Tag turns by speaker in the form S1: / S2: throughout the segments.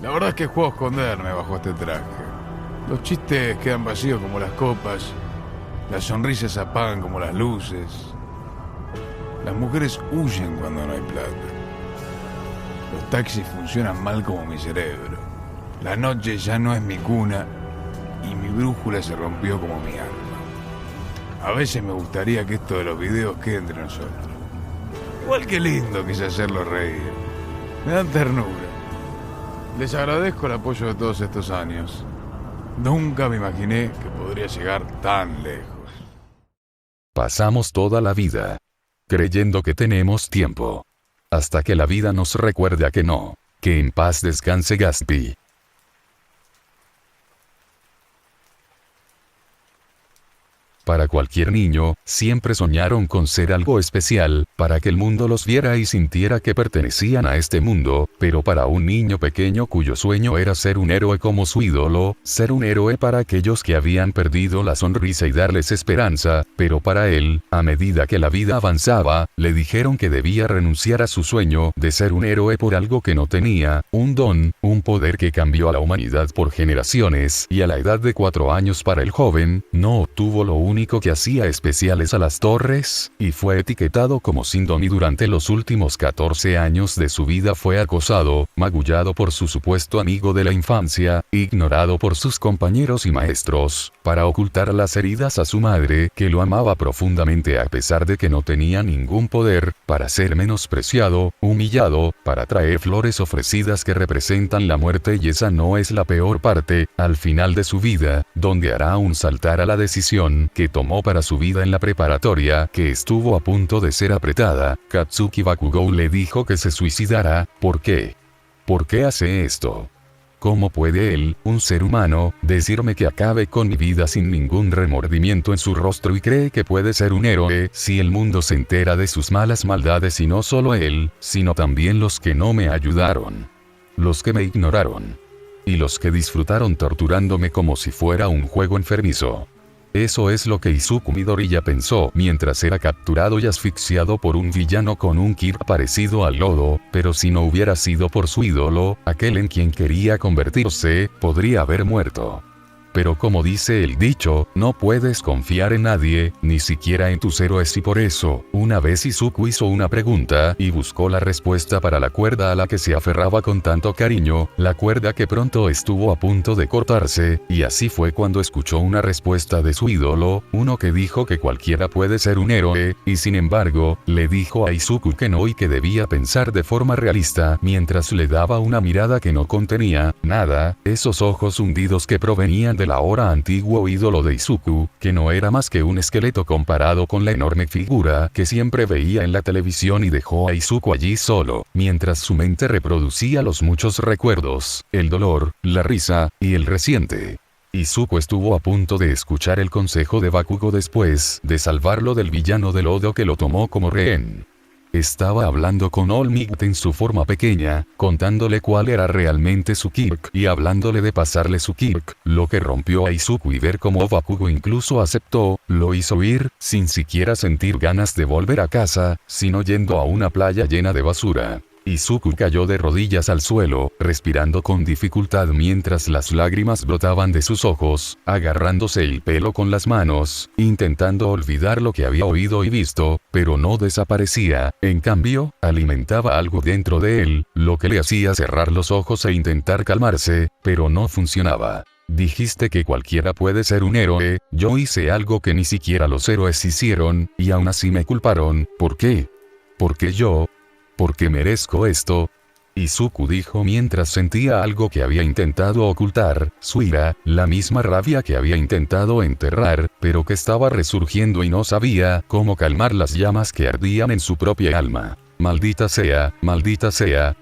S1: La verdad es que juego a esconderme bajo este traje. Los chistes quedan vacíos como las copas. Las sonrisas se apagan como las luces. Las mujeres huyen cuando no hay plata. Los taxis funcionan mal como mi cerebro. La noche ya no es mi cuna y mi brújula se rompió como mi alma. A veces me gustaría que esto de los videos quede entre nosotros. Igual que lindo que es hacerlo reír. Me dan ternura. Les agradezco el apoyo de todos estos años. Nunca me imaginé que podría llegar tan lejos.
S2: Pasamos toda la vida creyendo que tenemos tiempo, hasta que la vida nos recuerda que no. Que en paz descanse Gatsby. Para cualquier niño, siempre soñaron con ser algo especial, para que el mundo los viera y sintiera que pertenecían a este mundo, pero para un niño pequeño cuyo sueño era ser un héroe como su ídolo, ser un héroe para aquellos que habían perdido la sonrisa y darles esperanza, pero para él, a medida que la vida avanzaba, le dijeron que debía renunciar a su sueño de ser un héroe por algo que no tenía, un don, un poder que cambió a la humanidad por generaciones, y a la edad de 4 años para el joven, no obtuvo lo único que hacía especiales a las torres, y fue etiquetado como sin don y durante los últimos 14 años de su vida fue acosado, magullado por su supuesto amigo de la infancia, ignorado por sus compañeros y maestros, para ocultar las heridas a su madre, que lo amaba profundamente a pesar de que no tenía ningún poder, para ser menospreciado, humillado, para traer flores ofrecidas que representan la muerte y esa no es la peor parte, al final de su vida, donde hará un saltar a la decisión que tomó para su vida en la preparatoria, que estuvo a punto de ser apretada, Katsuki Bakugou le dijo que se suicidara. ¿Por qué? ¿Por qué hace esto? ¿Cómo puede él, un ser humano, decirme que acabe con mi vida sin ningún remordimiento en su rostro y cree que puede ser un héroe, si el mundo se entera de sus malas maldades y no solo él, sino también los que no me ayudaron? Los que me ignoraron. Y los que disfrutaron torturándome como si fuera un juego enfermizo. Eso es lo que Izuku Midoriya pensó mientras era capturado y asfixiado por un villano con un ki parecido al lodo, pero si no hubiera sido por su ídolo, aquel en quien quería convertirse, podría haber muerto. Pero como dice el dicho, no puedes confiar en nadie, ni siquiera en tus héroes y por eso, una vez Izuku hizo una pregunta y buscó la respuesta para la cuerda a la que se aferraba con tanto cariño, la cuerda que pronto estuvo a punto de cortarse, y así fue cuando escuchó una respuesta de su ídolo, uno que dijo que cualquiera puede ser un héroe, y sin embargo, le dijo a Izuku que no y que debía pensar de forma realista mientras le daba una mirada que no contenía nada, esos ojos hundidos que provenían del ahora antiguo ídolo de Izuku, que no era más que un esqueleto comparado con la enorme figura que siempre veía en la televisión y dejó a Izuku allí solo, mientras su mente reproducía los muchos recuerdos, el dolor, la risa, y el reciente. Izuku estuvo a punto de escuchar el consejo de Bakugo después de salvarlo del villano de lodo que lo tomó como rehén. Estaba hablando con All Might en su forma pequeña, contándole cuál era realmente su quirk y hablándole de pasarle su quirk, lo que rompió a Izuku y ver cómo Bakugo incluso aceptó, lo hizo ir, sin siquiera sentir ganas de volver a casa, sino yendo a una playa llena de basura. Izuku cayó de rodillas al suelo, respirando con dificultad mientras las lágrimas brotaban de sus ojos, agarrándose el pelo con las manos, intentando olvidar lo que había oído y visto, pero no desaparecía, en cambio, alimentaba algo dentro de él, lo que le hacía cerrar los ojos e intentar calmarse, pero no funcionaba. Dijiste que cualquiera puede ser un héroe, yo hice algo que ni siquiera los héroes hicieron, y aún así me culparon, ¿por qué? ¿Por qué yo? ¿Por qué merezco esto? Izuku dijo mientras sentía algo que había intentado ocultar, su ira, la misma rabia que había intentado enterrar, pero que estaba resurgiendo y no sabía cómo calmar las llamas que ardían en su propia alma. Maldita sea,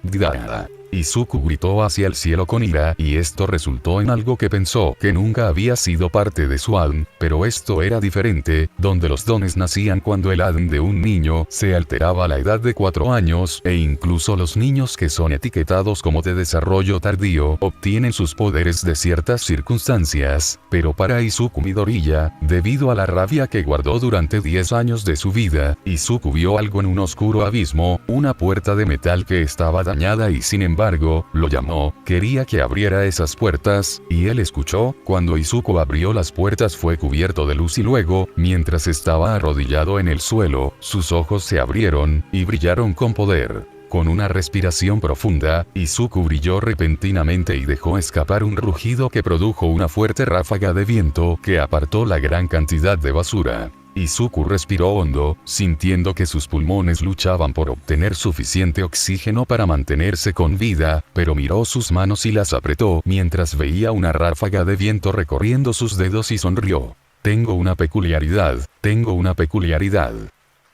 S2: Dada. Izuku gritó hacia el cielo con ira y esto resultó en algo que pensó que nunca había sido parte de su ADN, pero esto era diferente, donde los dones nacían cuando el ADN de un niño se alteraba a la edad de 4 años e incluso los niños que son etiquetados como de desarrollo tardío obtienen sus poderes de ciertas circunstancias, pero para Izuku Midoriya, debido a la rabia que guardó durante 10 años de su vida, Izuku vio algo en un oscuro abismo, una puerta de metal que estaba dañada y sin embargo embargo, lo llamó, quería que abriera esas puertas, y él escuchó. Cuando Izuku abrió las puertas fue cubierto de luz y luego, mientras estaba arrodillado en el suelo, sus ojos se abrieron, y brillaron con poder. Con una respiración profunda, Izuku brilló repentinamente y dejó escapar un rugido que produjo una fuerte ráfaga de viento que apartó la gran cantidad de basura. Izuku respiró hondo, sintiendo que sus pulmones luchaban por obtener suficiente oxígeno para mantenerse con vida, pero miró sus manos y las apretó mientras veía una ráfaga de viento recorriendo sus dedos y sonrió. Tengo una peculiaridad.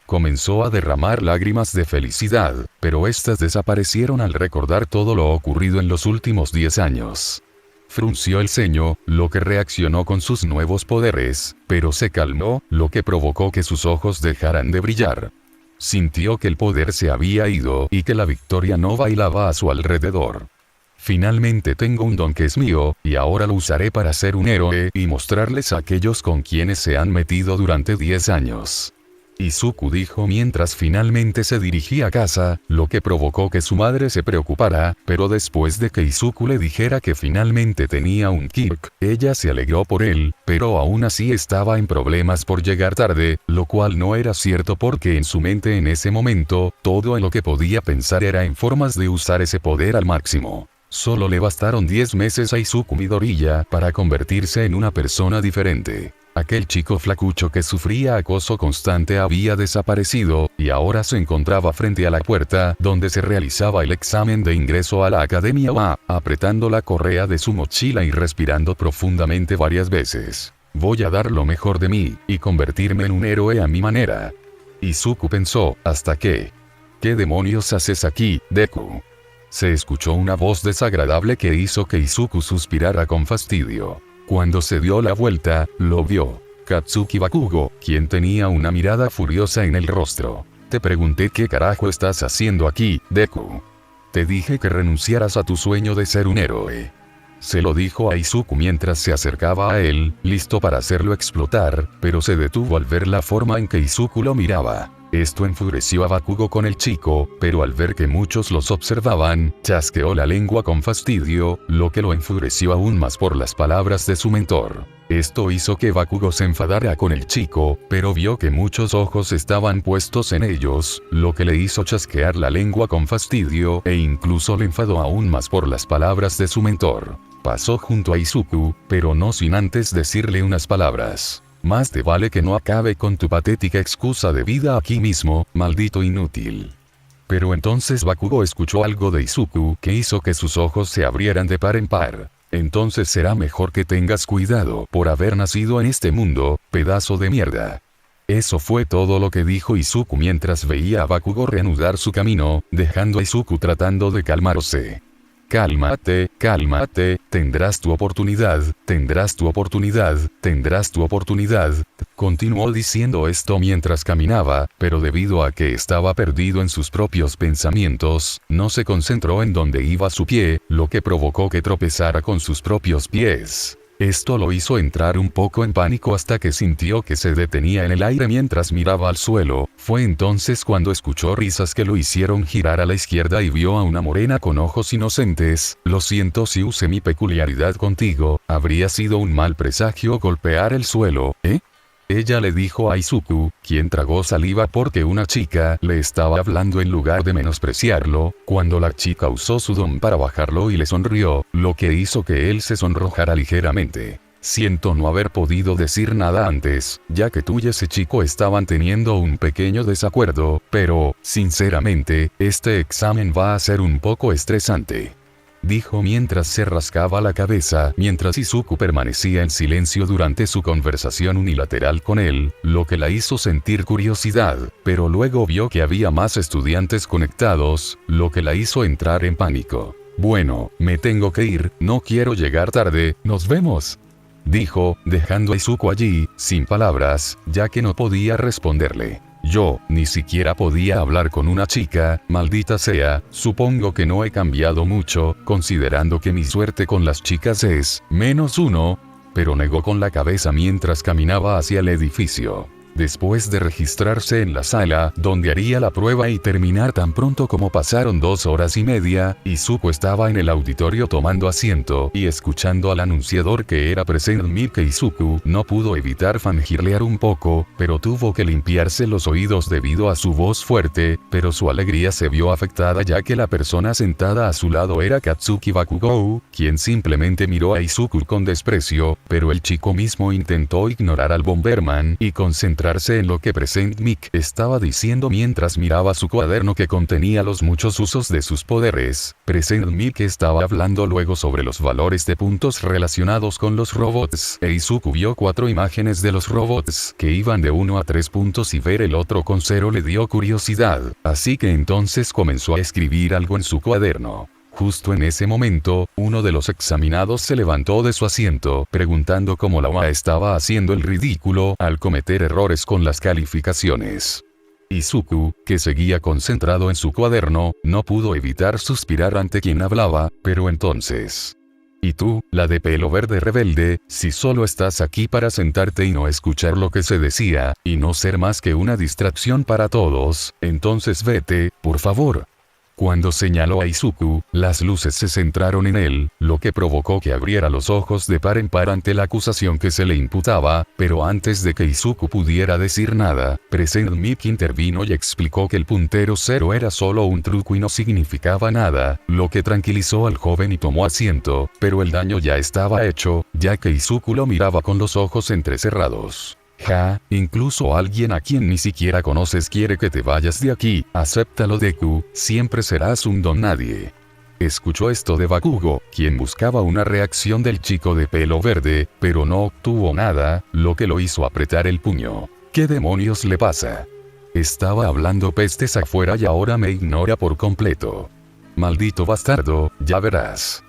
S2: Comenzó a derramar lágrimas de felicidad, pero estas desaparecieron al recordar todo lo ocurrido en los últimos 10 años. Frunció el ceño, lo que reaccionó con sus nuevos poderes, pero se calmó, lo que provocó que sus ojos dejaran de brillar. Sintió que el poder se había ido y que la victoria no bailaba a su alrededor. Finalmente tengo un don que es mío, y ahora lo usaré para ser un héroe y mostrarles a aquellos con quienes se han metido durante 10 años. Izuku dijo mientras finalmente se dirigía a casa, lo que provocó que su madre se preocupara, pero después de que Izuku le dijera que finalmente tenía un Kirk, ella se alegró por él, pero aún así estaba en problemas por llegar tarde, lo cual no era cierto porque en su mente en ese momento, todo en lo que podía pensar era en formas de usar ese poder al máximo. Solo le bastaron 10 meses a Izuku Midoriya para convertirse en una persona diferente. Aquel chico flacucho que sufría acoso constante había desaparecido, y ahora se encontraba frente a la puerta donde se realizaba el examen de ingreso a la Academia UA, apretando la correa de su mochila y respirando profundamente varias veces. Voy a dar lo mejor de mí, y convertirme en un héroe a mi manera. Izuku pensó, ¿hasta qué? ¿Qué demonios haces aquí, Deku? Se escuchó una voz desagradable que hizo que Izuku suspirara con fastidio. Cuando se dio la vuelta, lo vio. Katsuki Bakugo, quien tenía una mirada furiosa en el rostro. Te pregunté qué carajo estás haciendo aquí, Deku. Te dije que renunciaras a tu sueño de ser un héroe. Se lo dijo a Izuku mientras se acercaba a él, listo para hacerlo explotar, pero se detuvo al ver la forma en que Izuku lo miraba. Esto enfureció a Bakugo con el chico, pero al ver que muchos los observaban, chasqueó la lengua con fastidio, lo que lo enfureció aún más por las palabras de su mentor. Esto hizo que Bakugo se enfadara con el chico, pero vio que muchos ojos estaban puestos en ellos, lo que le hizo chasquear la lengua con fastidio e incluso le enfadó aún más por las palabras de su mentor. Pasó junto a Izuku, pero no sin antes decirle unas palabras. Más te vale que no acabe con tu patética excusa de vida aquí mismo, maldito inútil. Pero entonces Bakugo escuchó algo de Izuku que hizo que sus ojos se abrieran de par en par. Entonces será mejor que tengas cuidado por haber nacido en este mundo, pedazo de mierda. Eso fue todo lo que dijo Izuku mientras veía a Bakugo reanudar su camino, dejando a Izuku tratando de calmarse. Cálmate, cálmate, tendrás tu oportunidad, tendrás tu oportunidad, tendrás tu oportunidad. Continuó diciendo esto mientras caminaba, pero debido a que estaba perdido en sus propios pensamientos, no se concentró en dónde iba su pie, lo que provocó que tropezara con sus propios pies. Esto lo hizo entrar un poco en pánico hasta que sintió que se detenía en el aire mientras miraba al suelo. Fue entonces cuando escuchó risas que lo hicieron girar a la izquierda y vio a una morena con ojos inocentes. Lo siento si usé mi peculiaridad contigo, habría sido un mal presagio golpear el suelo, ¿eh? Ella le dijo a Izuku, quien tragó saliva porque una chica le estaba hablando en lugar de menospreciarlo, cuando la chica usó su don para bajarlo y le sonrió, lo que hizo que él se sonrojara ligeramente. Siento no haber podido decir nada antes, ya que tú y ese chico estaban teniendo un pequeño desacuerdo, pero, sinceramente, este examen va a ser un poco estresante. Dijo mientras se rascaba la cabeza, mientras Izuku permanecía en silencio durante su conversación unilateral con él, lo que la hizo sentir curiosidad, pero luego vio que había más estudiantes conectados, lo que la hizo entrar en pánico. Bueno, me tengo que ir, no quiero llegar tarde, nos vemos. Dijo, dejando a Izuku allí, sin palabras, ya que no podía responderle. Yo, ni siquiera podía hablar con una chica, maldita sea, supongo que no he cambiado mucho, considerando que mi suerte con las chicas es, -1, pero negó con la cabeza mientras caminaba hacia el edificio. Después de registrarse en la sala, donde haría la prueba y terminar tan pronto como pasaron 2 horas y media, Izuku estaba en el auditorio tomando asiento y escuchando al anunciador que era Present Mic. Izuku no pudo evitar fangirlear un poco, pero tuvo que limpiarse los oídos debido a su voz fuerte, pero su alegría se vio afectada ya que la persona sentada a su lado era Katsuki Bakugou, quien simplemente miró a Izuku con desprecio, pero el chico mismo intentó ignorar al Bomberman y concentrarse en lo que Present Mic estaba diciendo mientras miraba su cuaderno que contenía los muchos usos de sus poderes. Present Mic estaba hablando luego sobre los valores de puntos relacionados con los robots, e Izuku vio 4 imágenes de los robots que iban de 1 a 3 puntos y ver el otro con 0 le dio curiosidad, así que entonces comenzó a escribir algo en su cuaderno. Justo en ese momento, uno de los examinados se levantó de su asiento, preguntando cómo la UA estaba haciendo el ridículo al cometer errores con las calificaciones. Izuku, que seguía concentrado en su cuaderno, no pudo evitar suspirar ante quien hablaba, pero entonces... Y tú, la de pelo verde rebelde, si solo estás aquí para sentarte y no escuchar lo que se decía, y no ser más que una distracción para todos, entonces vete, por favor. Cuando señaló a Izuku, las luces se centraron en él, lo que provocó que abriera los ojos de par en par ante la acusación que se le imputaba, pero antes de que Izuku pudiera decir nada, Present Mic intervino y explicó que el puntero 0 era solo un truco y no significaba nada, lo que tranquilizó al joven y tomó asiento, pero el daño ya estaba hecho, ya que Izuku lo miraba con los ojos entrecerrados. Ja, incluso alguien a quien ni siquiera conoces quiere que te vayas de aquí, acéptalo Deku, siempre serás un don nadie. Escuchó esto de Bakugo, quien buscaba una reacción del chico de pelo verde, pero no obtuvo nada, lo que lo hizo apretar el puño. ¿Qué demonios le pasa? Estaba hablando pestes afuera y ahora me ignora por completo. Maldito bastardo, ya verás.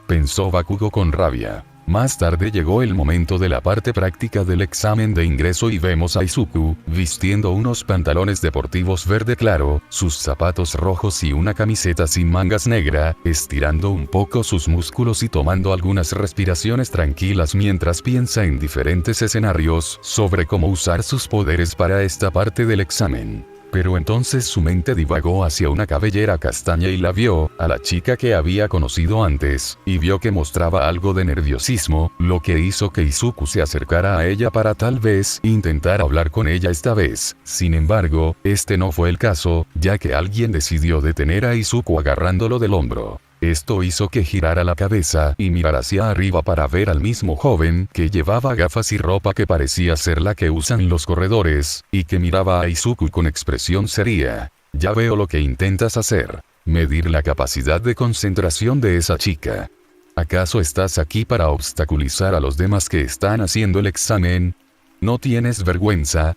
S2: Pensó Bakugo con rabia. Más tarde llegó el momento de la parte práctica del examen de ingreso y vemos a Izuku, vistiendo unos pantalones deportivos verde claro, sus zapatos rojos y una camiseta sin mangas negra, estirando un poco sus músculos y tomando algunas respiraciones tranquilas mientras piensa en diferentes escenarios sobre cómo usar sus poderes para esta parte del examen. Pero entonces su mente divagó hacia una cabellera castaña y la vio, a la chica que había conocido antes, y vio que mostraba algo de nerviosismo, lo que hizo que Izuku se acercara a ella para tal vez intentar hablar con ella esta vez. Sin embargo, este no fue el caso, ya que alguien decidió detener a Izuku agarrándolo del hombro. Esto hizo que girara la cabeza y mirara hacia arriba para ver al mismo joven que llevaba gafas y ropa que parecía ser la que usan los corredores, y que miraba a Izuku con expresión seria. Ya veo lo que intentas hacer. Medir la capacidad de concentración de esa chica. ¿Acaso estás aquí para obstaculizar a los demás que están haciendo el examen? ¿No tienes vergüenza?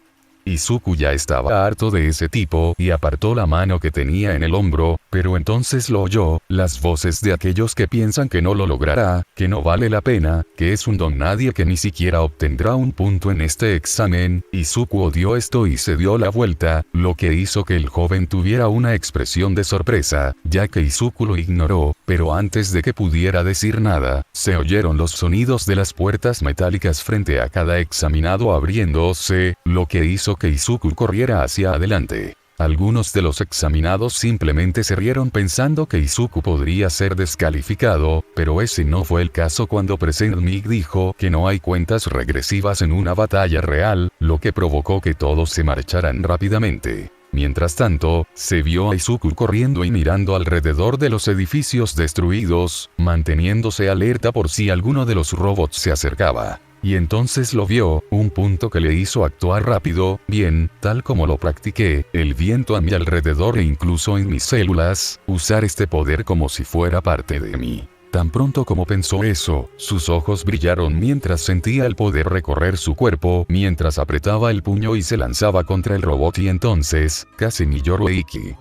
S2: Izuku ya estaba harto de ese tipo y apartó la mano que tenía en el hombro, pero entonces lo oyó, las voces de aquellos que piensan que no lo logrará, que no vale la pena, que es un don nadie que ni siquiera obtendrá un punto en este examen. Izuku odió esto y se dio la vuelta, lo que hizo que el joven tuviera una expresión de sorpresa, ya que Izuku lo ignoró, pero antes de que pudiera decir nada, se oyeron los sonidos de las puertas metálicas frente a cada examinado abriéndose, lo que hizo que Izuku corriera hacia adelante. Algunos de los examinados simplemente se rieron pensando que Izuku podría ser descalificado, pero ese no fue el caso cuando Present Mic dijo que no hay cuentas regresivas en una batalla real, lo que provocó que todos se marcharan rápidamente. Mientras tanto, se vio a Izuku corriendo y mirando alrededor de los edificios destruidos, manteniéndose alerta por si alguno de los robots se acercaba. Y entonces lo vio, un punto que le hizo actuar rápido, bien, tal como lo practiqué, el viento a mi alrededor e incluso en mis células, usar este poder como si fuera parte de mí. Tan pronto como pensó eso, sus ojos brillaron mientras sentía el poder recorrer su cuerpo, mientras apretaba el puño y se lanzaba contra el robot y entonces, Kasemi Yoroiki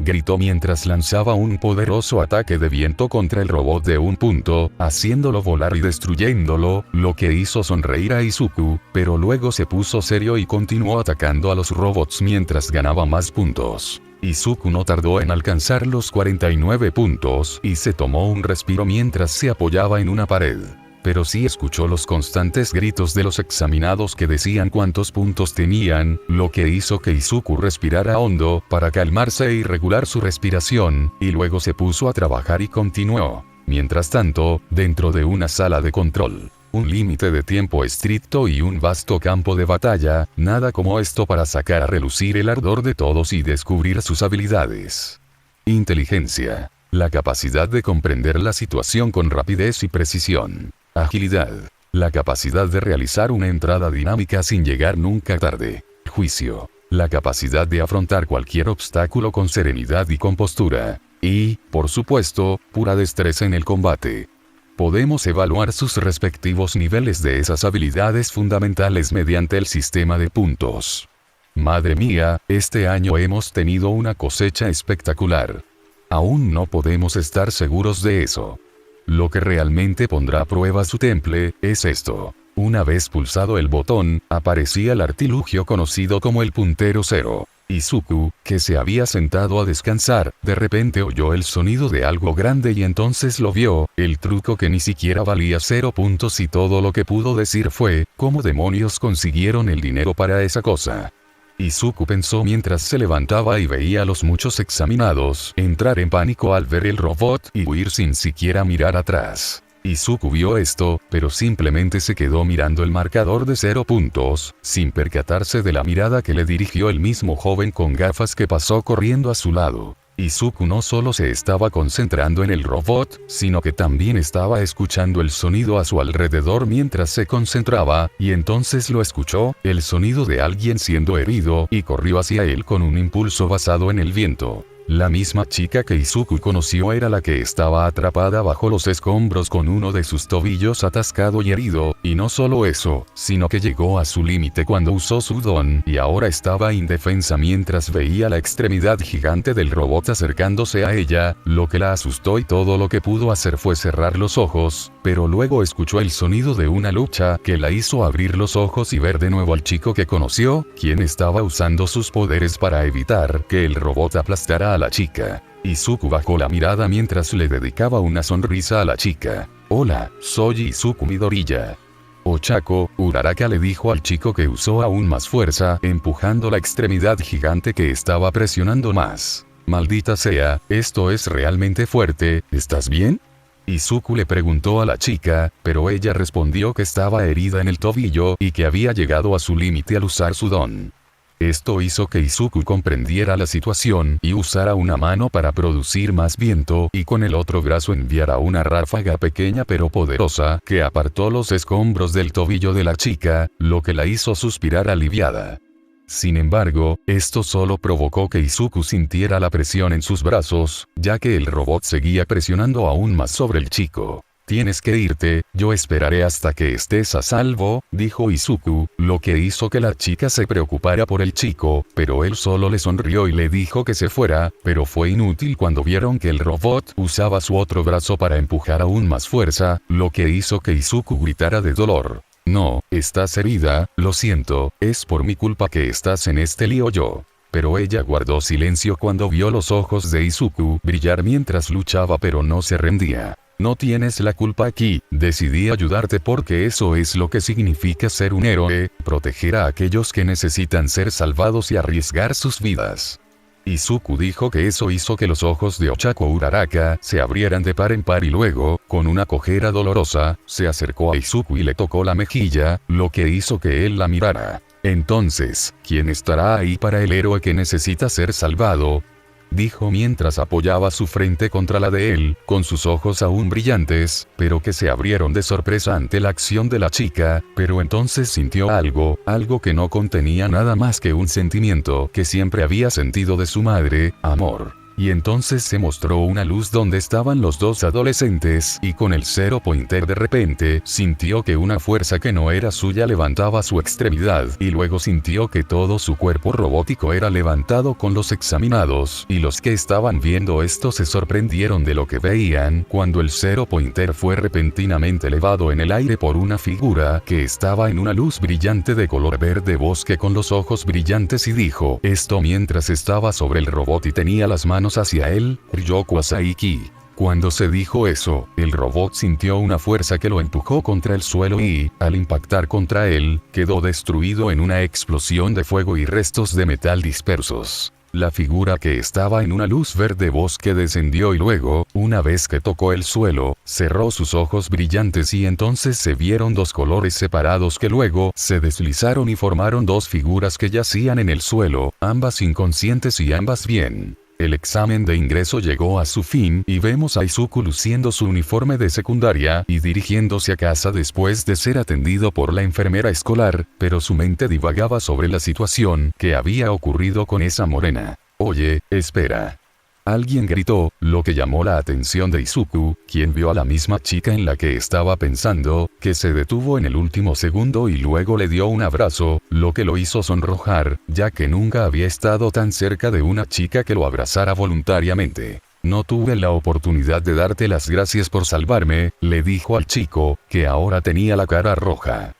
S2: gritó mientras lanzaba un poderoso ataque de viento contra el robot de un punto, haciéndolo volar y destruyéndolo, lo que hizo sonreír a Izuku, pero luego se puso serio y continuó atacando a los robots mientras ganaba más puntos. Izuku no tardó en alcanzar los 49 puntos y se tomó un respiro mientras se apoyaba en una pared. pero sí escuchó los constantes gritos de los examinados que decían cuántos puntos tenían, lo que hizo que Izuku respirara hondo para calmarse y regular su respiración, y luego se puso a trabajar y continuó. Mientras tanto, dentro de una sala de control, un límite de tiempo estricto y un vasto campo de batalla, nada como esto para sacar a relucir el ardor de todos y descubrir sus habilidades. Inteligencia. La capacidad de comprender la situación con rapidez y precisión. Agilidad. La capacidad de realizar una entrada dinámica sin llegar nunca tarde. Juicio. La capacidad de afrontar cualquier obstáculo con serenidad y compostura. Y, por supuesto, pura destreza en el combate. Podemos evaluar sus respectivos niveles de esas habilidades fundamentales mediante el sistema de puntos. Madre mía, este año hemos tenido una cosecha espectacular. Aún no podemos estar seguros de eso. Lo que realmente pondrá a prueba su temple, es esto. Una vez pulsado el botón, aparecía el artilugio conocido como el puntero cero. Izuku, que se había sentado a descansar, de repente oyó el sonido de algo grande y entonces lo vio, el truco que ni siquiera valía 0 puntos y todo lo que pudo decir fue, ¿cómo demonios consiguieron el dinero para esa cosa? Izuku pensó mientras se levantaba y veía a los muchos examinados entrar en pánico al ver el robot y huir sin siquiera mirar atrás. Izuku vio esto, pero simplemente se quedó mirando el marcador de 0 puntos, sin percatarse de la mirada que le dirigió el mismo joven con gafas que pasó corriendo a su lado. Izuku no solo se estaba concentrando en el robot, sino que también estaba escuchando el sonido a su alrededor mientras se concentraba, y entonces lo escuchó, el sonido de alguien siendo herido, y corrió hacia él con un impulso basado en el viento. La misma chica que Izuku conoció era la que estaba atrapada bajo los escombros con uno de sus tobillos atascado y herido, y no solo eso, sino que llegó a su límite cuando usó su don y ahora estaba indefensa mientras veía la extremidad gigante del robot acercándose a ella, lo que la asustó y todo lo que pudo hacer fue cerrar los ojos, pero luego escuchó el sonido de una lucha que la hizo abrir los ojos y ver de nuevo al chico que conoció, quien estaba usando sus poderes para evitar que el robot aplastara a la chica. Izuku bajó la mirada mientras le dedicaba una sonrisa a la chica. Hola, soy Izuku Midoriya. Ochako, Uraraka le dijo al chico que usó aún más fuerza, empujando la extremidad gigante que estaba presionando más. Maldita sea, esto es realmente fuerte, ¿estás bien? Izuku le preguntó a la chica, pero ella respondió que estaba herida en el tobillo y que había llegado a su límite al usar su don. Esto hizo que Izuku comprendiera la situación y usara una mano para producir más viento y con el otro brazo enviara una ráfaga pequeña pero poderosa que apartó los escombros del tobillo de la chica, lo que la hizo suspirar aliviada. Sin embargo, esto solo provocó que Izuku sintiera la presión en sus brazos, ya que el robot seguía presionando aún más sobre el chico. Tienes que irte, yo esperaré hasta que estés a salvo, dijo Izuku, lo que hizo que la chica se preocupara por el chico, pero él solo le sonrió y le dijo que se fuera, pero fue inútil cuando vieron que el robot usaba su otro brazo para empujar aún más fuerza, lo que hizo que Izuku gritara de dolor. No, estás herida, lo siento, es por mi culpa que estás en este lío yo. Pero ella guardó silencio cuando vio los ojos de Izuku brillar mientras luchaba pero no se rendía. No tienes la culpa aquí, decidí ayudarte porque eso es lo que significa ser un héroe, proteger a aquellos que necesitan ser salvados y arriesgar sus vidas. Izuku dijo que eso hizo que los ojos de Ochako Uraraka se abrieran de par en par y luego, con una cojera dolorosa, se acercó a Izuku y le tocó la mejilla, lo que hizo que él la mirara. Entonces, ¿quién estará ahí para el héroe que necesita ser salvado? Dijo mientras apoyaba su frente contra la de él, con sus ojos aún brillantes, pero que se abrieron de sorpresa ante la acción de la chica, pero entonces sintió algo que no contenía nada más que un sentimiento que siempre había sentido de su madre, amor. Y entonces se mostró una luz donde estaban los dos adolescentes y con el 0 pointer de repente sintió que una fuerza que no era suya levantaba su extremidad y luego sintió que todo su cuerpo robótico era levantado con los examinados y los que estaban viendo esto se sorprendieron de lo que veían cuando el 0 pointer fue repentinamente elevado en el aire por una figura que estaba en una luz brillante de color verde bosque con los ojos brillantes y dijo esto mientras estaba sobre el robot y tenía las manos hacia él, Ryoku Asaiki. Cuando se dijo eso, el robot sintió una fuerza que lo empujó contra el suelo y, al impactar contra él, quedó destruido en una explosión de fuego y restos de metal dispersos. La figura que estaba en una luz verde bosque descendió y luego, una vez que tocó el suelo, cerró sus ojos brillantes y entonces se vieron dos colores separados que luego se deslizaron y formaron dos figuras que yacían en el suelo, ambas inconscientes y ambas bien. El examen de ingreso llegó a su fin y vemos a Izuku luciendo su uniforme de secundaria y dirigiéndose a casa después de ser atendido por la enfermera escolar, pero su mente divagaba sobre la situación que había ocurrido con esa morena. Oye, espera. Alguien gritó, lo que llamó la atención de Izuku, quien vio a la misma chica en la que estaba pensando, que se detuvo en el último segundo y luego le dio un abrazo, lo que lo hizo sonrojar, ya que nunca había estado tan cerca de una chica que lo abrazara voluntariamente. No tuve la oportunidad de darte las gracias por salvarme, le dijo al chico, que ahora tenía la cara roja.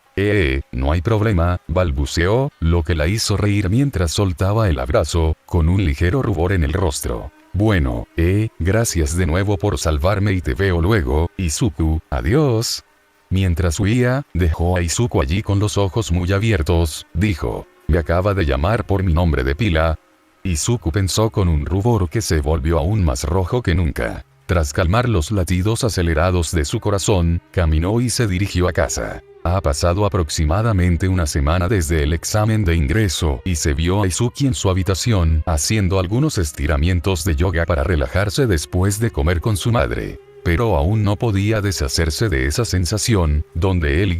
S2: No hay problema, balbuceó, lo que la hizo reír mientras soltaba el abrazo, con un ligero rubor en el rostro. Bueno, gracias de nuevo por salvarme y te veo luego, Izuku, adiós. Mientras huía, dejó a Izuku allí con los ojos muy abiertos, dijo, me acaba de llamar por mi nombre de pila. Izuku pensó con un rubor que se volvió aún más rojo que nunca. Tras calmar los latidos acelerados de su corazón, caminó y se dirigió a casa. Ha pasado aproximadamente una semana desde el examen de ingreso y se vio a Izuki en su habitación haciendo algunos estiramientos de yoga para relajarse después de comer con su madre. Pero aún no podía deshacerse de esa sensación, donde él y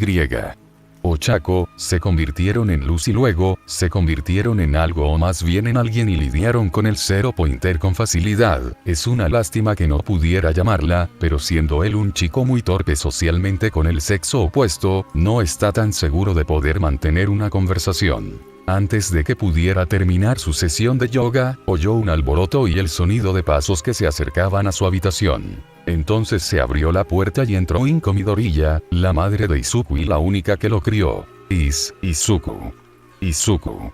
S2: Ochako se convirtieron en luz y luego se convirtieron en algo o más bien en alguien y lidiaron con el Zero Pointer con facilidad. Es una lástima que no pudiera llamarla, pero siendo él un chico muy torpe socialmente con el sexo opuesto, no está tan seguro de poder mantener una conversación. Antes de que pudiera terminar su sesión de yoga, oyó un alboroto y el sonido de pasos que se acercaban a su habitación. Entonces se abrió la puerta y entró Inko Midoriya, la madre de Izuku y la única que lo crió. Izuku. Izuku.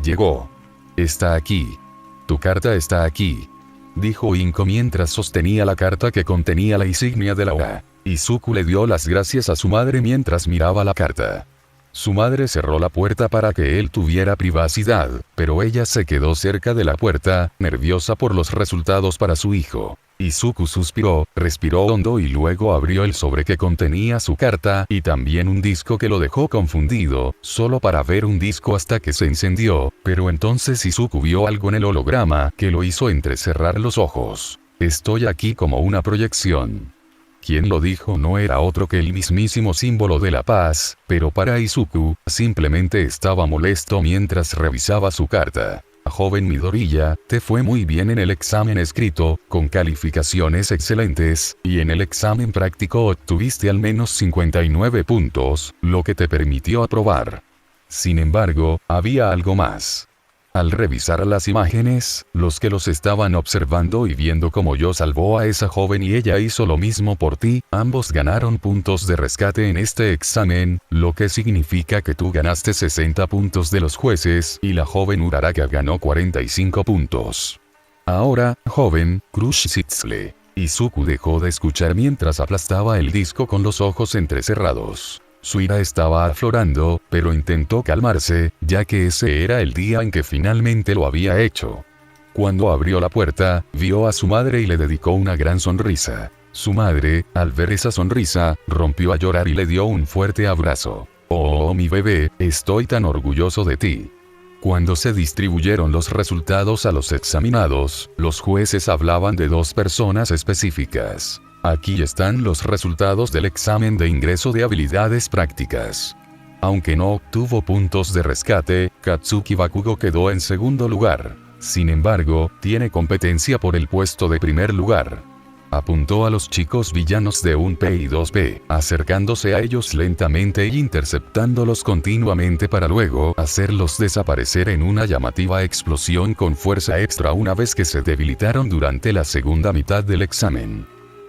S2: Llegó. Está aquí. Tu carta está aquí. Dijo Inko mientras sostenía la carta que contenía la insignia de la OA. Izuku le dio las gracias a su madre mientras miraba la carta. Su madre cerró la puerta para que él tuviera privacidad, pero ella se quedó cerca de la puerta, nerviosa por los resultados para su hijo. Izuku suspiró, respiró hondo y luego abrió el sobre que contenía su carta y también un disco que lo dejó confundido, solo para ver un disco hasta que se encendió, pero entonces Izuku vio algo en el holograma que lo hizo entrecerrar los ojos. Estoy aquí como una proyección. Quien lo dijo no era otro que el mismísimo símbolo de la paz, pero para Izuku, simplemente estaba molesto mientras revisaba su carta. Joven Midoriya, te fue muy bien en el examen escrito, con calificaciones excelentes, y en el examen práctico obtuviste al menos 59 puntos, lo que te permitió aprobar. Sin embargo, había algo más. Al revisar las imágenes, los que los estaban observando y viendo cómo yo salvó a esa joven y ella hizo lo mismo por ti, ambos ganaron puntos de rescate en este examen, lo que significa que tú ganaste 60 puntos de los jueces y la joven Uraraka ganó 45 puntos. Ahora, joven, Crush Shitsule. Izuku dejó de escuchar mientras aplastaba el disco con los ojos entrecerrados. Su ira estaba aflorando, pero intentó calmarse, ya que ese era el día en que finalmente lo había hecho. Cuando abrió la puerta, vio a su madre y le dedicó una gran sonrisa. Su madre, al ver esa sonrisa, rompió a llorar y le dio un fuerte abrazo. Oh, mi bebé, estoy tan orgulloso de ti. Cuando se distribuyeron los resultados a los examinados, los jueces hablaban de dos personas específicas. Aquí están los resultados del examen de ingreso de habilidades prácticas. Aunque no obtuvo puntos de rescate, Katsuki Bakugo quedó en segundo lugar. Sin embargo, tiene competencia por el puesto de primer lugar. Apuntó a los chicos villanos de 1P y 2P, acercándose a ellos lentamente e interceptándolos continuamente para luego hacerlos desaparecer en una llamativa explosión con fuerza extra una vez que se debilitaron durante la segunda mitad del examen.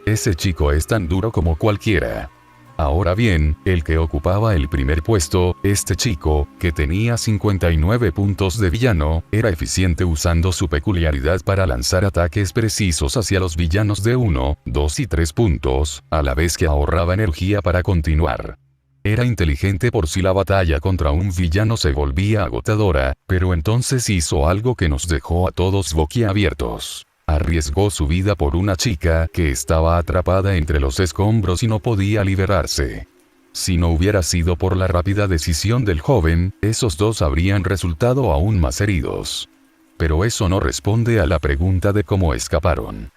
S2: Ese chico es tan duro como cualquiera. Ahora bien, el que ocupaba el primer puesto, este chico, que tenía 59 puntos de villano, era eficiente usando su peculiaridad para lanzar ataques precisos hacia los villanos de 1, 2 y 3 puntos, a la vez que ahorraba energía para continuar. Era inteligente por si la batalla contra un villano se volvía agotadora, pero entonces hizo algo que nos dejó a todos boquiabiertos. Arriesgó su vida por una chica que estaba atrapada entre los escombros y no podía liberarse. Si no hubiera sido por la rápida decisión del joven, esos dos habrían resultado aún más heridos. Pero eso no responde a la pregunta de cómo escaparon.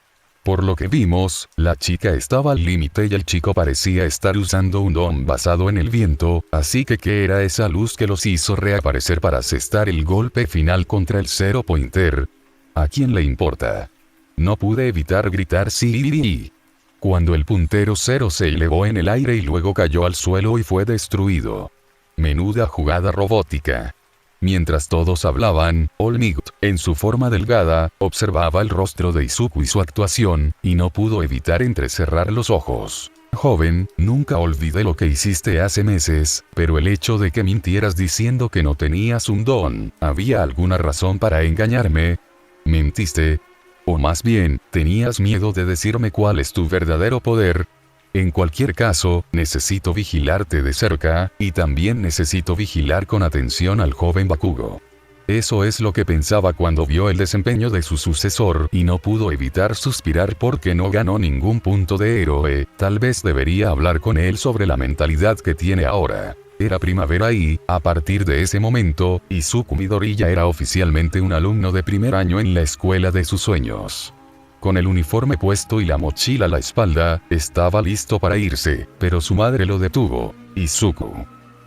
S2: Por lo que vimos, la chica estaba al límite y el chico parecía estar usando un don basado en el viento, así que ¿qué era esa luz que los hizo reaparecer para asestar el golpe final contra el Zero Pointer? ¿A quién le importa? No pude evitar gritar sí. Cuando el puntero 0 se elevó en el aire y luego cayó al suelo y fue destruido. Menuda jugada robótica. Mientras todos hablaban, Olmigt, en su forma delgada, observaba el rostro de Izuku y su actuación, y no pudo evitar entrecerrar los ojos. Joven, nunca olvidé lo que hiciste hace meses, pero el hecho de que mintieras diciendo que no tenías un don, ¿había alguna razón para engañarme? ¿Mentiste? O más bien, ¿tenías miedo de decirme cuál es tu verdadero poder? En cualquier caso, necesito vigilarte de cerca, y también necesito vigilar con atención al joven Bakugo. Eso es lo que pensaba cuando vio el desempeño de su sucesor y no pudo evitar suspirar porque no ganó ningún punto de héroe. Tal vez debería hablar con él sobre la mentalidad que tiene ahora. Era primavera y, a partir de ese momento, Izuku Midoriya era oficialmente un alumno de primer año en la escuela de sus sueños. Con el uniforme puesto y la mochila a la espalda, estaba listo para irse, pero su madre lo detuvo. Izuku,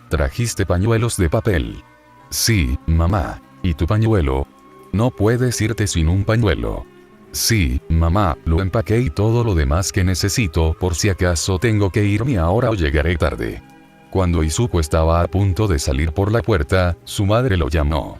S2: ¿trajiste pañuelos de papel? Sí, mamá. ¿Y tu pañuelo? No puedes irte sin un pañuelo. Sí, mamá, lo empaqué y todo lo demás que necesito por si acaso tengo que irme ahora o llegaré tarde. Cuando Izuku estaba a punto de salir por la puerta, su madre lo llamó.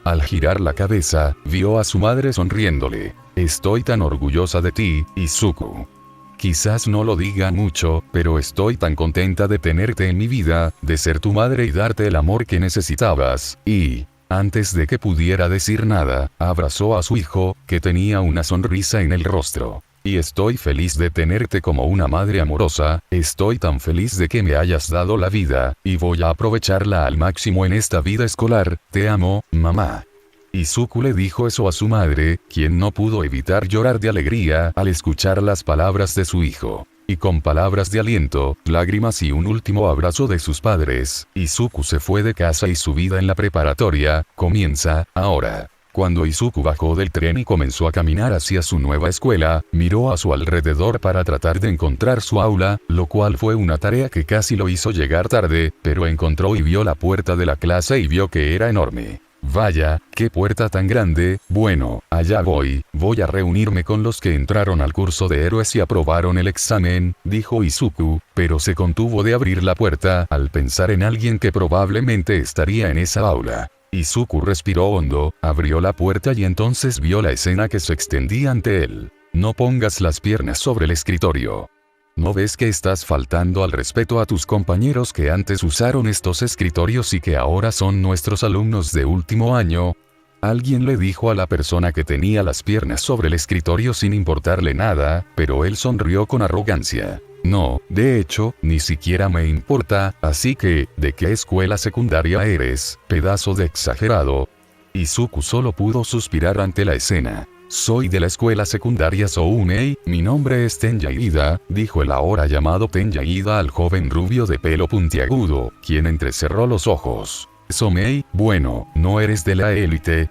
S2: Al girar la cabeza, vio a su madre sonriéndole. Estoy tan orgullosa de ti, Izuku. Quizás no lo diga mucho, pero estoy tan contenta de tenerte en mi vida, de ser tu madre y darte el amor que necesitabas, y... Antes de que pudiera decir nada, abrazó a su hijo, que tenía una sonrisa en el rostro. Y estoy feliz de tenerte como una madre amorosa, estoy tan feliz de que me hayas dado la vida, y voy a aprovecharla al máximo en esta vida escolar, te amo, mamá. Izuku le dijo eso a su madre, quien no pudo evitar llorar de alegría al escuchar las palabras de su hijo. Y con palabras de aliento, lágrimas y un último abrazo de sus padres, Izuku se fue de casa y su vida en la preparatoria comienza ahora. Cuando Izuku bajó del tren y comenzó a caminar hacia su nueva escuela, miró a su alrededor para tratar de encontrar su aula, lo cual fue una tarea que casi lo hizo llegar tarde, pero encontró y vio la puerta de la clase y vio que era enorme. Vaya, qué puerta tan grande, bueno, allá voy a reunirme con los que entraron al curso de héroes y aprobaron el examen, dijo Izuku, pero se contuvo de abrir la puerta al pensar en alguien que probablemente estaría en esa aula. Izuku respiró hondo, abrió la puerta y entonces vio la escena que se extendía ante él. No pongas las piernas sobre el escritorio. ¿No ves que estás faltando al respeto a tus compañeros que antes usaron estos escritorios y que ahora son nuestros alumnos de último año? Alguien le dijo a la persona que tenía las piernas sobre el escritorio sin importarle nada, pero él sonrió con arrogancia. No, de hecho, ni siquiera me importa, así que, ¿de qué escuela secundaria eres, pedazo de exagerado? Izuku solo pudo suspirar ante la escena. Soy de la escuela secundaria Sounei, mi nombre es Tenya Ida, dijo el ahora llamado Tenya Ida al joven rubio de pelo puntiagudo, quien entrecerró los ojos. Sounei, bueno, no eres de la élite.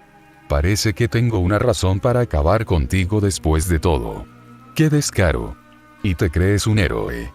S2: Parece que tengo una razón para acabar contigo después de todo. ¡Qué descaro! Y te crees un héroe,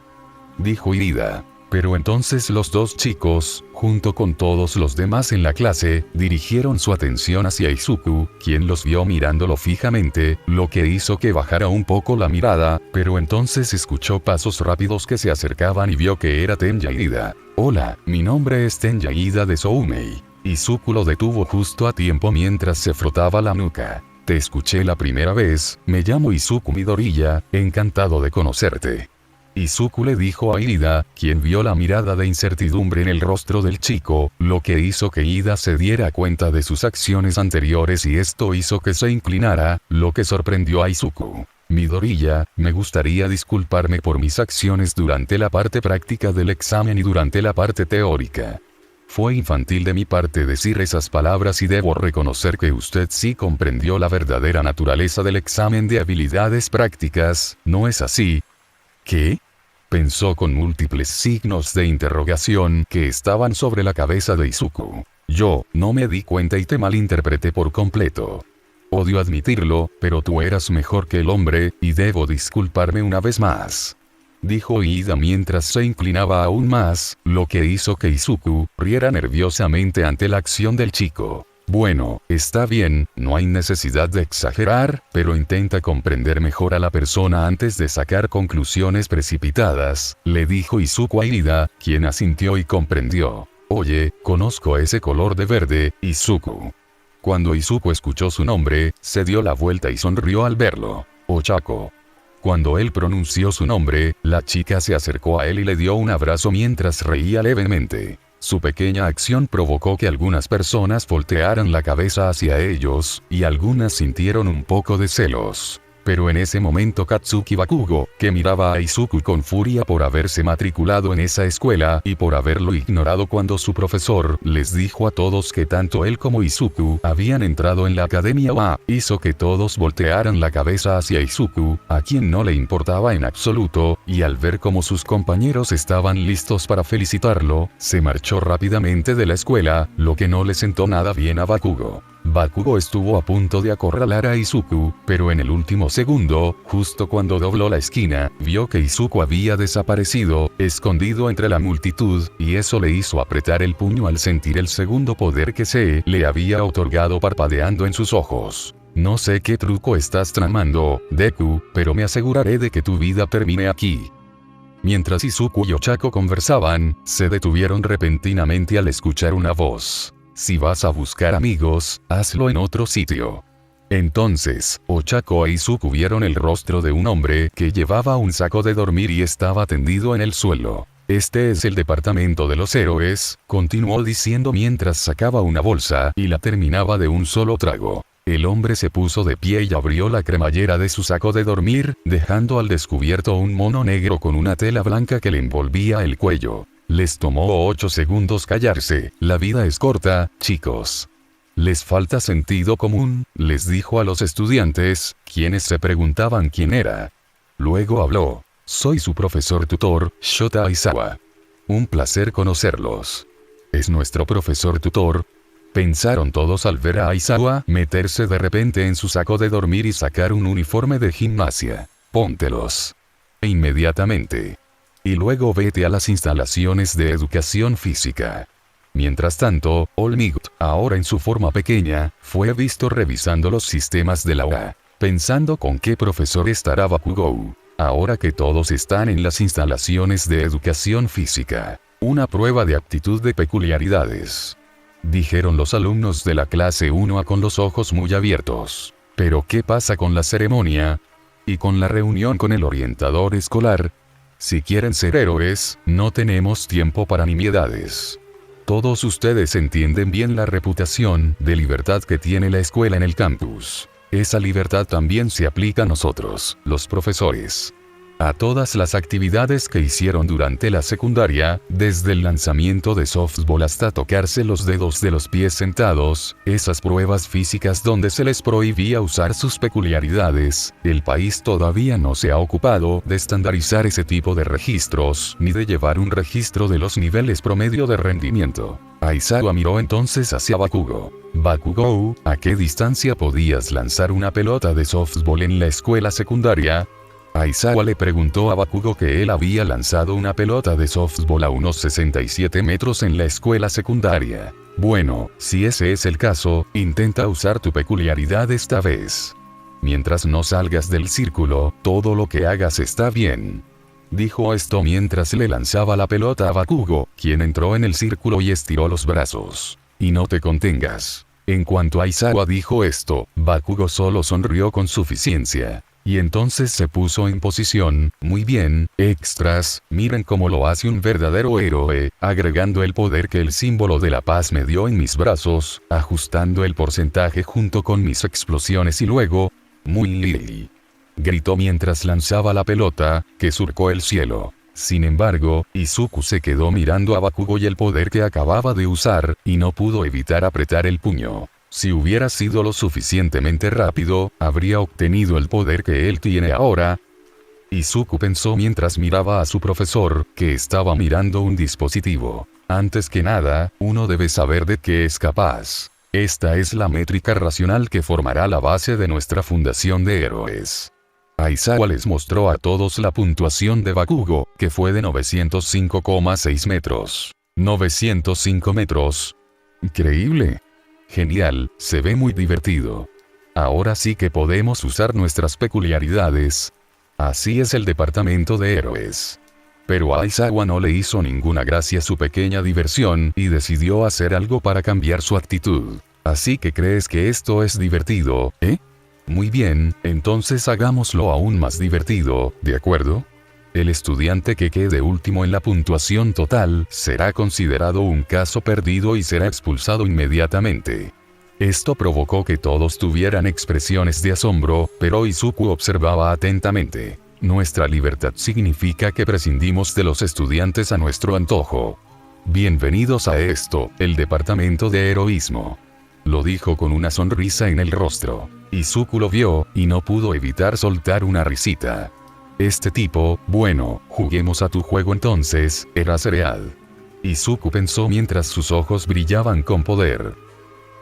S2: dijo Ida. Pero entonces los dos chicos, junto con todos los demás en la clase, dirigieron su atención hacia Izuku, quien los vio mirándolo fijamente, lo que hizo que bajara un poco la mirada, pero entonces escuchó pasos rápidos que se acercaban y vio que era Tenya Ida. Hola, mi nombre es Tenya Ida de Sounei. Izuku lo detuvo justo a tiempo mientras se frotaba la nuca. Te escuché la primera vez, me llamo Izuku Midoriya, encantado de conocerte. Izuku le dijo a Ida, quien vio la mirada de incertidumbre en el rostro del chico, lo que hizo que Ida se diera cuenta de sus acciones anteriores y esto hizo que se inclinara, lo que sorprendió a Izuku. Midoriya, me gustaría disculparme por mis acciones durante la parte práctica del examen y durante la parte teórica. Fue infantil de mi parte decir esas palabras y debo reconocer que usted sí comprendió la verdadera naturaleza del examen de habilidades prácticas, ¿no es así? ¿Qué? Pensó con múltiples signos de interrogación que estaban sobre la cabeza de Izuku. Yo, no me di cuenta y te malinterpreté por completo. Odio admitirlo, pero tú eras mejor que el hombre, y debo disculparme una vez más. Dijo Ida mientras se inclinaba aún más, lo que hizo que Izuku riera nerviosamente ante la acción del chico. Bueno, está bien, no hay necesidad de exagerar, pero intenta comprender mejor a la persona antes de sacar conclusiones precipitadas, le dijo Izuku a Ida, quien asintió y comprendió. Oye, conozco ese color de verde, Izuku. Cuando Izuku escuchó su nombre, se dio la vuelta y sonrió al verlo. Ochako. Cuando él pronunció su nombre, la chica se acercó a él y le dio un abrazo mientras reía levemente. Su pequeña acción provocó que algunas personas voltearan la cabeza hacia ellos, y algunas sintieron un poco de celos. Pero en ese momento Katsuki Bakugo, que miraba a Izuku con furia por haberse matriculado en esa escuela y por haberlo ignorado cuando su profesor les dijo a todos que tanto él como Izuku habían entrado en la academia OA, hizo que todos voltearan la cabeza hacia Izuku, a quien no le importaba en absoluto, y al ver cómo sus compañeros estaban listos para felicitarlo, se marchó rápidamente de la escuela, lo que no le sentó nada bien a Bakugo. Bakugo estuvo a punto de acorralar a Izuku, pero en el último segundo, justo cuando dobló la esquina, vio que Izuku había desaparecido, escondido entre la multitud, y eso le hizo apretar el puño al sentir el segundo poder que se le había otorgado parpadeando en sus ojos. No sé qué truco estás tramando, Deku, pero me aseguraré de que tu vida termine aquí. Mientras Izuku y Ochako conversaban, se detuvieron repentinamente al escuchar una voz. Si vas a buscar amigos, hazlo en otro sitio. Entonces, Ochako e Izuku vieron el rostro de un hombre que llevaba un saco de dormir y estaba tendido en el suelo. Este es el departamento de los héroes, continuó diciendo mientras sacaba una bolsa y la terminaba de un solo trago. El hombre se puso de pie y abrió la cremallera de su saco de dormir, dejando al descubierto un mono negro con una tela blanca que le envolvía el cuello. Les tomó 8 segundos callarse, la vida es corta, chicos. Les falta sentido común, les dijo a los estudiantes, quienes se preguntaban quién era. Luego habló. Soy su profesor tutor, Shota Aizawa. Un placer conocerlos. ¿Es nuestro profesor tutor? Pensaron todos al ver a Aizawa meterse de repente en su saco de dormir y sacar un uniforme de gimnasia. Póntelos. Inmediatamente. Y luego vete a las instalaciones de educación física. Mientras tanto, Olmigot, ahora en su forma pequeña, fue visto revisando los sistemas de la OA, pensando con qué profesor estará Bakugou. Ahora que todos están en las instalaciones de educación física. Una prueba de aptitud de peculiaridades. Dijeron los alumnos de la clase 1A con los ojos muy abiertos. ¿Pero qué pasa con la ceremonia? ¿Y con la reunión con el orientador escolar? Si quieren ser héroes, no tenemos tiempo para nimiedades. Todos ustedes entienden bien la reputación de libertad que tiene la escuela en el campus. Esa libertad también se aplica a nosotros, los profesores. A todas las actividades que hicieron durante la secundaria, desde el lanzamiento de softball hasta tocarse los dedos de los pies sentados, esas pruebas físicas donde se les prohibía usar sus peculiaridades, el país todavía no se ha ocupado de estandarizar ese tipo de registros, ni de llevar un registro de los niveles promedio de rendimiento. Aizawa miró entonces hacia Bakugo. Bakugou, ¿a qué distancia podías lanzar una pelota de softball en la escuela secundaria? Aizawa le preguntó a Bakugo que él había lanzado una pelota de softball a unos 67 metros en la escuela secundaria. Bueno, si ese es el caso, intenta usar tu peculiaridad esta vez. Mientras no salgas del círculo, todo lo que hagas está bien. Dijo esto mientras le lanzaba la pelota a Bakugo, quien entró en el círculo y estiró los brazos. Y no te contengas. En cuanto Aizawa dijo esto, Bakugo solo sonrió con suficiencia. Y entonces se puso en posición, muy bien, extras, miren cómo lo hace un verdadero héroe, agregando el poder que el símbolo de la paz me dio en mis brazos, ajustando el porcentaje junto con mis explosiones y luego, muy gritó mientras lanzaba la pelota, que surcó el cielo. Sin embargo, Izuku se quedó mirando a Bakugo y el poder que acababa de usar, y no pudo evitar apretar el puño. Si hubiera sido lo suficientemente rápido, habría obtenido el poder que él tiene ahora. Izuku pensó mientras miraba a su profesor, que estaba mirando un dispositivo. Antes que nada, uno debe saber de qué es capaz. Esta es la métrica racional que formará la base de nuestra fundación de héroes. Aizawa les mostró a todos la puntuación de Bakugo, que fue de 905,6 metros. 905 metros. Increíble. Genial, se ve muy divertido. Ahora sí que podemos usar nuestras peculiaridades. Así es el departamento de héroes. Pero a Aizawa no le hizo ninguna gracia su pequeña diversión y decidió hacer algo para cambiar su actitud. Así que crees que esto es divertido, ¿eh? Muy bien, entonces hagámoslo aún más divertido, ¿de acuerdo? El estudiante que quede último en la puntuación total será considerado un caso perdido y será expulsado inmediatamente. Esto provocó que todos tuvieran expresiones de asombro, pero Izuku observaba atentamente. Nuestra libertad significa que prescindimos de los estudiantes a nuestro antojo. Bienvenidos a esto, el departamento de heroísmo. Lo dijo con una sonrisa en el rostro. Izuku lo vio, y no pudo evitar soltar una risita. Este tipo, bueno, juguemos a tu juego entonces, era real. Izuku pensó mientras sus ojos brillaban con poder.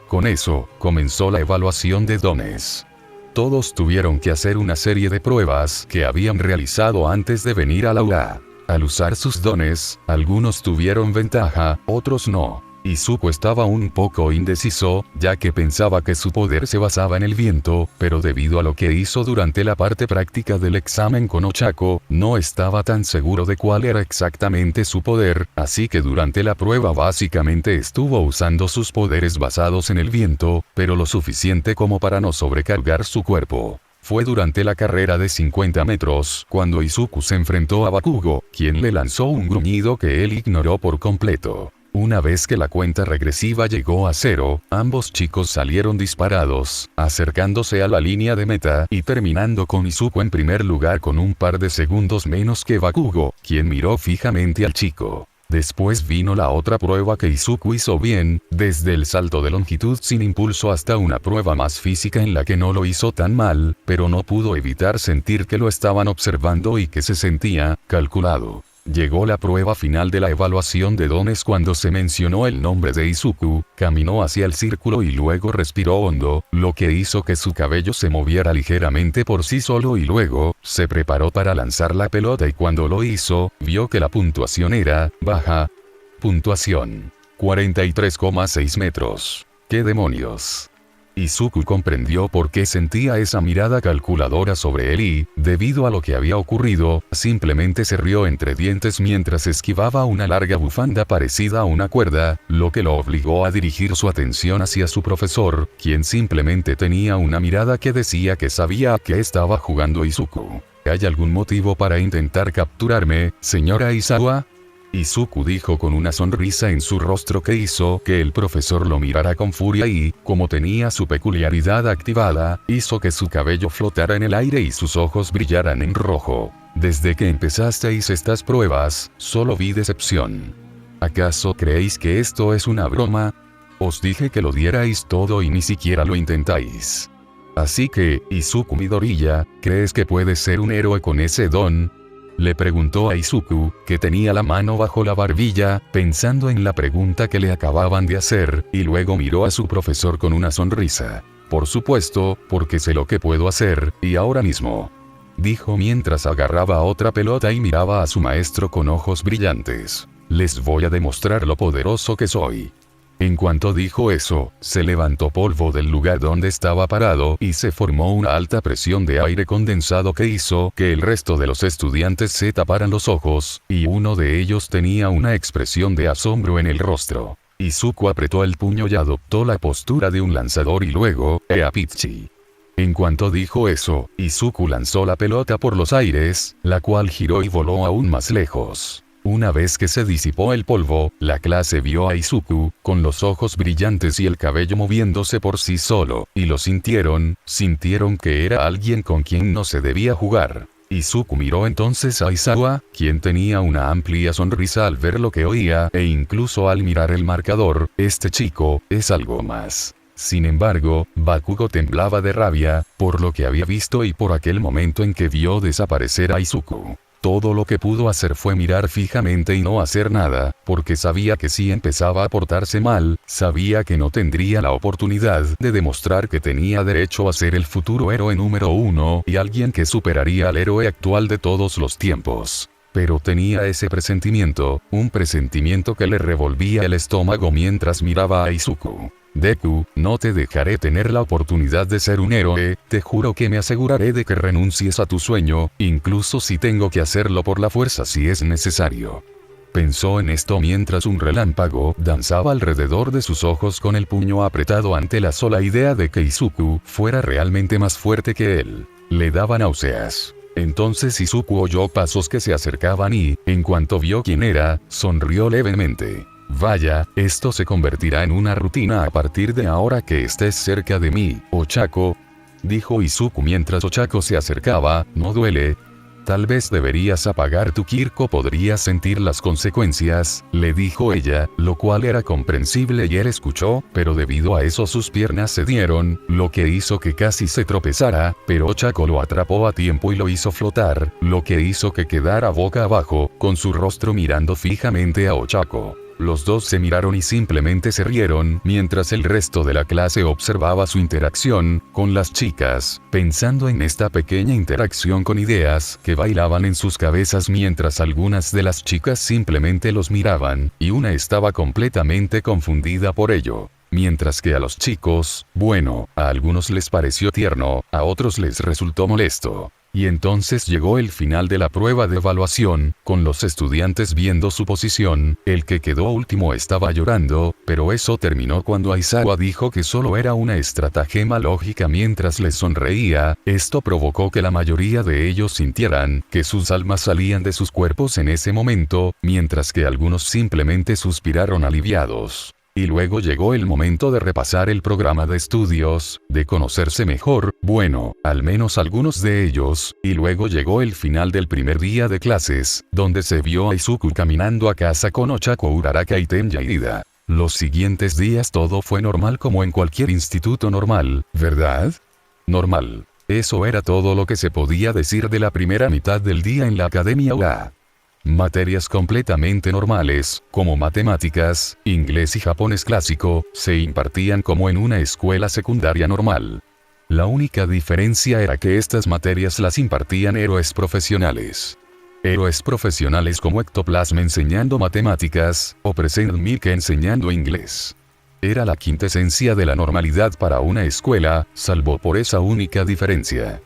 S2: Con eso, comenzó la evaluación de dones. Todos tuvieron que hacer una serie de pruebas que habían realizado antes de venir al aula. Al usar sus dones, algunos tuvieron ventaja, otros no. Izuku estaba un poco indeciso, ya que pensaba que su poder se basaba en el viento, pero debido a lo que hizo durante la parte práctica del examen con Ochako, no estaba tan seguro de cuál era exactamente su poder, así que durante la prueba básicamente estuvo usando sus poderes basados en el viento, pero lo suficiente como para no sobrecargar su cuerpo. Fue durante la carrera de 50 metros, cuando Izuku se enfrentó a Bakugo, quien le lanzó un gruñido que él ignoró por completo. Una vez que la cuenta regresiva llegó a 0, ambos chicos salieron disparados, acercándose a la línea de meta y terminando con Izuku en primer lugar con un par de segundos menos que Bakugo, quien miró fijamente al chico. Después vino la otra prueba que Izuku hizo bien, desde el salto de longitud sin impulso hasta una prueba más física en la que no lo hizo tan mal, pero no pudo evitar sentir que lo estaban observando y que se sentía calculado. Llegó la prueba final de la evaluación de dones cuando se mencionó el nombre de Izuku, caminó hacia el círculo y luego respiró hondo, lo que hizo que su cabello se moviera ligeramente por sí solo y luego, se preparó para lanzar la pelota y cuando lo hizo, vio que la puntuación era baja. Puntuación: 43,6 metros. ¿Qué demonios? Izuku comprendió por qué sentía esa mirada calculadora sobre él y, debido a lo que había ocurrido, simplemente se rió entre dientes mientras esquivaba una larga bufanda parecida a una cuerda, lo que lo obligó a dirigir su atención hacia su profesor, quien simplemente tenía una mirada que decía que sabía a qué estaba jugando Izuku. ¿Hay algún motivo para intentar capturarme, señora Aizawa? Izuku dijo con una sonrisa en su rostro que hizo que el profesor lo mirara con furia y, como tenía su peculiaridad activada, hizo que su cabello flotara en el aire y sus ojos brillaran en rojo. Desde que empezasteis estas pruebas, solo vi decepción. ¿Acaso creéis que esto es una broma? Os dije que lo dierais todo y ni siquiera lo intentáis. Así que, Izuku Midoriya, ¿crees que puedes ser un héroe con ese don? Le preguntó a Izuku, que tenía la mano bajo la barbilla, pensando en la pregunta que le acababan de hacer, y luego miró a su profesor con una sonrisa. Por supuesto, porque sé lo que puedo hacer, y ahora mismo. Dijo mientras agarraba otra pelota y miraba a su maestro con ojos brillantes. Les voy a demostrar lo poderoso que soy. En cuanto dijo eso, se levantó polvo del lugar donde estaba parado y se formó una alta presión de aire condensado que hizo que el resto de los estudiantes se taparan los ojos, y uno de ellos tenía una expresión de asombro en el rostro. Izuku apretó el puño y adoptó la postura de un lanzador y luego, Eapichi. En cuanto dijo eso, Izuku lanzó la pelota por los aires, la cual giró y voló aún más lejos. Una vez que se disipó el polvo, la clase vio a Izuku, con los ojos brillantes y el cabello moviéndose por sí solo, y lo sintieron que era alguien con quien no se debía jugar. Izuku miró entonces a Aizawa, quien tenía una amplia sonrisa al ver lo que oía, e incluso al mirar el marcador, este chico, es algo más. Sin embargo, Bakugo temblaba de rabia, por lo que había visto y por aquel momento en que vio desaparecer a Izuku. Todo lo que pudo hacer fue mirar fijamente y no hacer nada, porque sabía que si empezaba a portarse mal, sabía que no tendría la oportunidad de demostrar que tenía derecho a ser el futuro héroe número 1 y alguien que superaría al héroe actual de todos los tiempos. Pero tenía ese presentimiento, un presentimiento que le revolvía el estómago mientras miraba a Izuku. Deku, no te dejaré tener la oportunidad de ser un héroe, te juro que me aseguraré de que renuncies a tu sueño, incluso si tengo que hacerlo por la fuerza si es necesario. Pensó en esto mientras un relámpago danzaba alrededor de sus ojos con el puño apretado ante la sola idea de que Izuku fuera realmente más fuerte que él. Le daba náuseas. Entonces Izuku oyó pasos que se acercaban y, en cuanto vio quién era, sonrió levemente. Vaya, esto se convertirá en una rutina a partir de ahora que estés cerca de mí, Ochako. Dijo Izuku mientras Ochako se acercaba, ¿no duele? Tal vez deberías apagar tu Kirko, podrías sentir las consecuencias, le dijo ella, lo cual era comprensible y él escuchó, pero debido a eso sus piernas cedieron, lo que hizo que casi se tropezara, pero Ochako lo atrapó a tiempo y lo hizo flotar, lo que hizo que quedara boca abajo, con su rostro mirando fijamente a Ochako. Los dos se miraron y simplemente se rieron, mientras el resto de la clase observaba su interacción con las chicas, pensando en esta pequeña interacción con ideas que bailaban en sus cabezas mientras algunas de las chicas simplemente los miraban, y una estaba completamente confundida por ello. Mientras que a los chicos, bueno, a algunos les pareció tierno, a otros les resultó molesto. Y entonces llegó el final de la prueba de evaluación, con los estudiantes viendo su posición, el que quedó último estaba llorando, pero eso terminó cuando Aizawa dijo que solo era una estratagema lógica mientras les sonreía, esto provocó que la mayoría de ellos sintieran que sus almas salían de sus cuerpos en ese momento, mientras que algunos simplemente suspiraron aliviados. Y luego llegó el momento de repasar el programa de estudios, de conocerse mejor, bueno, al menos algunos de ellos, y luego llegó el final del primer día de clases, donde se vio a Izuku caminando a casa con Ochako, Uraraka y Tenya Ida. Los siguientes días todo fue normal como en cualquier instituto normal, ¿verdad? Normal. Eso era todo lo que se podía decir de la primera mitad del día en la Academia UA. Materias completamente normales, como matemáticas, inglés y japonés clásico, se impartían como en una escuela secundaria normal. La única diferencia era que estas materias las impartían héroes profesionales. Héroes profesionales como Ectoplasm enseñando matemáticas, o Present Mic enseñando inglés. Era la quintesencia de la normalidad para una escuela, salvo por esa única diferencia.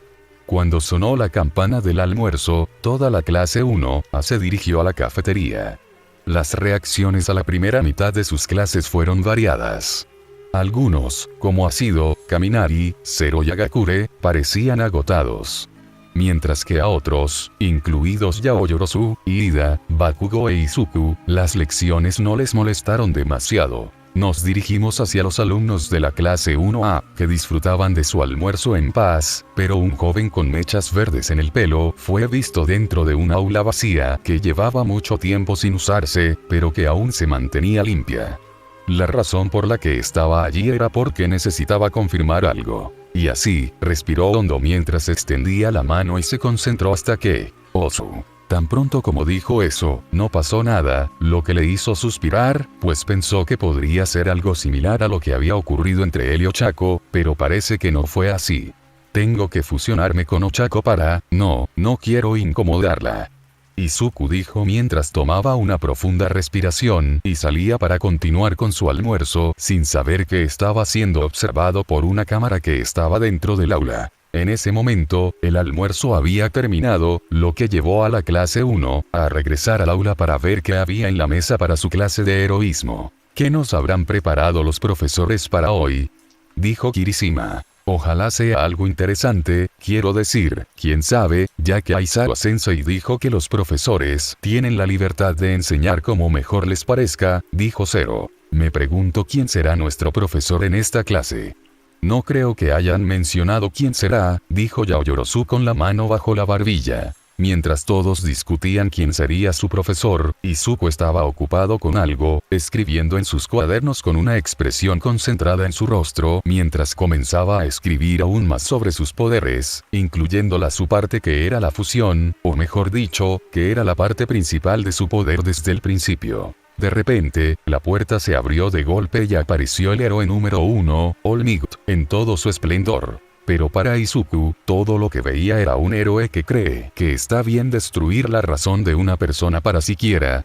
S2: Cuando sonó la campana del almuerzo, toda la clase 1A se dirigió a la cafetería. Las reacciones a la primera mitad de sus clases fueron variadas. Algunos, como Asido, Kaminari, Zero y Agakure, parecían agotados. Mientras que a otros, incluidos Yaoyorozu, Ida, Bakugo e Izuku, las lecciones no les molestaron demasiado. Nos dirigimos hacia los alumnos de la clase 1A, que disfrutaban de su almuerzo en paz, pero un joven con mechas verdes en el pelo fue visto dentro de un aula vacía que llevaba mucho tiempo sin usarse, pero que aún se mantenía limpia. La razón por la que estaba allí era porque necesitaba confirmar algo. Y así, respiró hondo mientras extendía la mano y se concentró hasta que, Osu. Tan pronto como dijo eso, no pasó nada, lo que le hizo suspirar, pues pensó que podría ser algo similar a lo que había ocurrido entre él y Ochako, pero parece que no fue así. Tengo que fusionarme con Ochako para, no quiero incomodarla. Izuku dijo mientras tomaba una profunda respiración y salía para continuar con su almuerzo, sin saber que estaba siendo observado por una cámara que estaba dentro del aula. En ese momento, el almuerzo había terminado, lo que llevó a la clase 1 a regresar al aula para ver qué había en la mesa para su clase de heroísmo. ¿Qué nos habrán preparado los profesores para hoy?, dijo Kirishima. Ojalá sea algo interesante, quiero decir, quién sabe, ya que Aizawa Sensei dijo que los profesores tienen la libertad de enseñar como mejor les parezca, dijo Zero. Me pregunto quién será nuestro profesor en esta clase. No creo que hayan mencionado quién será, dijo Yaoyorozu con la mano bajo la barbilla. Mientras todos discutían quién sería su profesor, Izuku estaba ocupado con algo, escribiendo en sus cuadernos con una expresión concentrada en su rostro, mientras comenzaba a escribir aún más sobre sus poderes, incluyendo su parte que era la fusión, o mejor dicho, que era la parte principal de su poder desde el principio. De repente, la puerta se abrió de golpe y apareció el héroe número 1, All Might, en todo su esplendor. Pero para Izuku, todo lo que veía era un héroe que cree que está bien destruir la razón de una persona para siquiera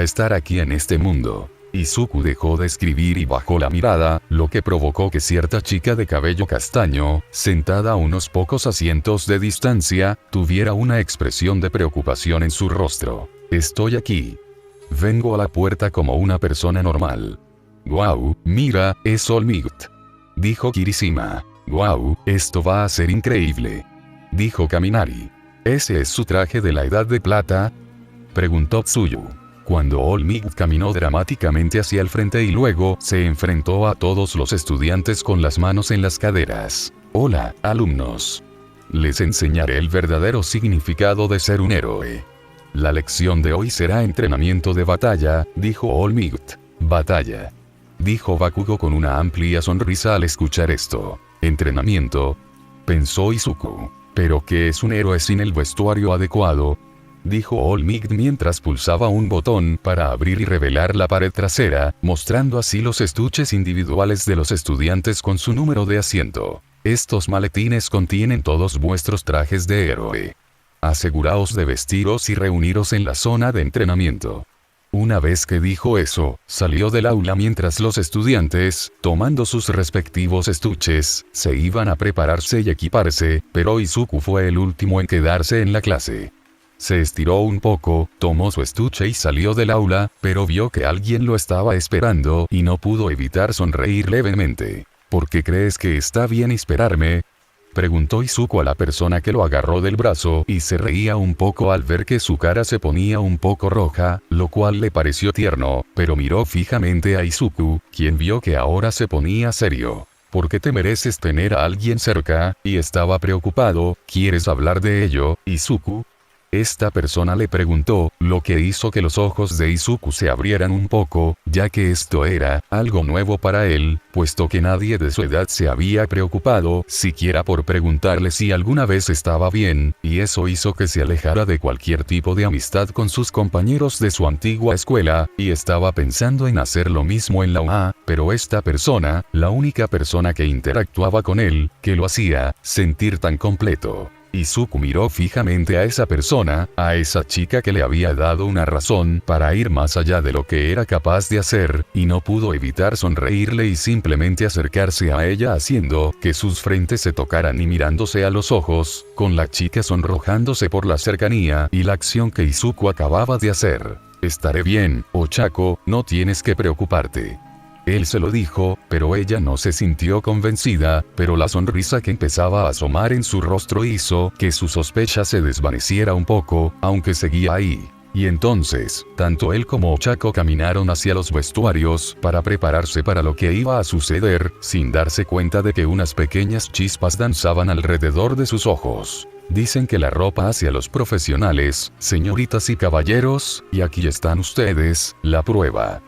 S2: estar aquí en este mundo. Izuku dejó de escribir y bajó la mirada, lo que provocó que cierta chica de cabello castaño, sentada a unos pocos asientos de distancia, tuviera una expresión de preocupación en su rostro. Estoy aquí. Vengo a la puerta como una persona normal. Guau, mira, es All Might, dijo Kirishima. Wow, esto va a ser increíble, dijo Kaminari. ¿Ese es su traje de la Edad de Plata?, preguntó Tsuyu. Cuando All Might caminó dramáticamente hacia el frente y luego se enfrentó a todos los estudiantes con las manos en las caderas. Hola, alumnos. Les enseñaré el verdadero significado de ser un héroe. La lección de hoy será entrenamiento de batalla, dijo All Might. Batalla, dijo Bakugo con una amplia sonrisa al escuchar esto. Entrenamiento, pensó Izuku. ¿Pero qué es un héroe sin el vestuario adecuado?, dijo All Might mientras pulsaba un botón para abrir y revelar la pared trasera, mostrando así los estuches individuales de los estudiantes con su número de asiento. Estos maletines contienen todos vuestros trajes de héroe. Aseguraos de vestiros y reuniros en la zona de entrenamiento. Una vez que dijo eso, salió del aula mientras los estudiantes, tomando sus respectivos estuches, se iban a prepararse y equiparse, pero Izuku fue el último en quedarse en la clase. Se estiró un poco, tomó su estuche y salió del aula, pero vio que alguien lo estaba esperando y no pudo evitar sonreír levemente. ¿Por qué crees que está bien esperarme?, preguntó Izuku a la persona que lo agarró del brazo y se reía un poco al ver que su cara se ponía un poco roja, lo cual le pareció tierno, pero miró fijamente a Izuku, quien vio que ahora se ponía serio. ¿Por qué te mereces tener a alguien cerca? Y estaba preocupado. ¿Quieres hablar de ello, Izuku?, esta persona le preguntó, lo que hizo que los ojos de Izuku se abrieran un poco, ya que esto era algo nuevo para él, puesto que nadie de su edad se había preocupado siquiera por preguntarle si alguna vez estaba bien, y eso hizo que se alejara de cualquier tipo de amistad con sus compañeros de su antigua escuela, y estaba pensando en hacer lo mismo en la UA, pero esta persona, la única persona que interactuaba con él, que lo hacía sentir tan completo. Izuku miró fijamente a esa persona, a esa chica que le había dado una razón para ir más allá de lo que era capaz de hacer, y no pudo evitar sonreírle y simplemente acercarse a ella haciendo que sus frentes se tocaran y mirándose a los ojos, con la chica sonrojándose por la cercanía y la acción que Izuku acababa de hacer. Estaré bien, Ochako, no tienes que preocuparte. Él se lo dijo, pero ella no se sintió convencida, pero la sonrisa que empezaba a asomar en su rostro hizo que su sospecha se desvaneciera un poco, aunque seguía ahí. Y entonces, tanto él como Ochako caminaron hacia los vestuarios para prepararse para lo que iba a suceder, sin darse cuenta de que unas pequeñas chispas danzaban alrededor de sus ojos. Dicen que la ropa hacia los profesionales, señoritas y caballeros, y aquí están ustedes, la prueba.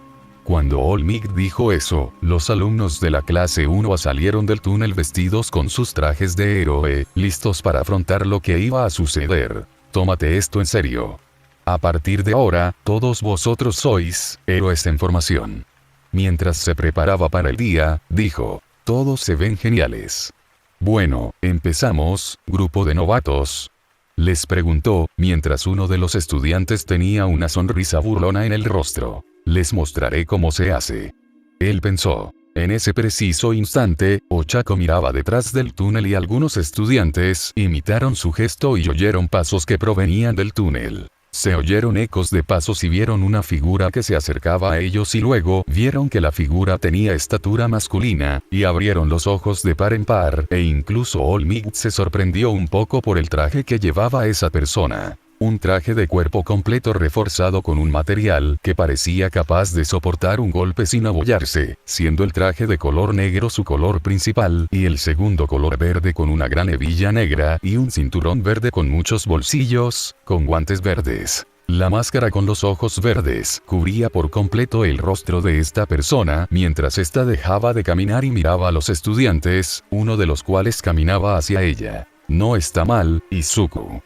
S2: Cuando All Might dijo eso, los alumnos de la clase 1 salieron del túnel vestidos con sus trajes de héroe, listos para afrontar lo que iba a suceder. Tómate esto en serio. A partir de ahora, todos vosotros sois héroes en formación. Mientras se preparaba para el día, dijo, todos se ven geniales. Bueno, empezamos, grupo de novatos. Les preguntó, mientras uno de los estudiantes tenía una sonrisa burlona en el rostro. Les mostraré cómo se hace. Él pensó. En ese preciso instante, Ochako miraba detrás del túnel y algunos estudiantes imitaron su gesto y oyeron pasos que provenían del túnel. Se oyeron ecos de pasos y vieron una figura que se acercaba a ellos y luego vieron que la figura tenía estatura masculina, y abrieron los ojos de par en par, e incluso Olmigt se sorprendió un poco por el traje que llevaba esa persona. Un traje de cuerpo completo reforzado con un material que parecía capaz de soportar un golpe sin abollarse, siendo el traje de color negro su color principal y el segundo color verde con una gran hebilla negra y un cinturón verde con muchos bolsillos, con guantes verdes. La máscara con los ojos verdes cubría por completo el rostro de esta persona mientras ésta dejaba de caminar y miraba a los estudiantes, uno de los cuales caminaba hacia ella. No está mal, Izuku.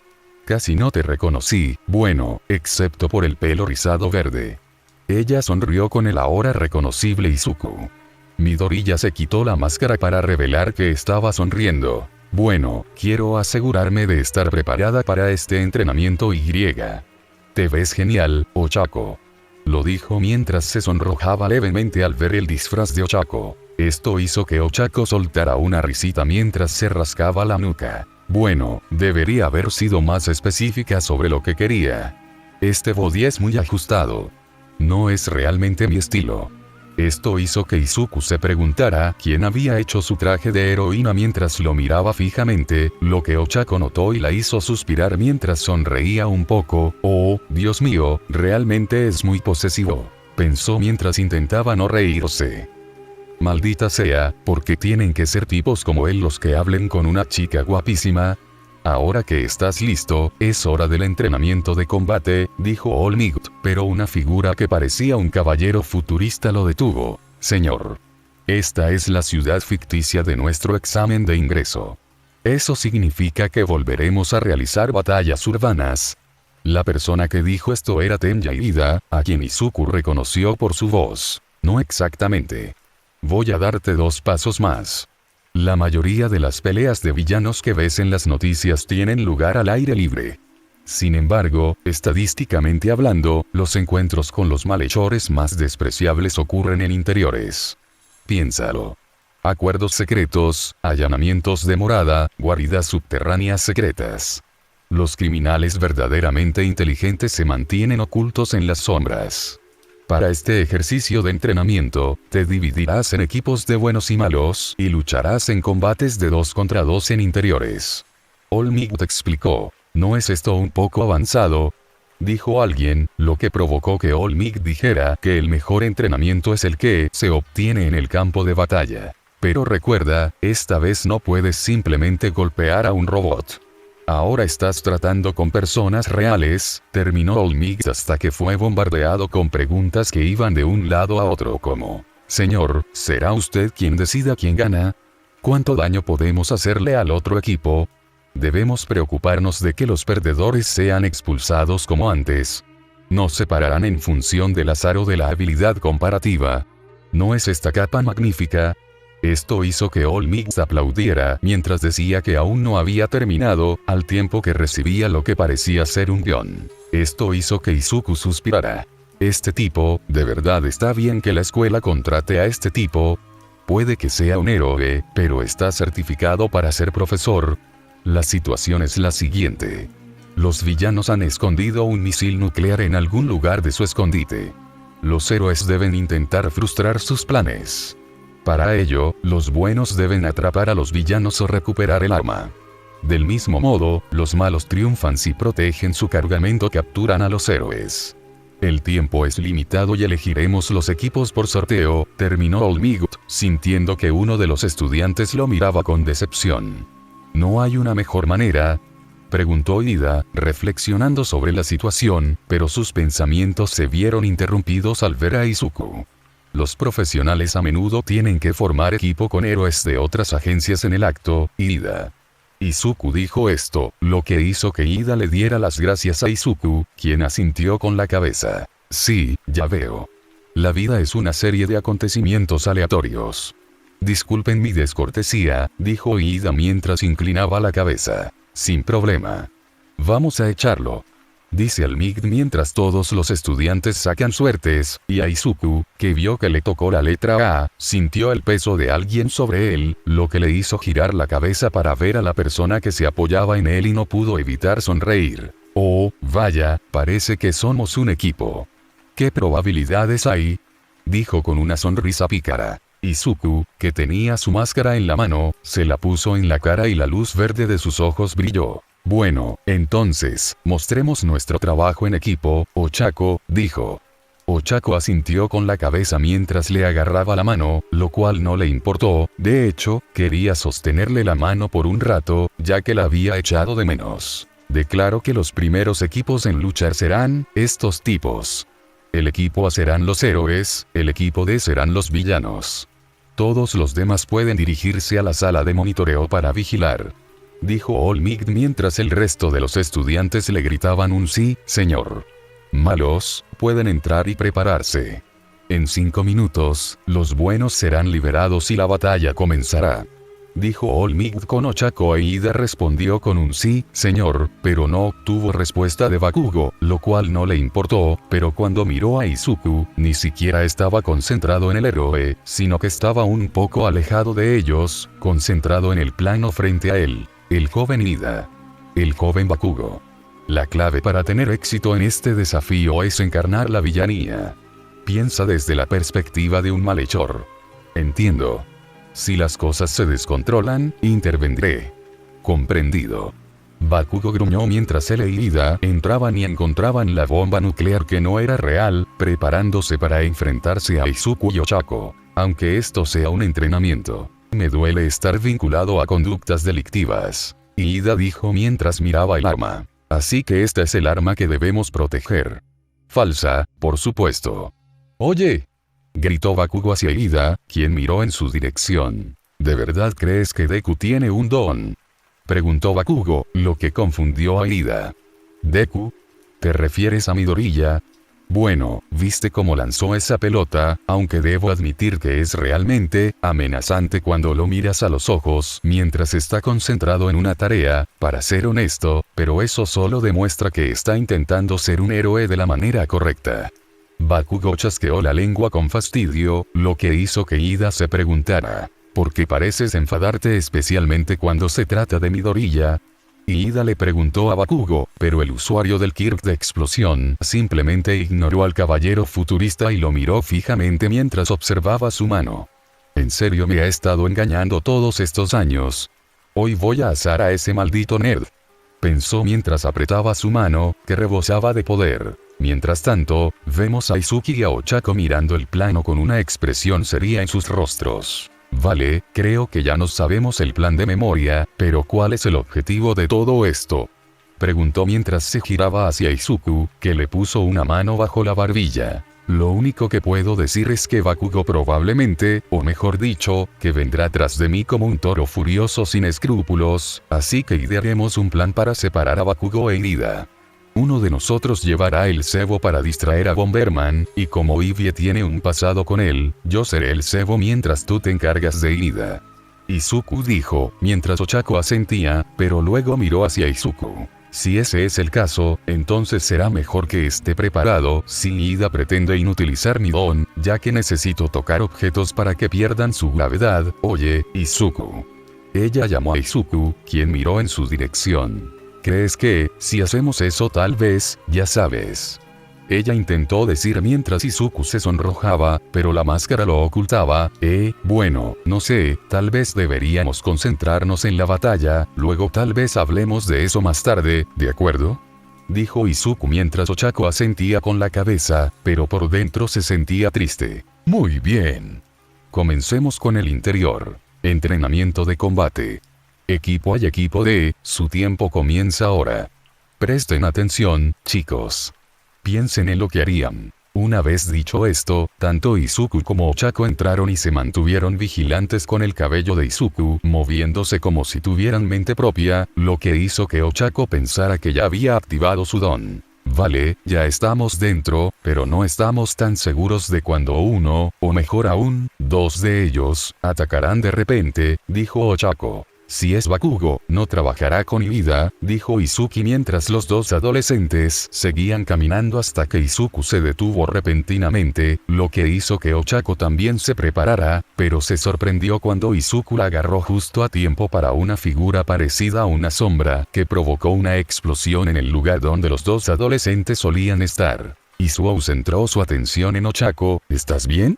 S2: Casi no te reconocí, bueno, excepto por el pelo rizado verde. Ella sonrió con el ahora reconocible Izuku. Midoriya se quitó la máscara para revelar que estaba sonriendo. Bueno, quiero asegurarme de estar preparada para este entrenamiento Y. Te ves genial, Ochako. Lo dijo mientras se sonrojaba levemente al ver el disfraz de Ochako. Esto hizo que Ochako soltara una risita mientras se rascaba la nuca. Bueno, debería haber sido más específica sobre lo que quería. Este body es muy ajustado. No es realmente mi estilo. Esto hizo que Izuku se preguntara quién había hecho su traje de heroína mientras lo miraba fijamente, lo que Ochako notó y la hizo suspirar mientras sonreía un poco. Oh, Dios mío, realmente es muy posesivo, pensó mientras intentaba no reírse. Maldita sea, porque tienen que ser tipos como él los que hablen con una chica guapísima. Ahora que estás listo, es hora del entrenamiento de combate, dijo Olmigt, pero una figura que parecía un caballero futurista lo detuvo. Señor. Esta es la ciudad ficticia de nuestro examen de ingreso. Eso significa que volveremos a realizar batallas urbanas. La persona que dijo esto era Tenya Ida, a quien Izuku reconoció por su voz. No exactamente. Voy a darte 2 pasos más. La mayoría de las peleas de villanos que ves en las noticias tienen lugar al aire libre. Sin embargo, estadísticamente hablando, los encuentros con los malhechores más despreciables ocurren en interiores. Piénsalo. Acuerdos secretos, allanamientos de morada, guaridas subterráneas secretas. Los criminales verdaderamente inteligentes se mantienen ocultos en las sombras. Para este ejercicio de entrenamiento, te dividirás en equipos de buenos y malos y lucharás en combates de 2 contra 2 en interiores. Olmigt explicó. ¿No es esto un poco avanzado?, dijo alguien, lo que provocó que Olmigt dijera que el mejor entrenamiento es el que se obtiene en el campo de batalla. Pero recuerda, esta vez no puedes simplemente golpear a un robot. Ahora estás tratando con personas reales, terminó Olmigt hasta que fue bombardeado con preguntas que iban de un lado a otro como: Señor, ¿será usted quien decida quién gana? ¿Cuánto daño podemos hacerle al otro equipo? ¿Debemos preocuparnos de que los perdedores sean expulsados como antes? ¿Nos separarán en función del azar o de la habilidad comparativa? ¿No es esta capa magnífica? Esto hizo que Olmigt aplaudiera mientras decía que aún no había terminado, al tiempo que recibía lo que parecía ser un guión. Esto hizo que Izuku suspirara. Este tipo, ¿de verdad está bien que la escuela contrate a este tipo? Puede que sea un héroe, pero está certificado para ser profesor. La situación es la siguiente. Los villanos han escondido un misil nuclear en algún lugar de su escondite. Los héroes deben intentar frustrar sus planes. Para ello, los buenos deben atrapar a los villanos o recuperar el arma. Del mismo modo, los malos triunfan si protegen su cargamento, capturan a los héroes. El tiempo es limitado y elegiremos los equipos por sorteo, terminó Olmigt, sintiendo que uno de los estudiantes lo miraba con decepción. ¿No hay una mejor manera?, preguntó Ida, reflexionando sobre la situación, pero sus pensamientos se vieron interrumpidos al ver a Izuku. Los profesionales a menudo tienen que formar equipo con héroes de otras agencias en el acto, Ida. Izuku dijo esto, lo que hizo que Ida le diera las gracias a Izuku, quien asintió con la cabeza. Sí, ya veo. La vida es una serie de acontecimientos aleatorios. Disculpen mi descortesía, dijo Ida mientras inclinaba la cabeza. Sin problema. Vamos a echarlo, dice Olmigt mientras todos los estudiantes sacan suertes, y a Izuku, que vio que le tocó la letra A, sintió el peso de alguien sobre él, lo que le hizo girar la cabeza para ver a la persona que se apoyaba en él y no pudo evitar sonreír. Oh, vaya, parece que somos un equipo. ¿Qué probabilidades hay? Dijo con una sonrisa pícara. Izuku, que tenía su máscara en la mano, se la puso en la cara y la luz verde de sus ojos brilló. Bueno, entonces, mostremos nuestro trabajo en equipo, Ochako, dijo. Ochako asintió con la cabeza mientras le agarraba la mano, lo cual no le importó, de hecho, quería sostenerle la mano por un rato, ya que la había echado de menos. Declaró que los primeros equipos en luchar serán, estos tipos. El equipo A serán los héroes, el equipo D serán los villanos. Todos los demás pueden dirigirse a la sala de monitoreo para vigilar. Dijo All Might mientras el resto de los estudiantes le gritaban un sí, señor. Malos, pueden entrar y prepararse. En 5 minutos, los buenos serán liberados y la batalla comenzará. Dijo All Might con Ochako e Ida respondió con un sí, señor, pero no obtuvo respuesta de Bakugo, lo cual no le importó, pero cuando miró a Izuku, ni siquiera estaba concentrado en el héroe, sino que estaba un poco alejado de ellos, concentrado en el plano frente a él. El joven Ida. El joven Bakugo. La clave para tener éxito en este desafío es encarnar la villanía. Piensa desde la perspectiva de un malhechor. Entiendo. Si las cosas se descontrolan, intervendré. Comprendido. Bakugo gruñó mientras él e Ida entraban y encontraban la bomba nuclear que no era real, preparándose para enfrentarse a Izuku y Ochako. Aunque esto sea un entrenamiento, me duele estar vinculado a conductas delictivas. Ida dijo mientras miraba el arma. Así que esta es el arma que debemos proteger. Falsa, por supuesto. Oye, gritó Bakugo hacia Ida, quien miró en su dirección. ¿De verdad crees que Deku tiene un don? Preguntó Bakugo, lo que confundió a Ida. ¿Deku? ¿Te refieres a Midoriya? Bueno, viste cómo lanzó esa pelota, aunque debo admitir que es realmente amenazante cuando lo miras a los ojos mientras está concentrado en una tarea, para ser honesto, pero eso solo demuestra que está intentando ser un héroe de la manera correcta. Bakugo chasqueó la lengua con fastidio, lo que hizo que Ida se preguntara, ¿por qué pareces enfadarte especialmente cuando se trata de Midoriya? Ida le preguntó a Bakugo, pero el usuario del Kirk de explosión simplemente ignoró al caballero futurista y lo miró fijamente mientras observaba su mano. ¿En serio me ha estado engañando todos estos años? Hoy voy a asar a ese maldito nerd. Pensó mientras apretaba su mano, que rebosaba de poder. Mientras tanto, vemos a Izuku y a Ochako mirando el plano con una expresión seria en sus rostros. Vale, creo que ya nos sabemos el plan de memoria, pero ¿cuál es el objetivo de todo esto? Preguntó mientras se giraba hacia Izuku, que le puso una mano bajo la barbilla. Lo único que puedo decir es que Bakugo probablemente, o mejor dicho, que vendrá tras de mí como un toro furioso sin escrúpulos, así que idearemos un plan para separar a Bakugo e Ida. Uno de nosotros llevará el cebo para distraer a Bomberman, y como Ivy tiene un pasado con él, yo seré el cebo mientras tú te encargas de Ida. Izuku dijo, mientras Ochako asentía, pero luego miró hacia Izuku. Si ese es el caso, entonces será mejor que esté preparado, si Ida pretende inutilizar mi don, ya que necesito tocar objetos para que pierdan su gravedad, oye, Izuku. Ella llamó a Izuku, quien miró en su dirección. ¿Crees que, si hacemos eso tal vez, ya sabes? Ella intentó decir mientras Izuku se sonrojaba, pero la máscara lo ocultaba. Bueno, no sé, tal vez deberíamos concentrarnos en la batalla, luego tal vez hablemos de eso más tarde, ¿de acuerdo? Dijo Izuku mientras Ochako asentía con la cabeza, pero por dentro se sentía triste. Muy bien. Comencemos con el interior. Entrenamiento de combate. Equipo A y equipo D, su tiempo comienza ahora. Presten atención, chicos. Piensen en lo que harían. Una vez dicho esto, tanto Izuku como Ochako entraron y se mantuvieron vigilantes con el cabello de Izuku moviéndose como si tuvieran mente propia, lo que hizo que Ochako pensara que ya había activado su don. Vale, ya estamos dentro, pero no estamos tan seguros de cuando uno, o mejor aún, dos de ellos, atacarán de repente, dijo Ochako. Si es Bakugo, no trabajará con Ibida, dijo Izuku mientras los dos adolescentes seguían caminando hasta que Izuku se detuvo repentinamente, lo que hizo que Ochako también se preparara, pero se sorprendió cuando Izuku la agarró justo a tiempo para una figura parecida a una sombra, que provocó una explosión en el lugar donde los dos adolescentes solían estar. Izuku centró su atención en Ochako. ¿Estás bien?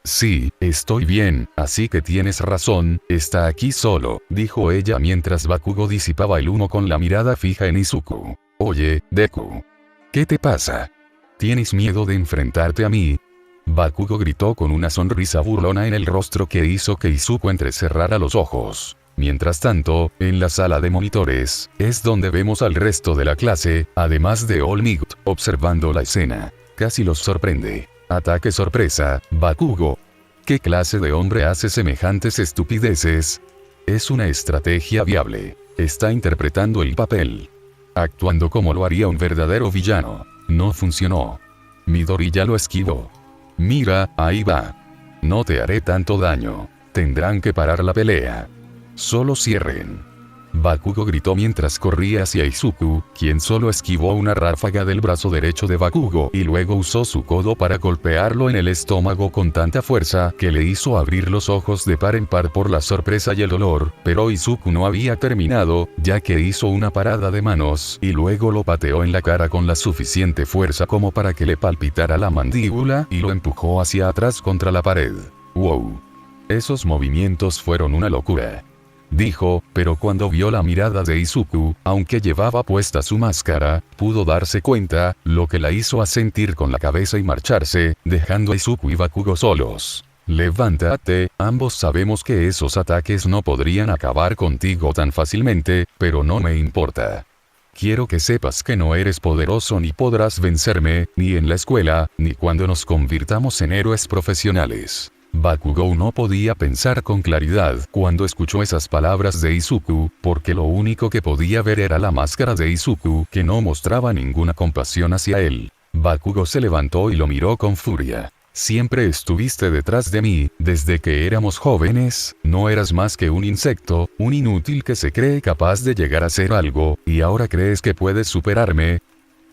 S2: Sí, estoy bien, así que tienes razón, está aquí solo, dijo ella mientras Bakugo disipaba el humo con la mirada fija en Izuku. Oye, Deku. ¿Qué te pasa? ¿Tienes miedo de enfrentarte a mí? Bakugo gritó con una sonrisa burlona en el rostro que hizo que Izuku entrecerrara los ojos. Mientras tanto, en la sala de monitores, es donde vemos al resto de la clase, además de All Might, observando la escena. Casi los sorprende. Ataque sorpresa, Bakugo. ¿Qué clase de hombre hace semejantes estupideces? Es una estrategia viable. Está interpretando el papel. Actuando como lo haría un verdadero villano. No funcionó. Midori ya lo esquivó. Mira, ahí va. No te haré tanto daño. Tendrán que parar la pelea. Solo cierren. Bakugo gritó mientras corría hacia Izuku, quien solo esquivó una ráfaga del brazo derecho de Bakugo y luego usó su codo para golpearlo en el estómago con tanta fuerza que le hizo abrir los ojos de par en par por la sorpresa y el dolor, pero Izuku no había terminado, ya que hizo una parada de manos y luego lo pateó en la cara con la suficiente fuerza como para que le palpitara la mandíbula y lo empujó hacia atrás contra la pared. ¡Wow! Esos movimientos fueron una locura. Dijo, pero cuando vio la mirada de Izuku, aunque llevaba puesta su máscara, pudo darse cuenta, lo que la hizo asentir con la cabeza y marcharse, dejando a Izuku y Bakugo solos. Levántate, ambos sabemos que esos ataques no podrían acabar contigo tan fácilmente, pero no me importa. Quiero que sepas que no eres poderoso ni podrás vencerme, ni en la escuela, ni cuando nos convirtamos en héroes profesionales. Bakugo no podía pensar con claridad cuando escuchó esas palabras de Izuku, porque lo único que podía ver era la máscara de Izuku que no mostraba ninguna compasión hacia él. Bakugo se levantó y lo miró con furia. Siempre estuviste detrás de mí, desde que éramos jóvenes, no eras más que un insecto, un inútil que se cree capaz de llegar a ser algo, y ahora crees que puedes superarme.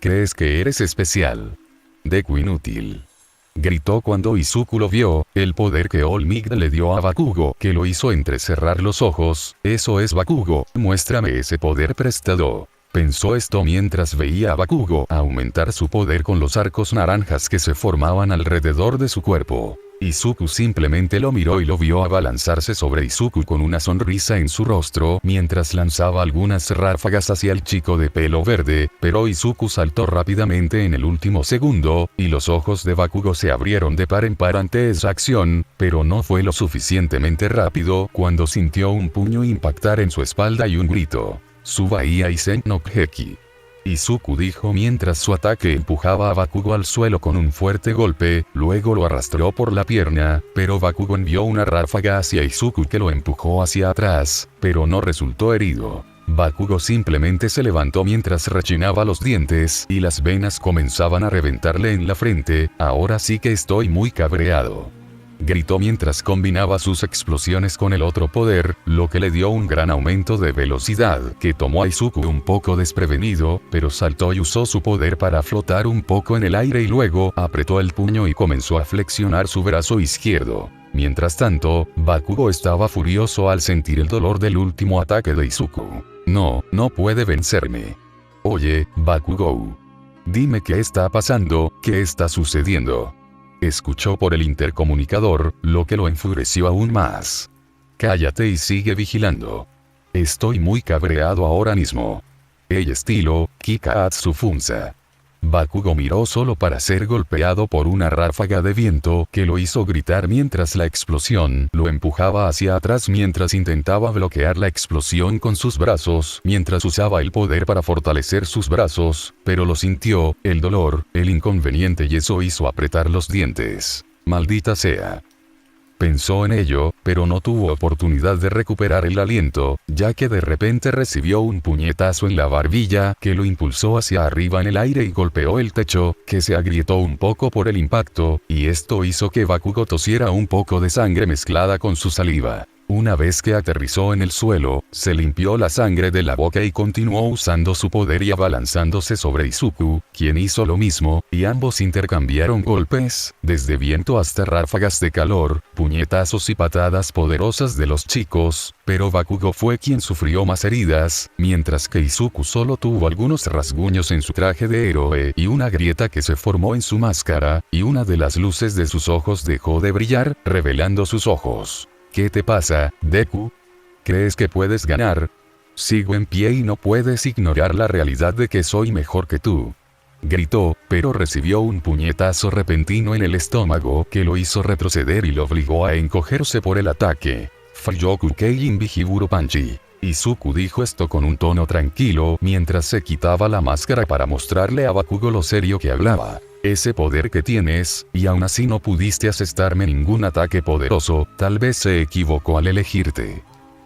S2: ¿Crees que eres especial? Deku inútil. Gritó cuando Izuku lo vio, el poder que All Might le dio a Bakugo, que lo hizo entrecerrar los ojos. Eso es Bakugo, muéstrame ese poder prestado. Pensó esto mientras veía a Bakugo aumentar su poder con los arcos naranjas que se formaban alrededor de su cuerpo. Izuku simplemente lo miró y lo vio abalanzarse sobre Izuku con una sonrisa en su rostro mientras lanzaba algunas ráfagas hacia el chico de pelo verde, pero Izuku saltó rápidamente en el último segundo, y los ojos de Bakugo se abrieron de par en par ante esa acción, pero no fue lo suficientemente rápido cuando sintió un puño impactar en su espalda y un grito. Subai Aisen no Heki. Izuku dijo mientras su ataque empujaba a Bakugo al suelo con un fuerte golpe, luego lo arrastró por la pierna, pero Bakugo envió una ráfaga hacia Izuku que lo empujó hacia atrás, pero no resultó herido. Bakugo simplemente se levantó mientras rechinaba los dientes y las venas comenzaban a reventarle en la frente. Ahora sí que estoy muy cabreado. Gritó mientras combinaba sus explosiones con el otro poder, lo que le dio un gran aumento de velocidad, que tomó a Izuku un poco desprevenido, pero saltó y usó su poder para flotar un poco en el aire y luego apretó el puño y comenzó a flexionar su brazo izquierdo. Mientras tanto, Bakugo estaba furioso al sentir el dolor del último ataque de Izuku. No puede vencerme. Oye, Bakugo. Dime qué está pasando, qué está sucediendo. Escuchó por el intercomunicador, lo que lo enfureció aún más. Cállate y sigue vigilando. Estoy muy cabreado ahora mismo. El estilo, Kikaatsu Funza. Bakugo miró solo para ser golpeado por una ráfaga de viento que lo hizo gritar mientras la explosión lo empujaba hacia atrás mientras intentaba bloquear la explosión con sus brazos mientras usaba el poder para fortalecer sus brazos, pero lo sintió, el dolor, el inconveniente y eso hizo apretar los dientes. Maldita sea. Pensó en ello, pero no tuvo oportunidad de recuperar el aliento, ya que de repente recibió un puñetazo en la barbilla que lo impulsó hacia arriba en el aire y golpeó el techo, que se agrietó un poco por el impacto, y esto hizo que Bakugo tosiera un poco de sangre mezclada con su saliva. Una vez que aterrizó en el suelo, se limpió la sangre de la boca y continuó usando su poder y abalanzándose sobre Izuku, quien hizo lo mismo, y ambos intercambiaron golpes, desde viento hasta ráfagas de calor, puñetazos y patadas poderosas de los chicos, pero Bakugo fue quien sufrió más heridas, mientras que Izuku solo tuvo algunos rasguños en su traje de héroe y una grieta que se formó en su máscara, y una de las luces de sus ojos dejó de brillar, revelando sus ojos. ¿Qué te pasa, Deku? ¿Crees que puedes ganar? Sigo en pie y no puedes ignorar la realidad de que soy mejor que tú. Gritó, pero recibió un puñetazo repentino en el estómago que lo hizo retroceder y lo obligó a encogerse por el ataque. Fuyoku Kei Invihiburo Panchi. Izuku dijo esto con un tono tranquilo mientras se quitaba la máscara para mostrarle a Bakugo lo serio que hablaba. Ese poder que tienes, y aún así no pudiste asestarme ningún ataque poderoso, tal vez se equivocó al elegirte.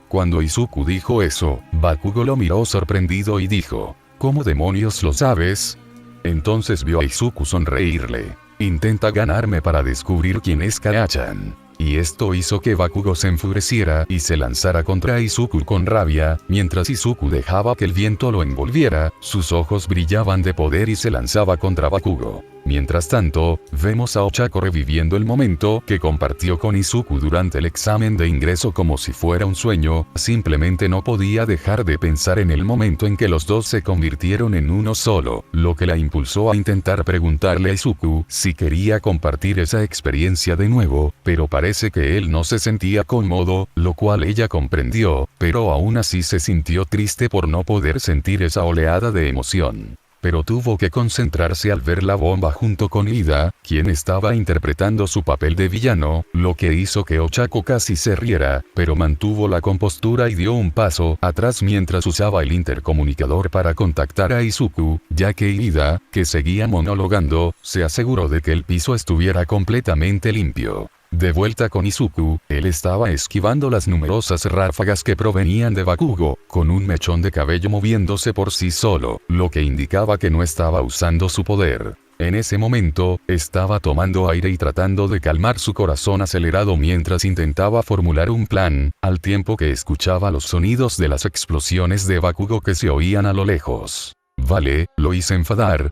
S2: Cuando Izuku dijo eso, Bakugo lo miró sorprendido y dijo, ¿cómo demonios lo sabes? Entonces vio a Izuku sonreírle. Intenta ganarme para descubrir quién es Kaachan. Y esto hizo que Bakugo se enfureciera y se lanzara contra Izuku con rabia, mientras Izuku dejaba que el viento lo envolviera, sus ojos brillaban de poder y se lanzaba contra Bakugo. Mientras tanto, vemos a Ochako reviviendo el momento que compartió con Izuku durante el examen de ingreso como si fuera un sueño, simplemente no podía dejar de pensar en el momento en que los dos se convirtieron en uno solo, lo que la impulsó a intentar preguntarle a Izuku si quería compartir esa experiencia de nuevo, pero parece que él no se sentía cómodo, lo cual ella comprendió, pero aún así se sintió triste por no poder sentir esa oleada de emoción. Pero tuvo que concentrarse al ver la bomba junto con Ida, quien estaba interpretando su papel de villano, lo que hizo que Ochako casi se riera, pero mantuvo la compostura y dio un paso atrás mientras usaba el intercomunicador para contactar a Izuku, ya que Ida, que seguía monologando, se aseguró de que el piso estuviera completamente limpio. De vuelta con Izuku, él estaba esquivando las numerosas ráfagas que provenían de Bakugo, con un mechón de cabello moviéndose por sí solo, lo que indicaba que no estaba usando su poder. En ese momento, estaba tomando aire y tratando de calmar su corazón acelerado mientras intentaba formular un plan, al tiempo que escuchaba los sonidos de las explosiones de Bakugo que se oían a lo lejos. Vale, lo hice enfadar.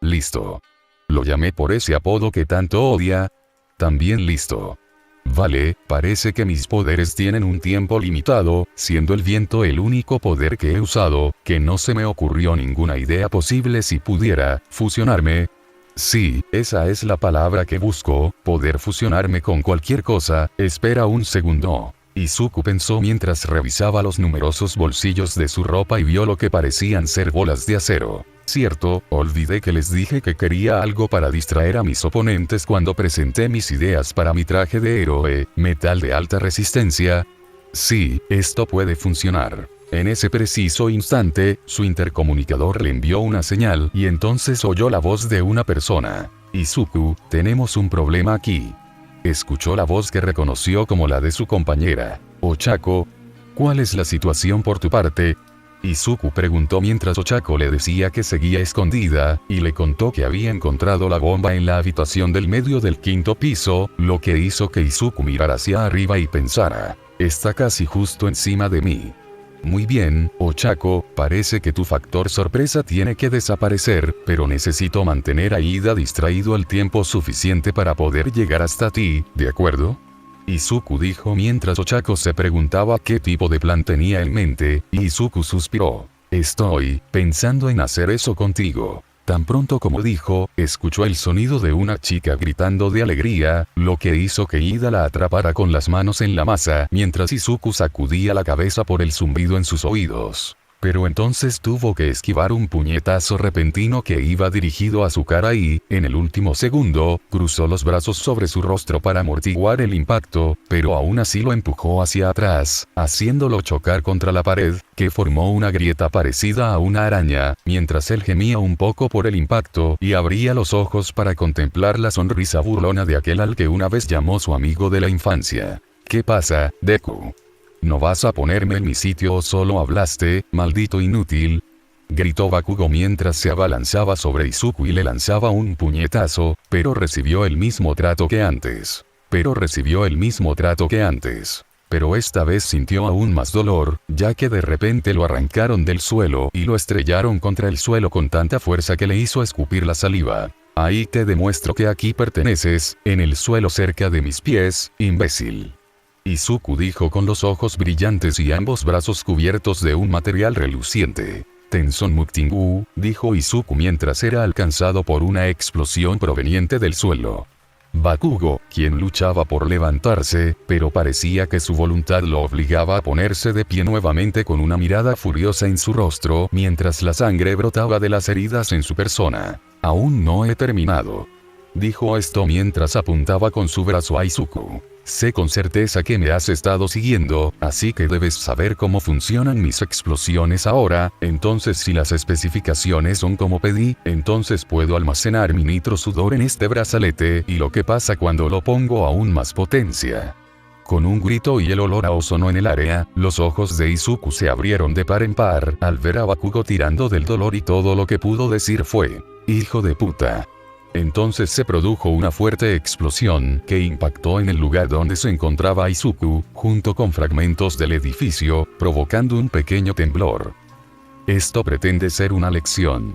S2: Listo. Lo llamé por ese apodo que tanto odia. También listo. Vale, parece que mis poderes tienen un tiempo limitado, siendo el viento el único poder que he usado, que no se me ocurrió ninguna idea posible si pudiera fusionarme. Sí, esa es la palabra que busco, poder fusionarme con cualquier cosa. Espera un segundo. Izuku pensó mientras revisaba los numerosos bolsillos de su ropa y vio lo que parecían ser bolas de acero. Cierto, olvidé que les dije que quería algo para distraer a mis oponentes cuando presenté mis ideas para mi traje de héroe, metal de alta resistencia. Sí, esto puede funcionar. En ese preciso instante, su intercomunicador le envió una señal y entonces oyó la voz de una persona. Izuku, tenemos un problema aquí. Escuchó la voz que reconoció como la de su compañera. Ochako, ¿cuál es la situación por tu parte? Izuku preguntó mientras Ochako le decía que seguía escondida, y le contó que había encontrado la bomba en la habitación del medio del quinto piso, lo que hizo que Izuku mirara hacia arriba y pensara, está casi justo encima de mí. Muy bien, Ochako, parece que tu factor sorpresa tiene que desaparecer, pero necesito mantener a Ida distraído el tiempo suficiente para poder llegar hasta ti, ¿de acuerdo? Izuku dijo mientras Ochako se preguntaba qué tipo de plan tenía en mente, y Izuku suspiró. Estoy pensando en hacer eso contigo. Tan pronto como dijo, escuchó el sonido de una chica gritando de alegría, lo que hizo que Ida la atrapara con las manos en la masa mientras Izuku sacudía la cabeza por el zumbido en sus oídos. Pero entonces tuvo que esquivar un puñetazo repentino que iba dirigido a su cara y, en el último segundo, cruzó los brazos sobre su rostro para amortiguar el impacto, pero aún así lo empujó hacia atrás, haciéndolo chocar contra la pared, que formó una grieta parecida a una araña, mientras él gemía un poco por el impacto y abría los ojos para contemplar la sonrisa burlona de aquel al que una vez llamó su amigo de la infancia. ¿Qué pasa, Deku? ¿No vas a ponerme en mi sitio o solo hablaste, maldito inútil? Gritó Bakugo mientras se abalanzaba sobre Izuku y le lanzaba un puñetazo, pero recibió el mismo trato que antes. pero esta vez sintió aún más dolor, ya que de repente lo arrancaron del suelo y lo estrellaron contra el suelo con tanta fuerza que le hizo escupir la saliva. Ahí te demuestro que aquí perteneces, en el suelo cerca de mis pies, imbécil. Izuku dijo con los ojos brillantes y ambos brazos cubiertos de un material reluciente. Tenson Muktingu, dijo Izuku mientras era alcanzado por una explosión proveniente del suelo. Bakugo, quien luchaba por levantarse, pero parecía que su voluntad lo obligaba a ponerse de pie nuevamente con una mirada furiosa en su rostro mientras la sangre brotaba de las heridas en su persona. Aún no he terminado. Dijo esto mientras apuntaba con su brazo a Izuku. Sé con certeza que me has estado siguiendo, así que debes saber cómo funcionan mis explosiones ahora, entonces si las especificaciones son como pedí, entonces puedo almacenar mi nitro sudor en este brazalete y lo que pasa cuando lo pongo a aún más potencia. Con un grito y el olor a ozono en el área, los ojos de Izuku se abrieron de par en par al ver a Bakugo tirando del dolor y todo lo que pudo decir fue, «Hijo de puta». Entonces se produjo una fuerte explosión que impactó en el lugar donde se encontraba Izuku, junto con fragmentos del edificio, provocando un pequeño temblor. Esto pretende ser una lección.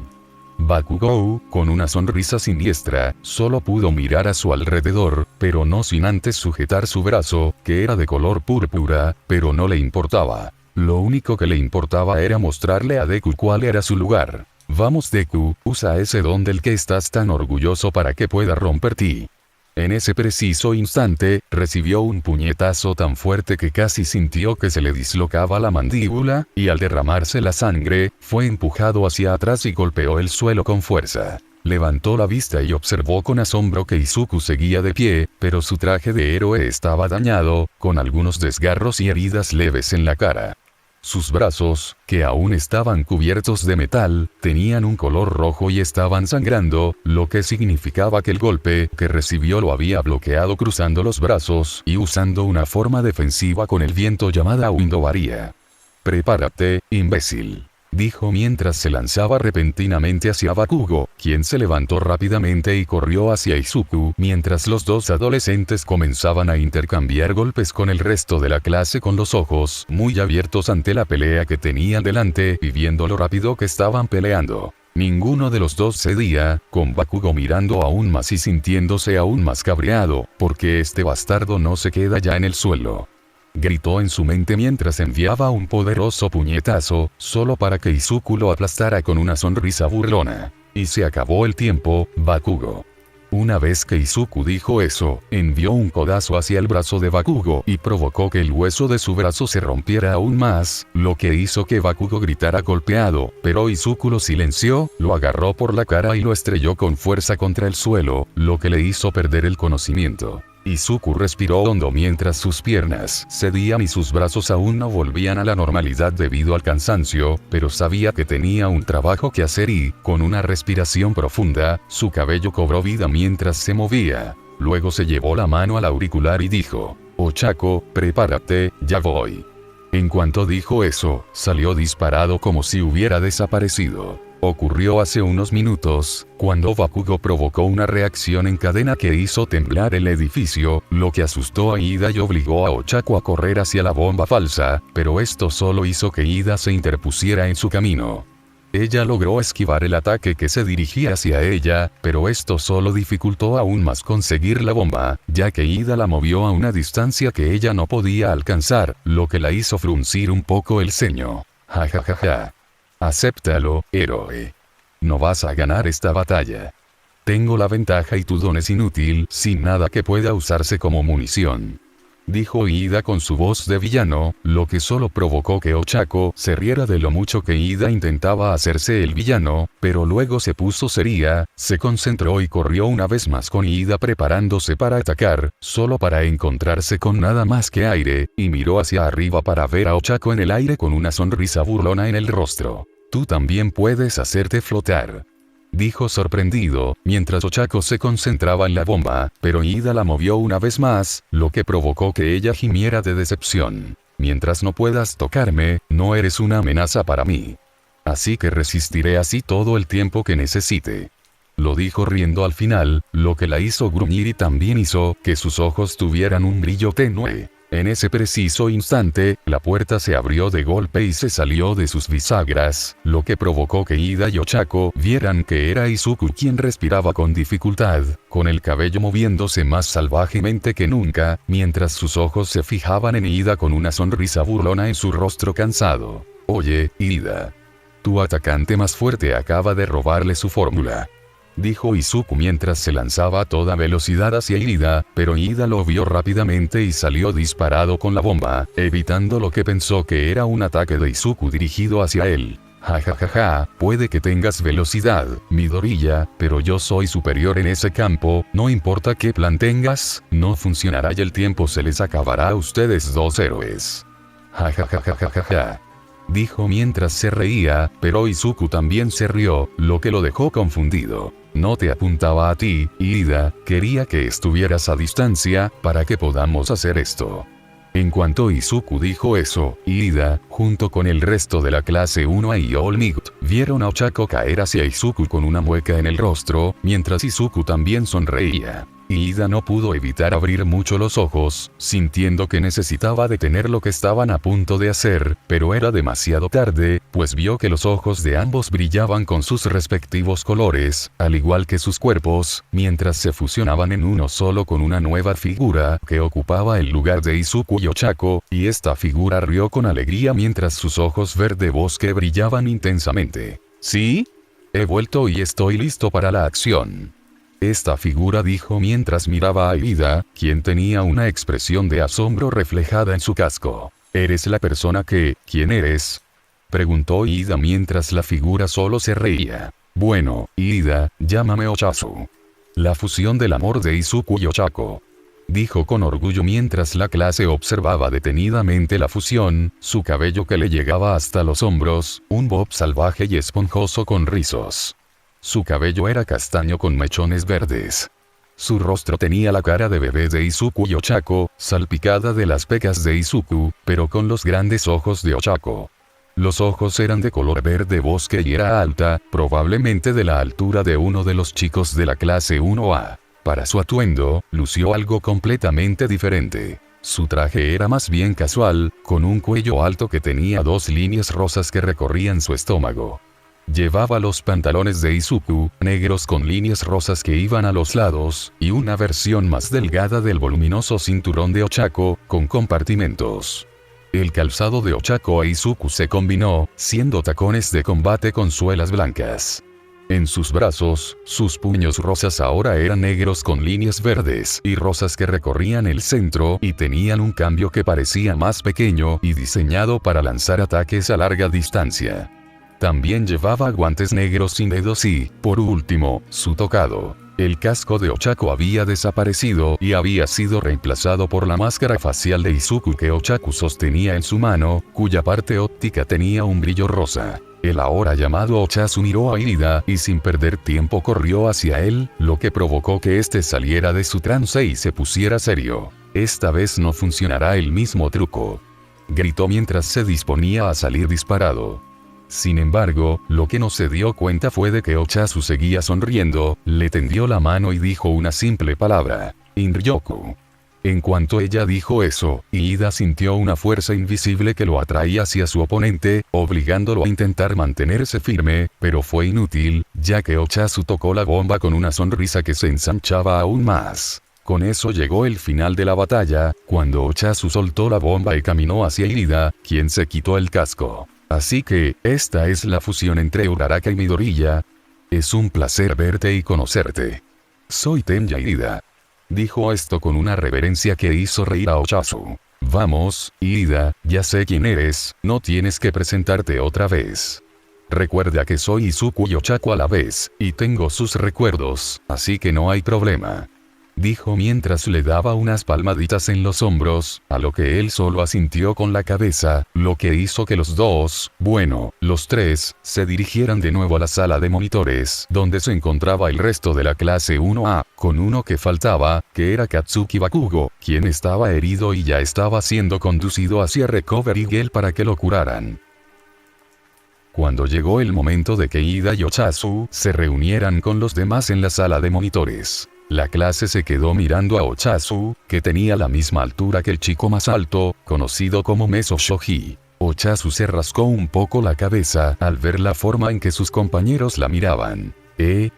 S2: Bakugo, con una sonrisa siniestra, solo pudo mirar a su alrededor, pero no sin antes sujetar su brazo, que era de color púrpura, pero no le importaba. Lo único que le importaba era mostrarle a Deku cuál era su lugar. Vamos Deku, usa ese don del que estás tan orgulloso para que pueda romper ti. En ese preciso instante, recibió un puñetazo tan fuerte que casi sintió que se le dislocaba la mandíbula, y al derramarse la sangre, fue empujado hacia atrás y golpeó el suelo con fuerza. Levantó la vista y observó con asombro que Izuku seguía de pie, pero su traje de héroe estaba dañado, con algunos desgarros y heridas leves en la cara. Sus brazos, que aún estaban cubiertos de metal, tenían un color rojo y estaban sangrando, lo que significaba que el golpe que recibió lo había bloqueado cruzando los brazos y usando una forma defensiva con el viento llamada Windowaria. «Prepárate, imbécil», dijo mientras se lanzaba repentinamente hacia Bakugo, quien se levantó rápidamente y corrió hacia Izuku, mientras los dos adolescentes comenzaban a intercambiar golpes con el resto de la clase con los ojos muy abiertos ante la pelea que tenían delante y viendo lo rápido que estaban peleando. Ninguno de los dos cedía, con Bakugo mirando aún más y sintiéndose aún más cabreado, porque este bastardo no se queda ya en el suelo. Gritó en su mente mientras enviaba un poderoso puñetazo, solo para que Izuku lo aplastara con una sonrisa burlona. Y se acabó el tiempo, Bakugo. Una vez que Izuku dijo eso, envió un codazo hacia el brazo de Bakugo y provocó que el hueso de su brazo se rompiera aún más, lo que hizo que Bakugo gritara golpeado, pero Izuku lo silenció, lo agarró por la cara y lo estrelló con fuerza contra el suelo, lo que le hizo perder el conocimiento. Izuku respiró hondo mientras sus piernas cedían y sus brazos aún no volvían a la normalidad debido al cansancio, pero sabía que tenía un trabajo que hacer y, con una respiración profunda, su cabello cobró vida mientras se movía. Luego se llevó la mano al auricular y dijo, «Ochako, prepárate, ya voy». En cuanto dijo eso, salió disparado como si hubiera desaparecido. Ocurrió hace unos minutos, cuando Bakugo provocó una reacción en cadena que hizo temblar el edificio, lo que asustó a Ida y obligó a Ochako a correr hacia la bomba falsa, pero esto solo hizo que Ida se interpusiera en su camino. Ella logró esquivar el ataque que se dirigía hacia ella, pero esto solo dificultó aún más conseguir la bomba, ya que Ida la movió a una distancia que ella no podía alcanzar, lo que la hizo fruncir un poco el ceño. «Jajajaja. Acéptalo, héroe. No vas a ganar esta batalla. Tengo la ventaja y tu don es inútil, sin nada que pueda usarse como munición», dijo Ida con su voz de villano, lo que solo provocó que Ochako se riera de lo mucho que Ida intentaba hacerse el villano, pero luego se puso seria, se concentró y corrió una vez más con Ida preparándose para atacar, solo para encontrarse con nada más que aire, y miró hacia arriba para ver a Ochako en el aire con una sonrisa burlona en el rostro. «Tú también puedes hacerte flotar», dijo sorprendido, mientras Ochako se concentraba en la bomba, pero Ida la movió una vez más, lo que provocó que ella gimiera de decepción. «Mientras no puedas tocarme, no eres una amenaza para mí. Así que resistiré así todo el tiempo que necesite». Lo dijo riendo al final, lo que la hizo gruñir y también hizo que sus ojos tuvieran un brillo tenue. En ese preciso instante, la puerta se abrió de golpe y se salió de sus bisagras, lo que provocó que Ida y Ochako vieran que era Izuku quien respiraba con dificultad, con el cabello moviéndose más salvajemente que nunca, mientras sus ojos se fijaban en Ida con una sonrisa burlona en su rostro cansado. «Oye, Ida. Tu atacante más fuerte acaba de robarle su fórmula», dijo Izuku mientras se lanzaba a toda velocidad hacia Ida, pero Ida lo vio rápidamente y salió disparado con la bomba, evitando lo que pensó que era un ataque de Izuku dirigido hacia él. «Jajajaja, puede que tengas velocidad, Midoriya, pero yo soy superior en ese campo, no importa qué plan tengas, no funcionará y el tiempo se les acabará a ustedes dos héroes». «Jajajajajaja», dijo mientras se reía, pero Izuku también se rió, lo que lo dejó confundido. «No te apuntaba a ti, Ida, quería que estuvieras a distancia, para que podamos hacer esto». En cuanto Izuku dijo eso, Ida, junto con el resto de la clase 1A y All Might, vieron a Ochako caer hacia Izuku con una mueca en el rostro, mientras Izuku también sonreía. Ida no pudo evitar abrir mucho los ojos, sintiendo que necesitaba detener lo que estaban a punto de hacer, pero era demasiado tarde, pues vio que los ojos de ambos brillaban con sus respectivos colores, al igual que sus cuerpos, mientras se fusionaban en uno solo con una nueva figura que ocupaba el lugar de Izuku y Ochako, y esta figura rió con alegría mientras sus ojos verde bosque brillaban intensamente. «¿Sí? He vuelto y estoy listo para la acción». Esta figura dijo mientras miraba a Ida, quien tenía una expresión de asombro reflejada en su casco. «¿Eres la persona que, quién eres?», preguntó Ida mientras la figura solo se reía. «Bueno, Ida, llámame Ochazu. La fusión del amor de Izuku y Ochako», dijo con orgullo mientras la clase observaba detenidamente la fusión, su cabello que le llegaba hasta los hombros, un bob salvaje y esponjoso con rizos. Su cabello era castaño con mechones verdes. Su rostro tenía la cara de bebé de Izuku y Ochako, salpicada de las pecas de Izuku, pero con los grandes ojos de Ochako. Los ojos eran de color verde bosque y era alta, probablemente de la altura de uno de los chicos de la clase 1A. Para su atuendo, lució algo completamente diferente. Su traje era más bien casual, con un cuello alto que tenía dos líneas rosas que recorrían su estómago. Llevaba los pantalones de Izuku, negros con líneas rosas que iban a los lados, y una versión más delgada del voluminoso cinturón de Ochako, con compartimentos. El calzado de Ochako e Izuku se combinó, siendo tacones de combate con suelas blancas. En sus brazos, sus puños rosas ahora eran negros con líneas verdes y rosas que recorrían el centro y tenían un cambio que parecía más pequeño y diseñado para lanzar ataques a larga distancia. También llevaba guantes negros sin dedos y, por último, su tocado. El casco de Ochako había desaparecido y había sido reemplazado por la máscara facial de Izuku que Ochako sostenía en su mano, cuya parte óptica tenía un brillo rosa. El ahora llamado Ochazu miró a Ida y sin perder tiempo corrió hacia él, lo que provocó que éste saliera de su trance y se pusiera serio. «Esta vez no funcionará el mismo truco», gritó mientras se disponía a salir disparado. Sin embargo, lo que no se dio cuenta fue de que Ochazu seguía sonriendo, le tendió la mano y dijo una simple palabra: «Inryoku». En cuanto ella dijo eso, Ida sintió una fuerza invisible que lo atraía hacia su oponente, obligándolo a intentar mantenerse firme, pero fue inútil, ya que Ochazu tocó la bomba con una sonrisa que se ensanchaba aún más. Con eso llegó el final de la batalla, cuando Ochazu soltó la bomba y caminó hacia Ida, quien se quitó el casco. Así que, esta es la fusión entre Uraraka y Midoriya. Es un placer verte y conocerte. Soy Tenya Ida. Dijo esto con una reverencia que hizo reír a Ochazu. Vamos, Ida, ya sé quién eres, no tienes que presentarte otra vez. Recuerda que soy Izuku y Ochako a la vez, y tengo sus recuerdos, así que no hay problema. Dijo mientras le daba unas palmaditas en los hombros, a lo que él solo asintió con la cabeza, lo que hizo que los dos, bueno, los tres, se dirigieran de nuevo a la sala de monitores, donde se encontraba el resto de la clase 1A, con uno que faltaba, que era Katsuki Bakugo, quien estaba herido y ya estaba siendo conducido hacia Recovery Gel para que lo curaran. Cuando llegó el momento de que Ida y Ochazu se reunieran con los demás en la sala de monitores, La clase se quedó mirando a Ochazu, que tenía la misma altura que el chico más alto, conocido como Meso Shoji. Ochazu se rascó un poco la cabeza al ver la forma en que sus compañeros la miraban.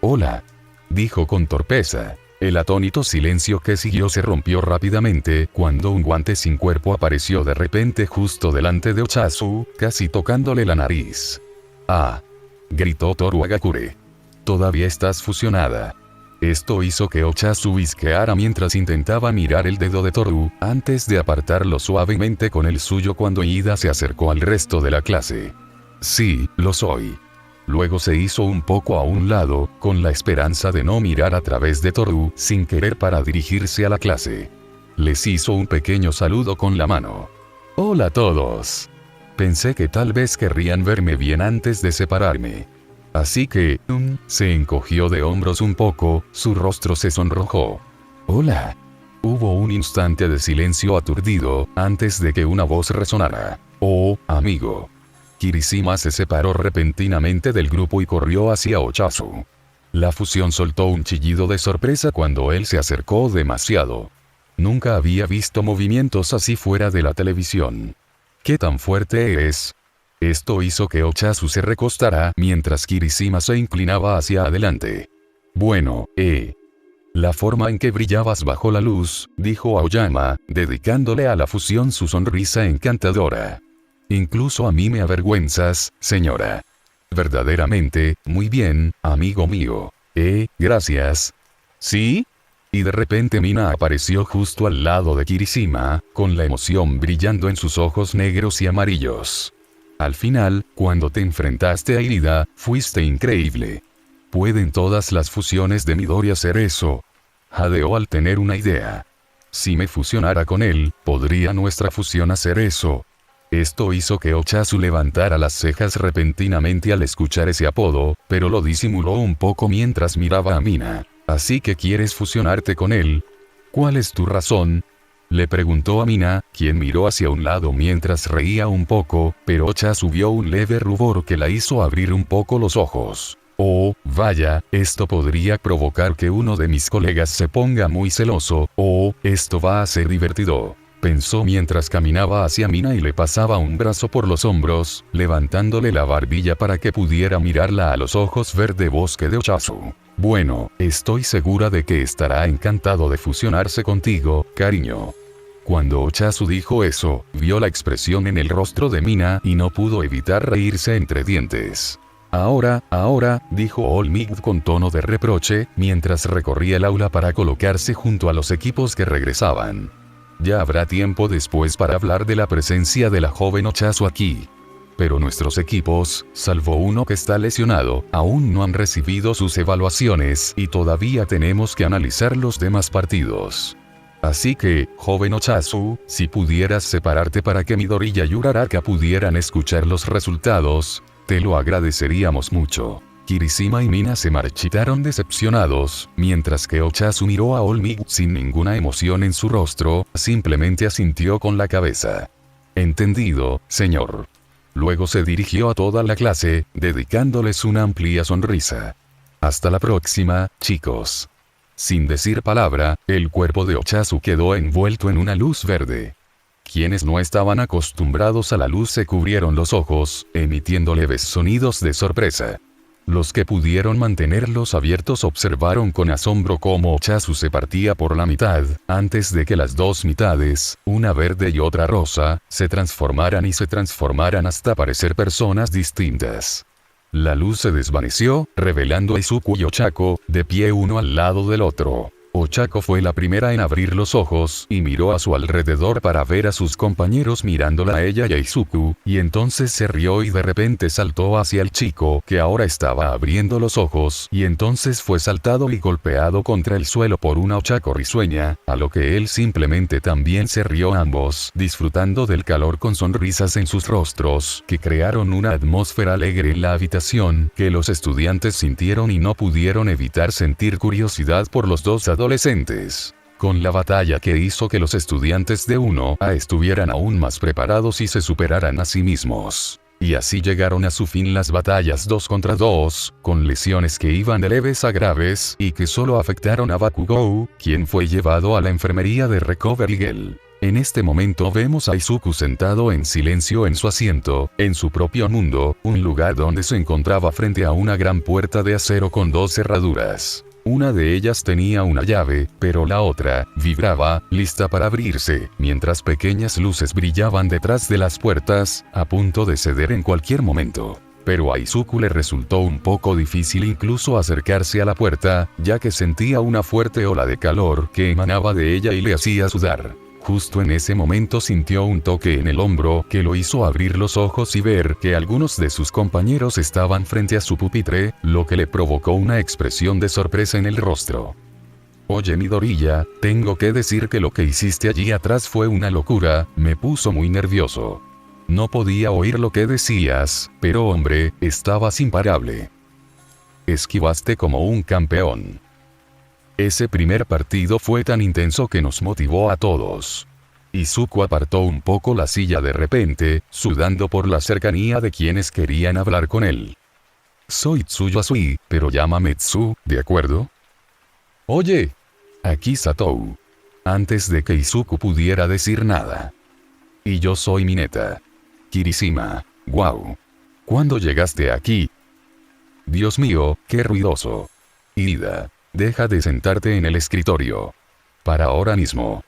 S2: Hola, dijo con torpeza. El atónito silencio que siguió se rompió rápidamente cuando un guante sin cuerpo apareció de repente justo delante de Ochazu, casi tocándole la nariz. ¡Ah!, gritó Toru Agakure. Todavía estás fusionada. Esto hizo que Ochazu visqueara mientras intentaba mirar el dedo de Toru, antes de apartarlo suavemente con el suyo cuando Ida se acercó al resto de la clase. Sí, lo soy. Luego se hizo un poco a un lado, con la esperanza de no mirar a través de Toru sin querer para dirigirse a la clase. Les hizo un pequeño saludo con la mano. Hola a todos. Pensé que tal vez querrían verme bien antes de separarme. Así que, se encogió de hombros un poco, su rostro se sonrojó. Hola. Hubo un instante de silencio aturdido, antes de que una voz resonara. Oh, amigo. Kirishima se separó repentinamente del grupo y corrió hacia Ochazu. La fusión soltó un chillido de sorpresa cuando él se acercó demasiado. Nunca había visto movimientos así fuera de la televisión. ¿Qué tan fuerte eres? Esto hizo que Ochazu se recostara mientras Kirishima se inclinaba hacia adelante. Bueno, la forma en que brillabas bajo la luz, dijo Aoyama, dedicándole a la fusión su sonrisa encantadora. Incluso a mí me avergüenzas, señora. Verdaderamente, muy bien, amigo mío. Gracias. ¿Sí? Y de repente Mina apareció justo al lado de Kirishima, con la emoción brillando en sus ojos negros y amarillos. Al final, cuando te enfrentaste a Irida, fuiste increíble. ¿Pueden todas las fusiones de Midori hacer eso? Jadeó al tener una idea. Si me fusionara con él, ¿podría nuestra fusión hacer eso? Esto hizo que Ochazu levantara las cejas repentinamente al escuchar ese apodo, pero lo disimuló un poco mientras miraba a Mina. ¿Así que quieres fusionarte con él? ¿Cuál es tu razón? Le preguntó a Mina, quien miró hacia un lado mientras reía un poco, pero Ochazu vio un leve rubor que la hizo abrir un poco los ojos. Oh, vaya, esto podría provocar que uno de mis colegas se ponga muy celoso. Oh, esto va a ser divertido. Pensó mientras caminaba hacia Mina y le pasaba un brazo por los hombros, levantándole la barbilla para que pudiera mirarla a los ojos verde bosque de Ochazu. Bueno, estoy segura de que estará encantado de fusionarse contigo, cariño. Cuando Ochazu dijo eso, vio la expresión en el rostro de Mina y no pudo evitar reírse entre dientes. Ahora, dijo Olmig con tono de reproche, mientras recorría el aula para colocarse junto a los equipos que regresaban. Ya habrá tiempo después para hablar de la presencia de la joven Ochazu aquí. Pero nuestros equipos, salvo uno que está lesionado, aún no han recibido sus evaluaciones y todavía tenemos que analizar los demás partidos. Así que, joven Ochazu, si pudieras separarte para que Midori y Uraraka pudieran escuchar los resultados, te lo agradeceríamos mucho. Kirishima y Mina se marchitaron decepcionados, mientras que Ochazu miró a Olmig sin ninguna emoción en su rostro, simplemente asintió con la cabeza. Entendido, señor. Luego se dirigió a toda la clase, dedicándoles una amplia sonrisa. Hasta la próxima, chicos. Sin decir palabra, el cuerpo de Ochazu quedó envuelto en una luz verde. Quienes no estaban acostumbrados a la luz se cubrieron los ojos, emitiendo leves sonidos de sorpresa. Los que pudieron mantenerlos abiertos observaron con asombro cómo Ochazu se partía por la mitad, antes de que las dos mitades, una verde y otra rosa, se transformaran hasta parecer personas distintas. La luz se desvaneció, revelando a Izuku y Ochako, de pie uno al lado del otro. Ochako fue la primera en abrir los ojos y miró a su alrededor para ver a sus compañeros mirándola a ella y a Izuku, y entonces se rió y de repente saltó hacia el chico que ahora estaba abriendo los ojos y entonces fue saltado y golpeado contra el suelo por una Ochako risueña, a lo que él simplemente también se rió ambos, disfrutando del calor con sonrisas en sus rostros, que crearon una atmósfera alegre en la habitación que los estudiantes sintieron y no pudieron evitar sentir curiosidad por los dos adolescentes. Con la batalla que hizo que los estudiantes de 1A estuvieran aún más preparados y se superaran a sí mismos. Y así llegaron a su fin las batallas 2 contra 2, con lesiones que iban de leves a graves y que solo afectaron a Bakugou, quien fue llevado a la enfermería de Recovery Girl. En este momento vemos a Izuku sentado en silencio en su asiento, en su propio mundo, un lugar donde se encontraba frente a una gran puerta de acero con 2 cerraduras. Una de ellas tenía una llave, pero la otra vibraba, lista para abrirse, mientras pequeñas luces brillaban detrás de las puertas, a punto de ceder en cualquier momento. Pero a Izuku le resultó un poco difícil incluso acercarse a la puerta, ya que sentía una fuerte ola de calor que emanaba de ella y le hacía sudar. Justo en ese momento sintió un toque en el hombro que lo hizo abrir los ojos y ver que algunos de sus compañeros estaban frente a su pupitre, lo que le provocó una expresión de sorpresa en el rostro. Oye Midoriya, tengo que decir que lo que hiciste allí atrás fue una locura, me puso muy nervioso. No podía oír lo que decías, pero hombre, estabas imparable. Esquivaste como un campeón. Ese primer partido fue tan intenso que nos motivó a todos. Izuku apartó un poco la silla de repente, sudando por la cercanía de quienes querían hablar con él. Soy Tsuyasui, pero llámame Tsu, ¿de acuerdo? Oye. Aquí Satou. Antes de que Izuku pudiera decir nada. Y yo soy Mineta. Kirishima. Wow. ¿Cuándo llegaste aquí? Dios mío, qué ruidoso. Ida. Deja de sentarte en el escritorio. Para ahora mismo.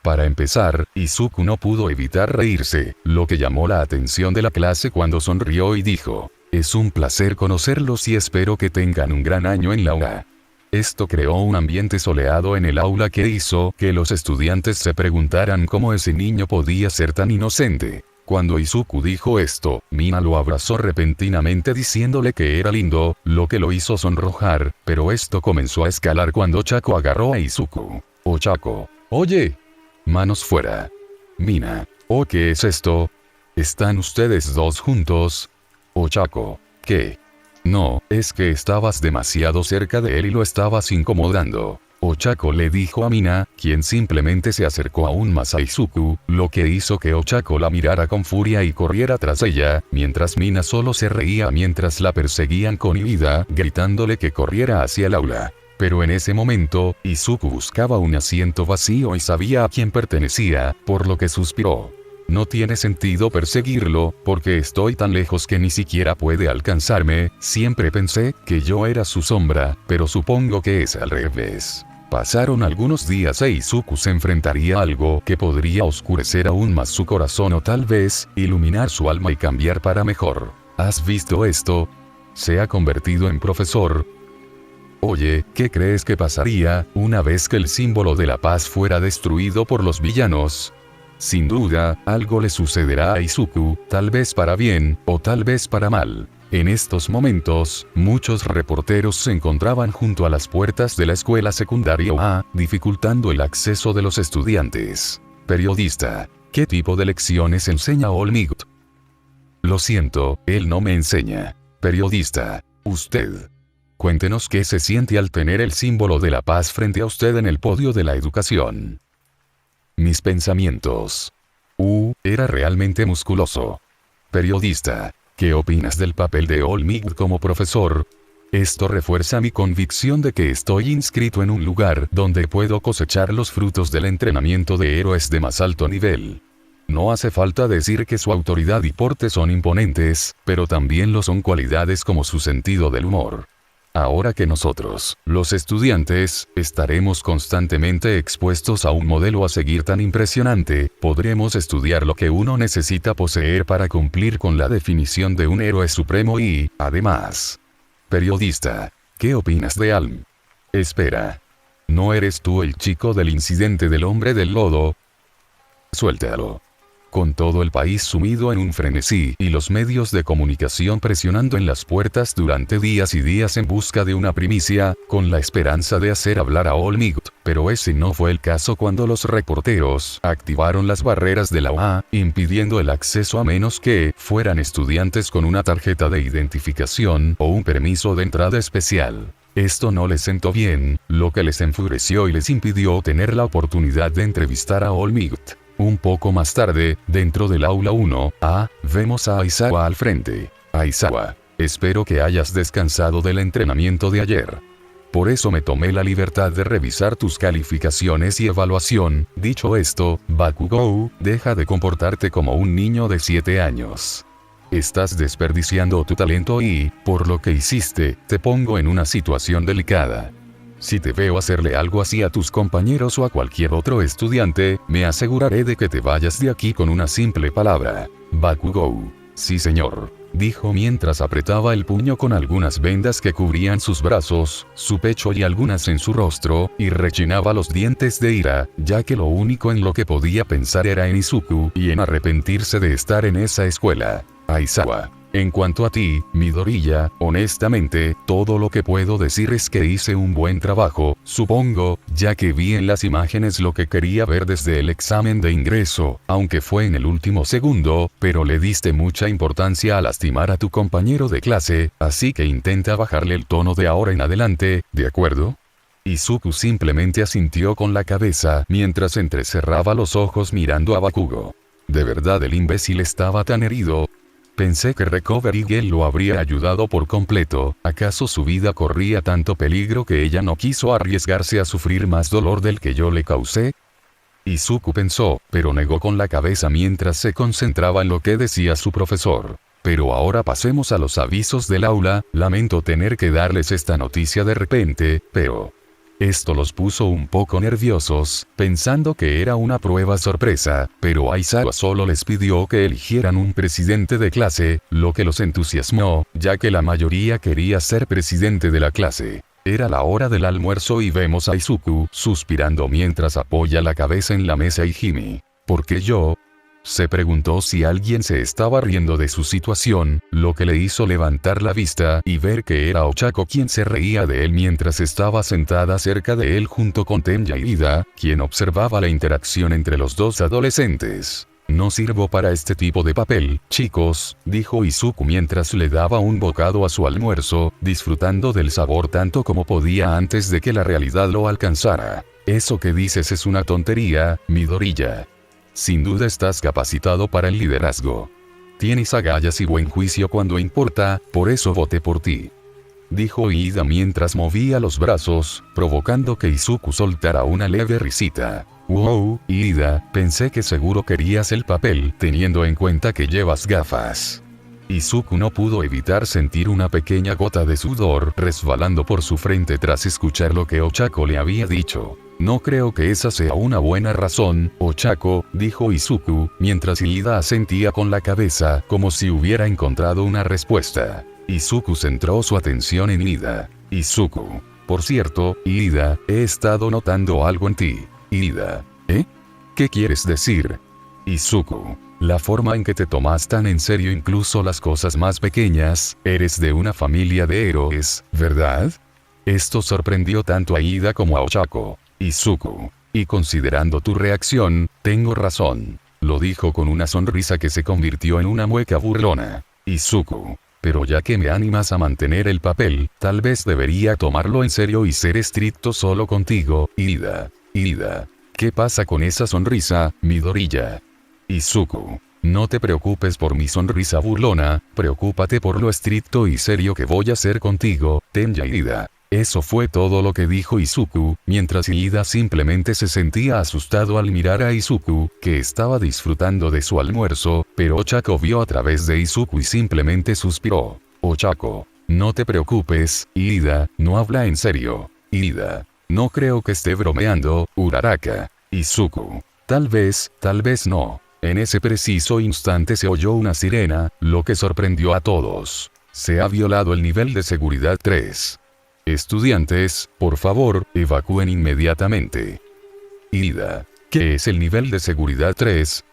S2: Para empezar, Izuku no pudo evitar reírse, lo que llamó la atención de la clase cuando sonrió y dijo, es un placer conocerlos y espero que tengan un gran año en la UA. Esto creó un ambiente soleado en el aula que hizo que los estudiantes se preguntaran cómo ese niño podía ser tan inocente. Cuando Izuku dijo esto, Mina lo abrazó repentinamente diciéndole que era lindo, lo que lo hizo sonrojar, pero esto comenzó a escalar cuando Chaco agarró a Izuku. Oh Chaco. Oye. Manos fuera. Mina. Oh, ¿qué es esto? ¿Están ustedes dos juntos? Oh Chaco. ¿Qué? No, es que estabas demasiado cerca de él y lo estabas incomodando. Ochako le dijo a Mina, quien simplemente se acercó aún más a Izuku, lo que hizo que Ochako la mirara con furia y corriera tras ella, mientras Mina solo se reía mientras la perseguían con ira, gritándole que corriera hacia el aula. Pero en ese momento, Izuku buscaba un asiento vacío y sabía a quién pertenecía, por lo que suspiró. No tiene sentido perseguirlo, porque estoy tan lejos que ni siquiera puede alcanzarme, siempre pensé que yo era su sombra, pero supongo que es al revés. Pasaron algunos días e Izuku se enfrentaría a algo que podría oscurecer aún más su corazón o tal vez, iluminar su alma y cambiar para mejor. ¿Has visto esto? Se ha convertido en profesor. Oye, ¿qué crees que pasaría, una vez que el símbolo de la paz fuera destruido por los villanos? Sin duda, algo le sucederá a Izuku, tal vez para bien, o tal vez para mal. En estos momentos, muchos reporteros se encontraban junto a las puertas de la escuela secundaria A, dificultando el acceso de los estudiantes. Periodista. ¿Qué tipo de lecciones enseña All Might? Lo siento, él no me enseña. Periodista. Usted. Cuéntenos qué se siente al tener el símbolo de la paz frente a usted en el podio de la educación. Mis pensamientos. Era realmente musculoso. Periodista. ¿Qué opinas del papel de All Might como profesor? Esto refuerza mi convicción de que estoy inscrito en un lugar donde puedo cosechar los frutos del entrenamiento de héroes de más alto nivel. No hace falta decir que su autoridad y porte son imponentes, pero también lo son cualidades como su sentido del humor. Ahora que nosotros, los estudiantes, estaremos constantemente expuestos a un modelo a seguir tan impresionante, podremos estudiar lo que uno necesita poseer para cumplir con la definición de un héroe supremo y, además. Periodista. ¿Qué opinas de Alm? Espera. ¿No eres tú el chico del incidente del hombre del lodo? Suéltalo. Con todo el país sumido en un frenesí y los medios de comunicación presionando en las puertas durante días y días en busca de una primicia, con la esperanza de hacer hablar a All Might, pero ese no fue el caso cuando los reporteros activaron las barreras de la UA, impidiendo el acceso a menos que fueran estudiantes con una tarjeta de identificación o un permiso de entrada especial. Esto no les sentó bien, lo que les enfureció y les impidió tener la oportunidad de entrevistar a All Might. Un poco más tarde, dentro del aula 1A, vemos a Aizawa al frente. Aizawa, espero que hayas descansado del entrenamiento de ayer. Por eso me tomé la libertad de revisar tus calificaciones y evaluación. Dicho esto, Bakugou, deja de comportarte como un niño de 7 años. Estás desperdiciando tu talento y, por lo que hiciste, te pongo en una situación delicada. Si te veo hacerle algo así a tus compañeros o a cualquier otro estudiante, me aseguraré de que te vayas de aquí con una simple palabra. Bakugou. Sí señor, dijo mientras apretaba el puño con algunas vendas que cubrían sus brazos, su pecho y algunas en su rostro, y rechinaba los dientes de ira, ya que lo único en lo que podía pensar era en Izuku y en arrepentirse de estar en esa escuela. Aizawa. En cuanto a ti, Midoriya, honestamente, todo lo que puedo decir es que hice un buen trabajo, supongo, ya que vi en las imágenes lo que quería ver desde el examen de ingreso, aunque fue en el último segundo, pero le diste mucha importancia a lastimar a tu compañero de clase, así que intenta bajarle el tono de ahora en adelante, ¿de acuerdo? Izuku simplemente asintió con la cabeza mientras entrecerraba los ojos mirando a Bakugo. ¿De verdad el imbécil estaba tan herido? Pensé que Recovery Girl lo habría ayudado por completo. ¿Acaso su vida corría tanto peligro que ella no quiso arriesgarse a sufrir más dolor del que yo le causé? Izuku pensó, pero negó con la cabeza mientras se concentraba en lo que decía su profesor. Pero ahora pasemos a los avisos del aula. Lamento tener que darles esta noticia de repente, pero... Esto los puso un poco nerviosos, pensando que era una prueba sorpresa, pero Aizawa solo les pidió que eligieran un presidente de clase, lo que los entusiasmó, ya que la mayoría quería ser presidente de la clase. Era la hora del almuerzo y vemos a Izuku suspirando mientras apoya la cabeza en la mesa y Himi. ¿Por qué yo? Se preguntó si alguien se estaba riendo de su situación, lo que le hizo levantar la vista y ver que era Ochako quien se reía de él mientras estaba sentada cerca de él junto con Tenya y Ida, quien observaba la interacción entre los dos adolescentes. No sirvo para este tipo de papel, chicos, dijo Izuku mientras le daba un bocado a su almuerzo, disfrutando del sabor tanto como podía antes de que la realidad lo alcanzara. Eso que dices es una tontería, Midoriya. Sin duda estás capacitado para el liderazgo. Tienes agallas y buen juicio cuando importa, por eso voté por ti. Dijo Ida mientras movía los brazos, provocando que Izuku soltara una leve risita. Wow, Ida, pensé que seguro querías el papel, teniendo en cuenta que llevas gafas. Izuku no pudo evitar sentir una pequeña gota de sudor resbalando por su frente tras escuchar lo que Ochako le había dicho. No creo que esa sea una buena razón, Ochako, dijo Izuku, mientras Ida asentía con la cabeza, como si hubiera encontrado una respuesta. Izuku centró su atención en Ida. Izuku. Por cierto, Ida, he estado notando algo en ti. Ida. ¿Eh? ¿Qué quieres decir? Izuku. La forma en que te tomas tan en serio incluso las cosas más pequeñas, eres de una familia de héroes, ¿verdad? Esto sorprendió tanto a Ida como a Ochako. Izuku. Y considerando tu reacción, tengo razón. Lo dijo con una sonrisa que se convirtió en una mueca burlona. Izuku. Pero ya que me animas a mantener el papel, tal vez debería tomarlo en serio y ser estricto solo contigo, Ida. Ida. ¿Qué pasa con esa sonrisa, Midoriya? Izuku. No te preocupes por mi sonrisa burlona, preocúpate por lo estricto y serio que voy a ser contigo, Tenya y Ida. Eso fue todo lo que dijo Izuku, mientras Ida simplemente se sentía asustado al mirar a Izuku, que estaba disfrutando de su almuerzo, pero Ochako vio a través de Izuku y simplemente suspiró. Ochako. No te preocupes, Ida, no habla en serio. Ida. No creo que esté bromeando, Uraraka. Izuku. Tal vez no. En ese preciso instante se oyó una sirena, lo que sorprendió a todos. Se ha violado el nivel de seguridad 3. Estudiantes, por favor, evacúen inmediatamente. Ida. ¿Qué es el nivel de seguridad 3?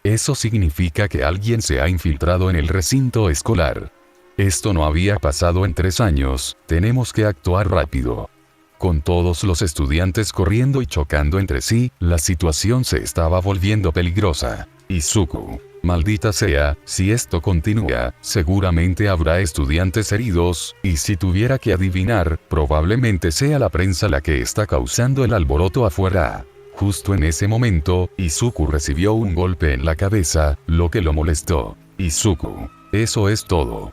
S2: Eso significa que alguien se ha infiltrado en el recinto escolar. Esto no había pasado en 3 años, tenemos que actuar rápido. Con todos los estudiantes corriendo y chocando entre sí, la situación se estaba volviendo peligrosa. Izuku. Maldita sea, si esto continúa, seguramente habrá estudiantes heridos, y si tuviera que adivinar, probablemente sea la prensa la que está causando el alboroto afuera. Justo en ese momento, Izuku recibió un golpe en la cabeza, lo que lo molestó. Izuku, eso es todo.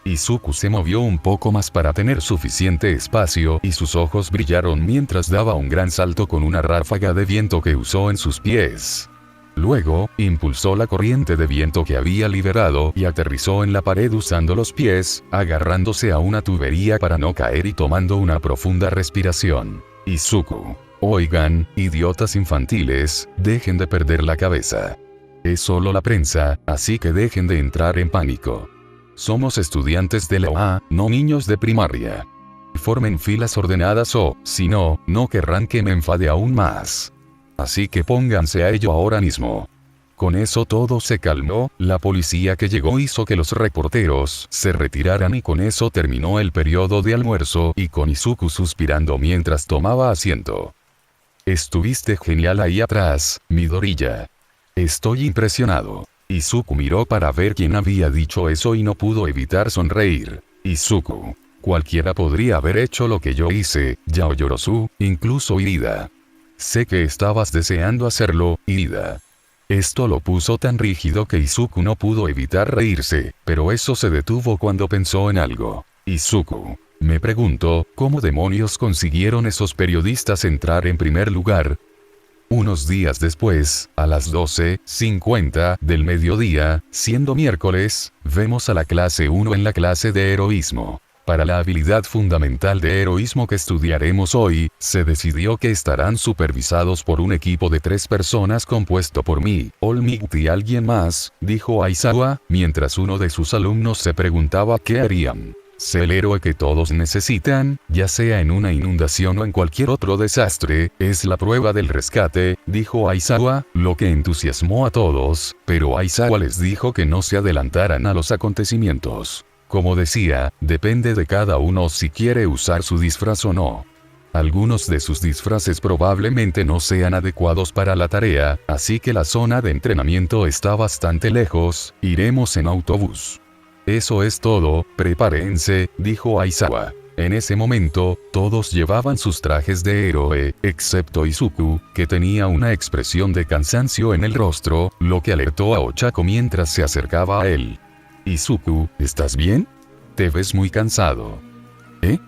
S2: Izuku se movió un poco más para tener suficiente espacio y sus ojos brillaron mientras daba un gran salto con una ráfaga de viento que usó en sus pies. Luego, impulsó la corriente de viento que había liberado y aterrizó en la pared usando los pies, agarrándose a una tubería para no caer y tomando una profunda respiración. Izuku. Oigan, idiotas infantiles, dejen de perder la cabeza. Es solo la prensa, así que dejen de entrar en pánico. Somos estudiantes de la OA, no niños de primaria. Formen filas ordenadas o, si no, no querrán que me enfade aún más. Así que pónganse a ello ahora mismo. Con eso todo se calmó, la policía que llegó hizo que los reporteros se retiraran y con eso terminó el periodo de almuerzo y con Izuku suspirando mientras tomaba asiento. Estuviste genial ahí atrás, Midoriya. Estoy impresionado. Izuku miró para ver quién había dicho eso y no pudo evitar sonreír. Izuku. Cualquiera podría haber hecho lo que yo hice, Yaoyorozu, incluso Irida. Sé que estabas deseando hacerlo, Irida. Esto lo puso tan rígido que Izuku no pudo evitar reírse, pero eso se detuvo cuando pensó en algo. Izuku. Me pregunto, ¿cómo demonios consiguieron esos periodistas entrar en primer lugar? Unos días después, a las 12:50 del mediodía, siendo miércoles, vemos a la clase 1 en la clase de heroísmo. Para la habilidad fundamental de heroísmo que estudiaremos hoy, se decidió que estarán supervisados por un equipo de 3 personas compuesto por mí, All-Might y alguien más, dijo Aizawa, mientras uno de sus alumnos se preguntaba qué harían. Sé el héroe que todos necesitan, ya sea en una inundación o en cualquier otro desastre, es la prueba del rescate, dijo Aizawa, lo que entusiasmó a todos, pero Aizawa les dijo que no se adelantaran a los acontecimientos. Como decía, depende de cada uno si quiere usar su disfraz o no. Algunos de sus disfraces probablemente no sean adecuados para la tarea, así que la zona de entrenamiento está bastante lejos, iremos en autobús. Eso es todo, prepárense, dijo Aizawa. En ese momento, todos llevaban sus trajes de héroe, excepto Izuku, que tenía una expresión de cansancio en el rostro, lo que alertó a Ochako mientras se acercaba a él. Izuku, ¿estás bien? Te ves muy cansado. ¿Eh?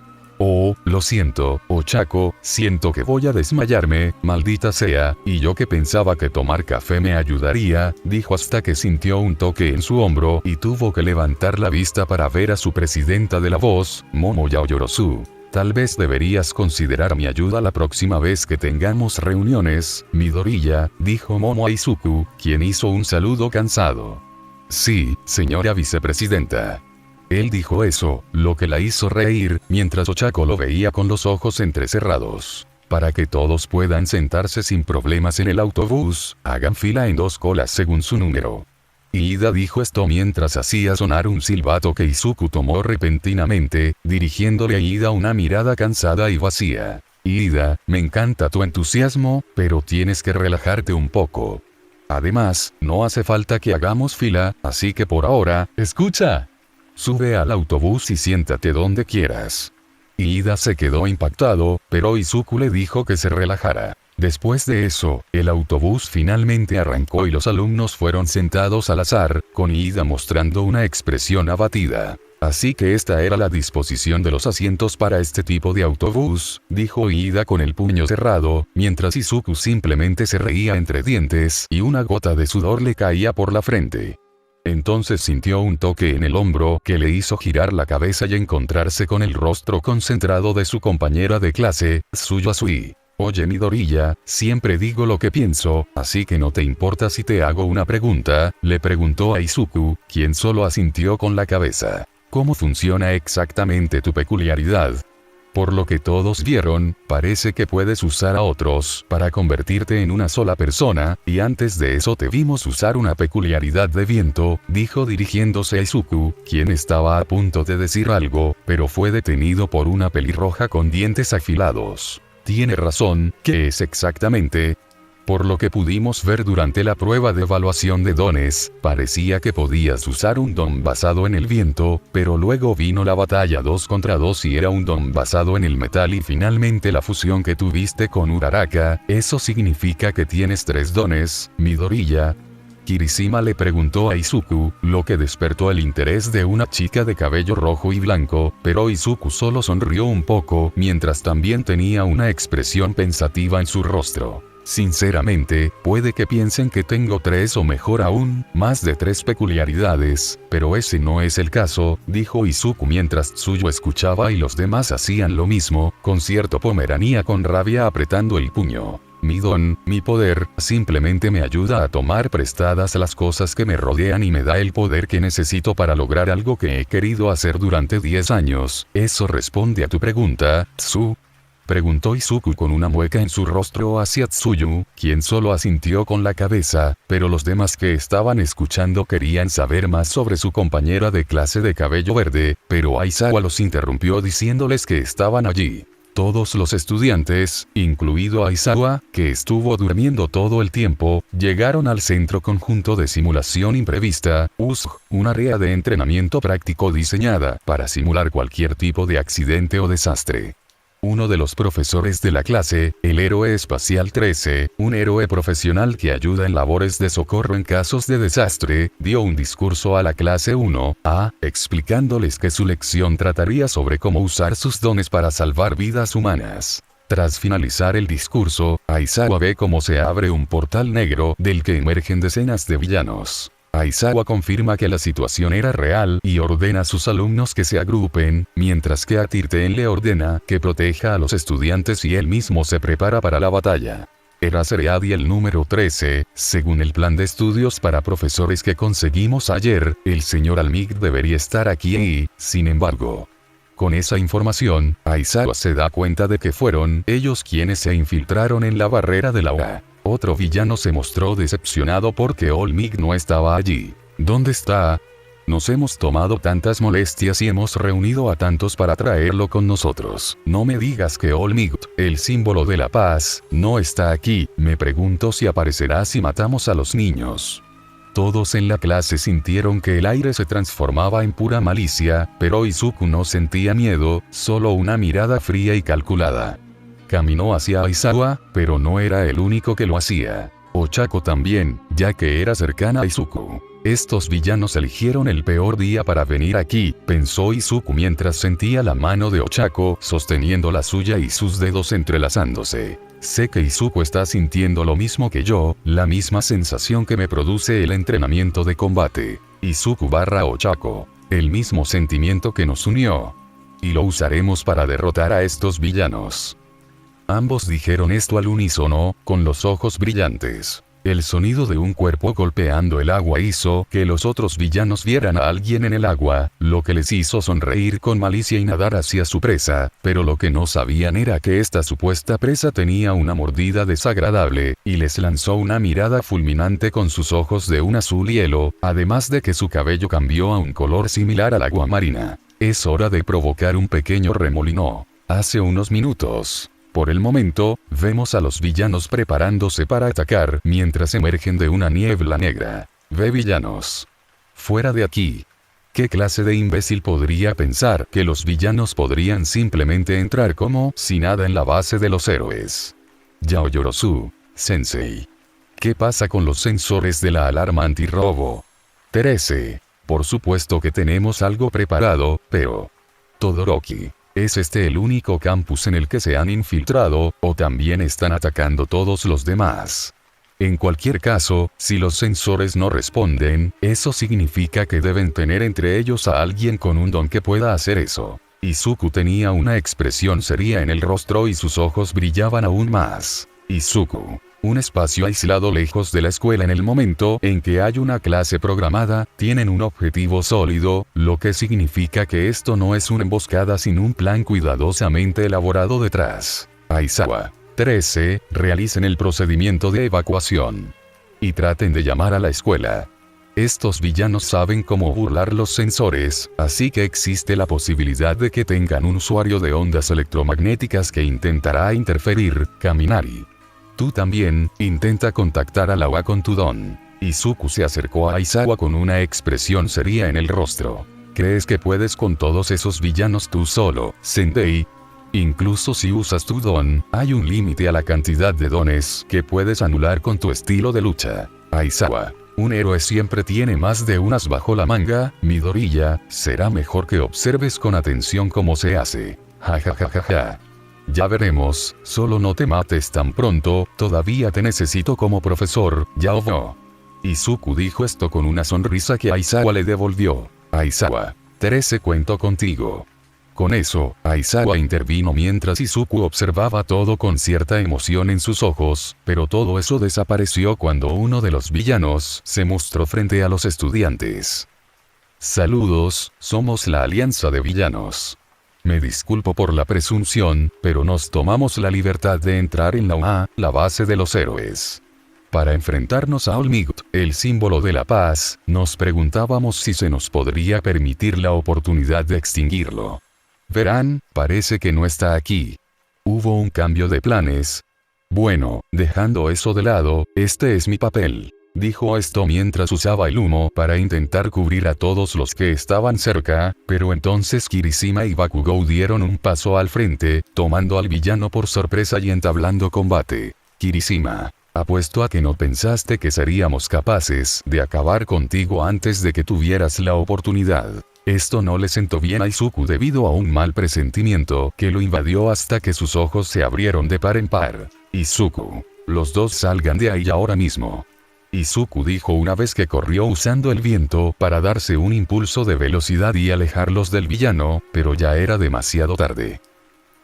S2: Oh, lo siento, Ochako, siento que voy a desmayarme, maldita sea, y yo que pensaba que tomar café me ayudaría, dijo hasta que sintió un toque en su hombro y tuvo que levantar la vista para ver a su presidenta de la voz, Momo Yaoyorozu. Tal vez deberías considerar mi ayuda la próxima vez que tengamos reuniones, Midoriya, dijo Momo a Izuku, quien hizo un saludo cansado. Sí, señora vicepresidenta. Él dijo eso, lo que la hizo reír, mientras Ochako lo veía con los ojos entrecerrados. Para que todos puedan sentarse sin problemas en el autobús, hagan fila en 2 colas según su número. Iida dijo esto mientras hacía sonar un silbato que Izuku tomó repentinamente, dirigiéndole a Iida una mirada cansada y vacía. Iida, me encanta tu entusiasmo, pero tienes que relajarte un poco. Además, no hace falta que hagamos fila, así que por ahora, escucha. Sube al autobús y siéntate donde quieras. Iida se quedó impactado, pero Izuku le dijo que se relajara. Después de eso, el autobús finalmente arrancó y los alumnos fueron sentados al azar, con Iida mostrando una expresión abatida. Así que esta era la disposición de los asientos para este tipo de autobús, dijo Iida con el puño cerrado, mientras Izuku simplemente se reía entre dientes y una gota de sudor le caía por la frente. Entonces sintió un toque en el hombro que le hizo girar la cabeza y encontrarse con el rostro concentrado de su compañera de clase, Tsuyasui. Oye Midoriya, siempre digo lo que pienso, así que no te importa si te hago una pregunta, le preguntó a Izuku, quien solo asintió con la cabeza. ¿Cómo funciona exactamente tu peculiaridad? Por lo que todos vieron, parece que puedes usar a otros para convertirte en una sola persona, y antes de eso te vimos usar una peculiaridad de viento, dijo dirigiéndose a Izuku, quien estaba a punto de decir algo, pero fue detenido por una pelirroja con dientes afilados. Tiene razón, ¿qué es exactamente? Por lo que pudimos ver durante la prueba de evaluación de dones, parecía que podías usar un don basado en el viento, pero luego vino la batalla 2 contra 2 y era un don basado en el metal y finalmente la fusión que tuviste con Uraraka. ¿Eso significa que tienes 3 dones, Midoriya? Kirishima le preguntó a Izuku, lo que despertó el interés de una chica de cabello rojo y blanco, pero Izuku solo sonrió un poco, mientras también tenía una expresión pensativa en su rostro. Sinceramente, puede que piensen que tengo 3 o mejor aún, más de 3 peculiaridades, pero ese no es el caso, dijo Izuku mientras Tsuyu escuchaba y los demás hacían lo mismo, con cierto pomeranía con rabia apretando el puño. Mi don, mi poder, simplemente me ayuda a tomar prestadas las cosas que me rodean y me da el poder que necesito para lograr algo que he querido hacer durante 10 años. ¿Eso responde a tu pregunta, Tsu? Preguntó Izuku con una mueca en su rostro hacia Tsuyu, quien solo asintió con la cabeza, pero los demás que estaban escuchando querían saber más sobre su compañera de clase de cabello verde, pero Aizawa los interrumpió diciéndoles que estaban allí. Todos los estudiantes, incluido Aizawa, que estuvo durmiendo todo el tiempo, llegaron al centro conjunto de simulación imprevista, USG, un área de entrenamiento práctico diseñada para simular cualquier tipo de accidente o desastre. Uno de los profesores de la clase, el héroe espacial 13, un héroe profesional que ayuda en labores de socorro en casos de desastre, dio un discurso a la clase 1A, explicándoles que su lección trataría sobre cómo usar sus dones para salvar vidas humanas. Tras finalizar el discurso, Aizawa ve cómo se abre un portal negro del que emergen decenas de villanos. Aizawa confirma que la situación era real y ordena a sus alumnos que se agrupen, mientras que a Tirten le ordena que proteja a los estudiantes y él mismo se prepara para la batalla. Era Sereadi el número 13, según el plan de estudios para profesores que conseguimos ayer, el señor Almig debería estar aquí y, sin embargo, con esa información, Aizawa se da cuenta de que fueron ellos quienes se infiltraron en la barrera de la OA. Otro villano se mostró decepcionado porque Olmig no estaba allí. ¿Dónde está? Nos hemos tomado tantas molestias y hemos reunido a tantos para traerlo con nosotros. No me digas que Olmig, el símbolo de la paz, no está aquí. Me pregunto si aparecerá si matamos a los niños. Todos en la clase sintieron que el aire se transformaba en pura malicia, pero Izuku no sentía miedo, solo una mirada fría y calculada. Caminó hacia Aizawa, pero no era el único que lo hacía. Ochako también, ya que era cercana a Izuku. Estos villanos eligieron el peor día para venir aquí, pensó Izuku mientras sentía la mano de Ochako sosteniendo la suya y sus dedos entrelazándose. Sé que Izuku está sintiendo lo mismo que yo, la misma sensación que me produce el entrenamiento de combate. Izuku/Ochako. El mismo sentimiento que nos unió. Y lo usaremos para derrotar a estos villanos. Ambos dijeron esto al unísono, con los ojos brillantes. El sonido de un cuerpo golpeando el agua hizo que los otros villanos vieran a alguien en el agua, lo que les hizo sonreír con malicia y nadar hacia su presa, pero lo que no sabían era que esta supuesta presa tenía una mordida desagradable, y les lanzó una mirada fulminante con sus ojos de un azul hielo, además de que su cabello cambió a un color similar al agua marina. Es hora de provocar un pequeño remolino. Hace unos minutos. Por el momento, vemos a los villanos preparándose para atacar mientras emergen de una niebla negra. Ve villanos. Fuera de aquí. ¿Qué clase de imbécil podría pensar que los villanos podrían simplemente entrar como si nada en la base de los héroes? Yaoyorozu, Sensei. ¿Qué pasa con los sensores de la alarma antirrobo? 13. Por supuesto que tenemos algo preparado, pero... Todoroki. ¿Es este el único campus en el que se han infiltrado, o también están atacando todos los demás? En cualquier caso, si los sensores no responden, eso significa que deben tener entre ellos a alguien con un don que pueda hacer eso. Izuku tenía una expresión seria en el rostro y sus ojos brillaban aún más. Izuku. Un espacio aislado lejos de la escuela en el momento en que hay una clase programada, tienen un objetivo sólido, lo que significa que esto no es una emboscada sin un plan cuidadosamente elaborado detrás. Aizawa. 13. Realicen el procedimiento de evacuación. Y traten de llamar a la escuela. Estos villanos saben cómo burlar los sensores, así que existe la posibilidad de que tengan un usuario de ondas electromagnéticas que intentará interferir, Kaminari. Tú también, intenta contactar a Lawa con tu don. Izuku se acercó a Aizawa con una expresión seria en el rostro. ¿Crees que puedes con todos esos villanos tú solo, Sensei? Incluso si usas tu don, hay un límite a la cantidad de dones que puedes anular con tu estilo de lucha. Aizawa, un héroe siempre tiene más de unas bajo la manga. Midoriya, será mejor que observes con atención cómo se hace. Ja. Ya veremos, solo no te mates tan pronto, todavía te necesito como profesor, ya o no. Izuku dijo esto con una sonrisa que Aizawa le devolvió. Aizawa, 13 cuento contigo. Con eso, Aizawa intervino mientras Izuku observaba todo con cierta emoción en sus ojos, pero todo eso desapareció cuando uno de los villanos se mostró frente a los estudiantes. Saludos, somos la Alianza de Villanos. Me disculpo por la presunción, pero nos tomamos la libertad de entrar en la base de los héroes. Para enfrentarnos a All-Might, el símbolo de la paz, nos preguntábamos si se nos podría permitir la oportunidad de extinguirlo. Verán, parece que no está aquí. Hubo un cambio de planes. Bueno, dejando eso de lado, este es mi papel. Dijo esto mientras usaba el humo para intentar cubrir a todos los que estaban cerca, pero entonces Kirishima y Bakugou dieron un paso al frente, tomando al villano por sorpresa y entablando combate. Kirishima, apuesto a que no pensaste que seríamos capaces de acabar contigo antes de que tuvieras la oportunidad. Esto no le sentó bien a Izuku debido a un mal presentimiento que lo invadió hasta que sus ojos se abrieron de par en par. Izuku, los dos salgan de ahí ahora mismo. Izuku dijo una vez que corrió usando el viento para darse un impulso de velocidad y alejarlos del villano, pero ya era demasiado tarde.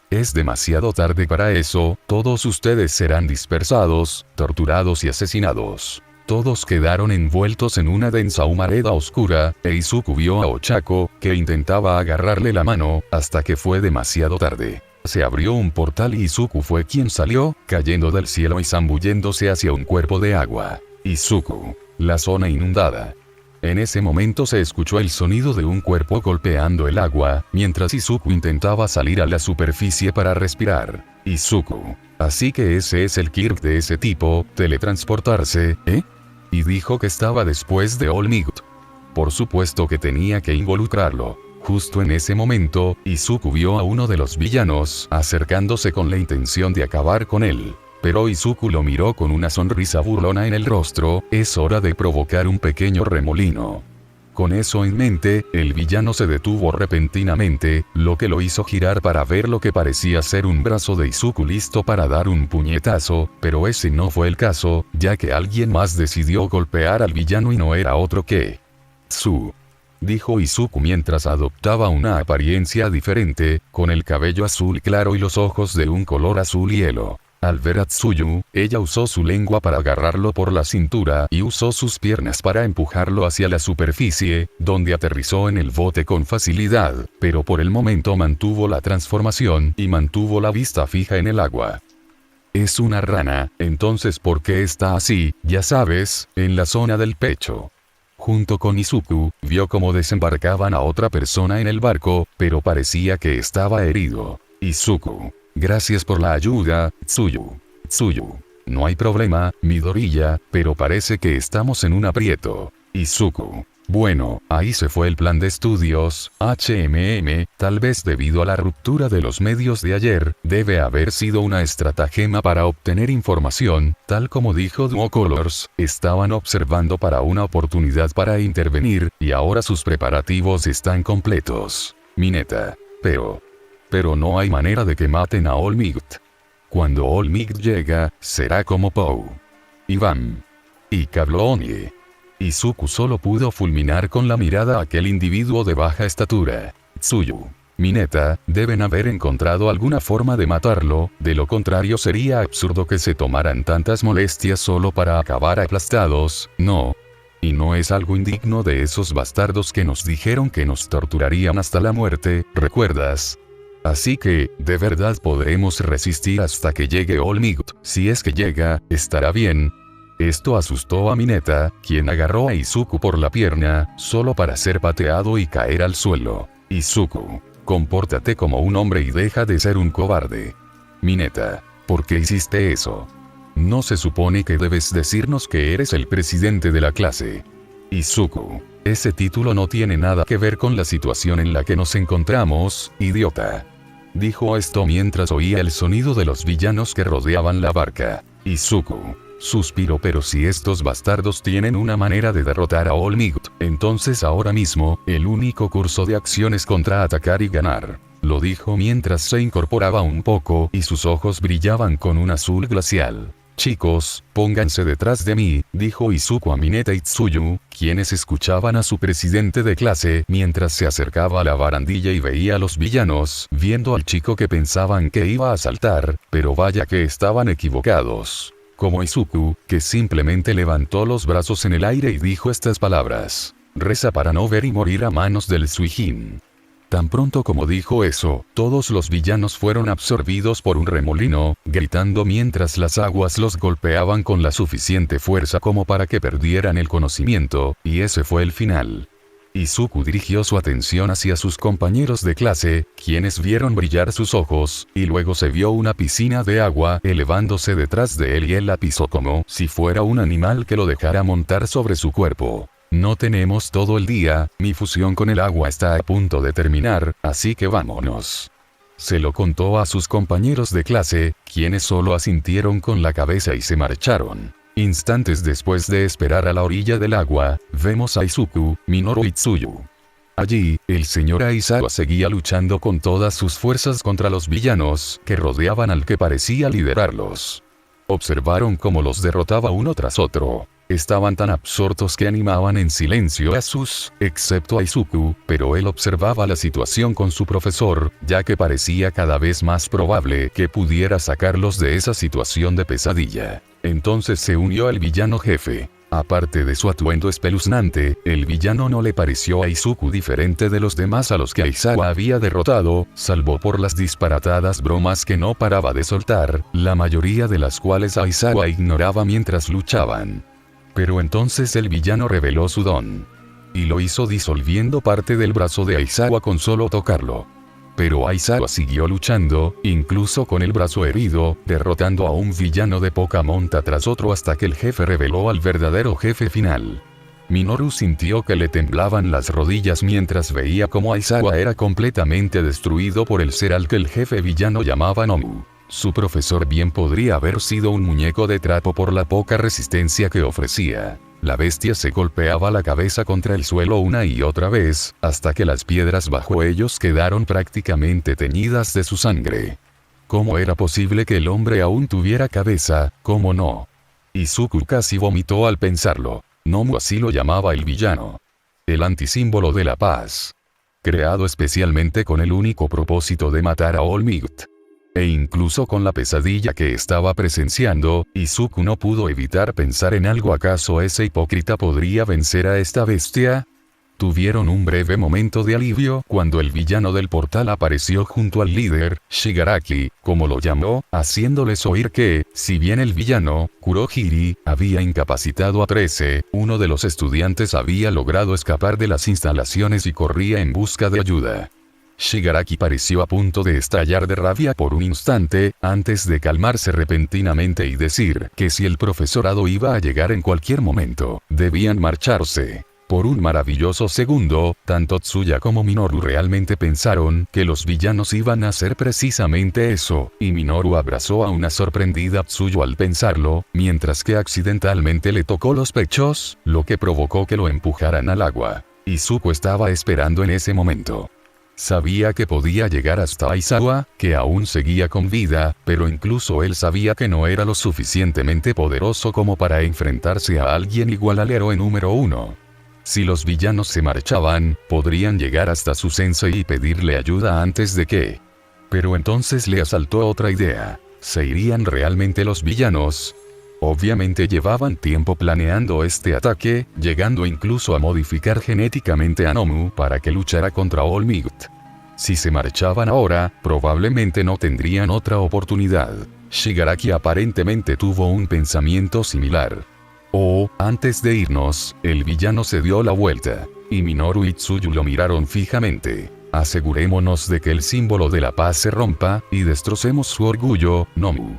S2: Es demasiado tarde para eso, todos ustedes serán dispersados, torturados y asesinados. Todos quedaron envueltos en una densa humareda oscura, e Izuku vio a Ochako, que intentaba agarrarle la mano, hasta que fue demasiado tarde. Se abrió un portal y Izuku fue quien salió, cayendo del cielo y zambulléndose hacia un cuerpo de agua. Izuku, la zona inundada. En ese momento se escuchó el sonido de un cuerpo golpeando el agua, mientras Izuku intentaba salir a la superficie para respirar. Izuku, así que ese es el Kirk de ese tipo, teletransportarse, ¿eh? Y dijo que estaba después de All-Might. Por supuesto que tenía que involucrarlo. Justo en ese momento, Izuku vio a uno de los villanos acercándose con la intención de acabar con él. Pero Izuku lo miró con una sonrisa burlona en el rostro. Es hora de provocar un pequeño remolino. Con eso en mente, el villano se detuvo repentinamente, lo que lo hizo girar para ver lo que parecía ser un brazo de Izuku listo para dar un puñetazo, pero ese no fue el caso, ya que alguien más decidió golpear al villano y no era otro que Tsu. Dijo Izuku mientras adoptaba una apariencia diferente, con el cabello azul claro y los ojos de un color azul hielo. Al ver a Tsuyu, ella usó su lengua para agarrarlo por la cintura y usó sus piernas para empujarlo hacia la superficie, donde aterrizó en el bote con facilidad, pero por el momento mantuvo la transformación y mantuvo la vista fija en el agua. Es una rana, entonces ¿por qué está así? Ya sabes, en la zona del pecho. Junto con Izuku, vio cómo desembarcaban a otra persona en el barco, pero parecía que estaba herido. Izuku. Gracias por la ayuda, Tsuyu. No hay problema, Midoriya, pero parece que estamos en un aprieto. Izuku. Bueno, ahí se fue el plan de estudios, tal vez debido a la ruptura de los medios de ayer, debe haber sido una estratagema para obtener información, tal como dijo Duo Colors, estaban observando para una oportunidad para intervenir, y ahora sus preparativos están completos. Mineta. Pero no hay manera de que maten a All-Might. Cuando All-Might llega, será como Pou. Y Bam. Y Kaglonie. Izuku solo pudo fulminar con la mirada a aquel individuo de baja estatura. Tsuyu. Mineta, deben haber encontrado alguna forma de matarlo, de lo contrario sería absurdo que se tomaran tantas molestias solo para acabar aplastados, ¿no? Y no es algo indigno de esos bastardos que nos dijeron que nos torturarían hasta la muerte, ¿recuerdas? Así que, de verdad podremos resistir hasta que llegue All-Might. Si es que llega, estará bien. Esto asustó a Mineta, quien agarró a Izuku por la pierna, solo para ser pateado y caer al suelo. Izuku, compórtate como un hombre y deja de ser un cobarde. Mineta, ¿por qué hiciste eso? ¿No se supone que debes decirnos que eres el presidente de la clase? Izuku, ese título no tiene nada que ver con la situación en la que nos encontramos, idiota. Dijo esto mientras oía el sonido de los villanos que rodeaban la barca. Izuku suspiró, pero si estos bastardos tienen una manera de derrotar a All Might, entonces ahora mismo, el único curso de acción es contraatacar y ganar. Lo dijo mientras se incorporaba un poco y sus ojos brillaban con un azul glacial. Chicos, pónganse detrás de mí, dijo Izuku a Mineta y Tsuyu, quienes escuchaban a su presidente de clase mientras se acercaba a la barandilla y veía a los villanos, viendo al chico que pensaban que iba a saltar, pero vaya que estaban equivocados. Como Izuku, que simplemente levantó los brazos en el aire y dijo estas palabras: reza para no ver y morir a manos del Suijin. Tan pronto como dijo eso, todos los villanos fueron absorbidos por un remolino, gritando mientras las aguas los golpeaban con la suficiente fuerza como para que perdieran el conocimiento, y ese fue el final. Izuku dirigió su atención hacia sus compañeros de clase, quienes vieron brillar sus ojos, y luego se vio una piscina de agua elevándose detrás de él y él la pisó como si fuera un animal que lo dejara montar sobre su cuerpo. No tenemos todo el día, mi fusión con el agua está a punto de terminar, así que vámonos. Se lo contó a sus compañeros de clase, quienes solo asintieron con la cabeza y se marcharon. Instantes después de esperar a la orilla del agua, vemos a Izuku, Minoru y Tsuyu. Allí, el señor Aizawa seguía luchando con todas sus fuerzas contra los villanos que rodeaban al que parecía liderarlos. Observaron cómo los derrotaba uno tras otro. Estaban tan absortos que animaban en silencio a sus, excepto a Izuku, pero él observaba la situación con su profesor, ya que parecía cada vez más probable que pudiera sacarlos de esa situación de pesadilla. Entonces se unió al villano jefe. Aparte de su atuendo espeluznante, el villano no le pareció a Izuku diferente de los demás a los que Aizawa había derrotado, salvo por las disparatadas bromas que no paraba de soltar, la mayoría de las cuales Aizawa ignoraba mientras luchaban. Pero entonces el villano reveló su don. Y lo hizo disolviendo parte del brazo de Aizawa con solo tocarlo. Pero Aizawa siguió luchando, incluso con el brazo herido, derrotando a un villano de poca monta tras otro hasta que el jefe reveló al verdadero jefe final. Minoru sintió que le temblaban las rodillas mientras veía cómo Aizawa era completamente destruido por el ser al que el jefe villano llamaba Nomu. Su profesor bien podría haber sido un muñeco de trapo por la poca resistencia que ofrecía. La bestia se golpeaba la cabeza contra el suelo una y otra vez, hasta que las piedras bajo ellos quedaron prácticamente teñidas de su sangre. ¿Cómo era posible que el hombre aún tuviera cabeza? ¿Cómo no? Izuku casi vomitó al pensarlo. Nomu así lo llamaba el villano. El antisímbolo de la paz. Creado especialmente con el único propósito de matar a All Might. E incluso con la pesadilla que estaba presenciando, Izuku no pudo evitar pensar en algo. ¿Acaso ese hipócrita podría vencer a esta bestia? Tuvieron un breve momento de alivio cuando el villano del portal apareció junto al líder, Shigaraki, como lo llamó, haciéndoles oír que, si bien el villano, Kurohiri, había incapacitado a 13, uno de los estudiantes había logrado escapar de las instalaciones y corría en busca de ayuda. Shigaraki pareció a punto de estallar de rabia por un instante, antes de calmarse repentinamente y decir que si el profesorado iba a llegar en cualquier momento, debían marcharse. Por un maravilloso segundo, tanto Tsuya como Minoru realmente pensaron que los villanos iban a hacer precisamente eso, y Minoru abrazó a una sorprendida Tsuyu al pensarlo, mientras que accidentalmente le tocó los pechos, lo que provocó que lo empujaran al agua. Izuku estaba esperando en ese momento. Sabía que podía llegar hasta Aizawa, que aún seguía con vida, pero incluso él sabía que no era lo suficientemente poderoso como para enfrentarse a alguien igual al héroe número 1. Si los villanos se marchaban, podrían llegar hasta su sensei y pedirle ayuda antes de que... Pero entonces le asaltó otra idea. ¿Se irían realmente los villanos? Obviamente llevaban tiempo planeando este ataque, llegando incluso a modificar genéticamente a Nomu para que luchara contra All Might. Si se marchaban ahora, probablemente no tendrían otra oportunidad. Shigaraki aparentemente tuvo un pensamiento similar. Antes de irnos, el villano se dio la vuelta, y Minoru y Tsuyu lo miraron fijamente. Asegurémonos de que el símbolo de la paz se rompa, y destrocemos su orgullo, Nomu.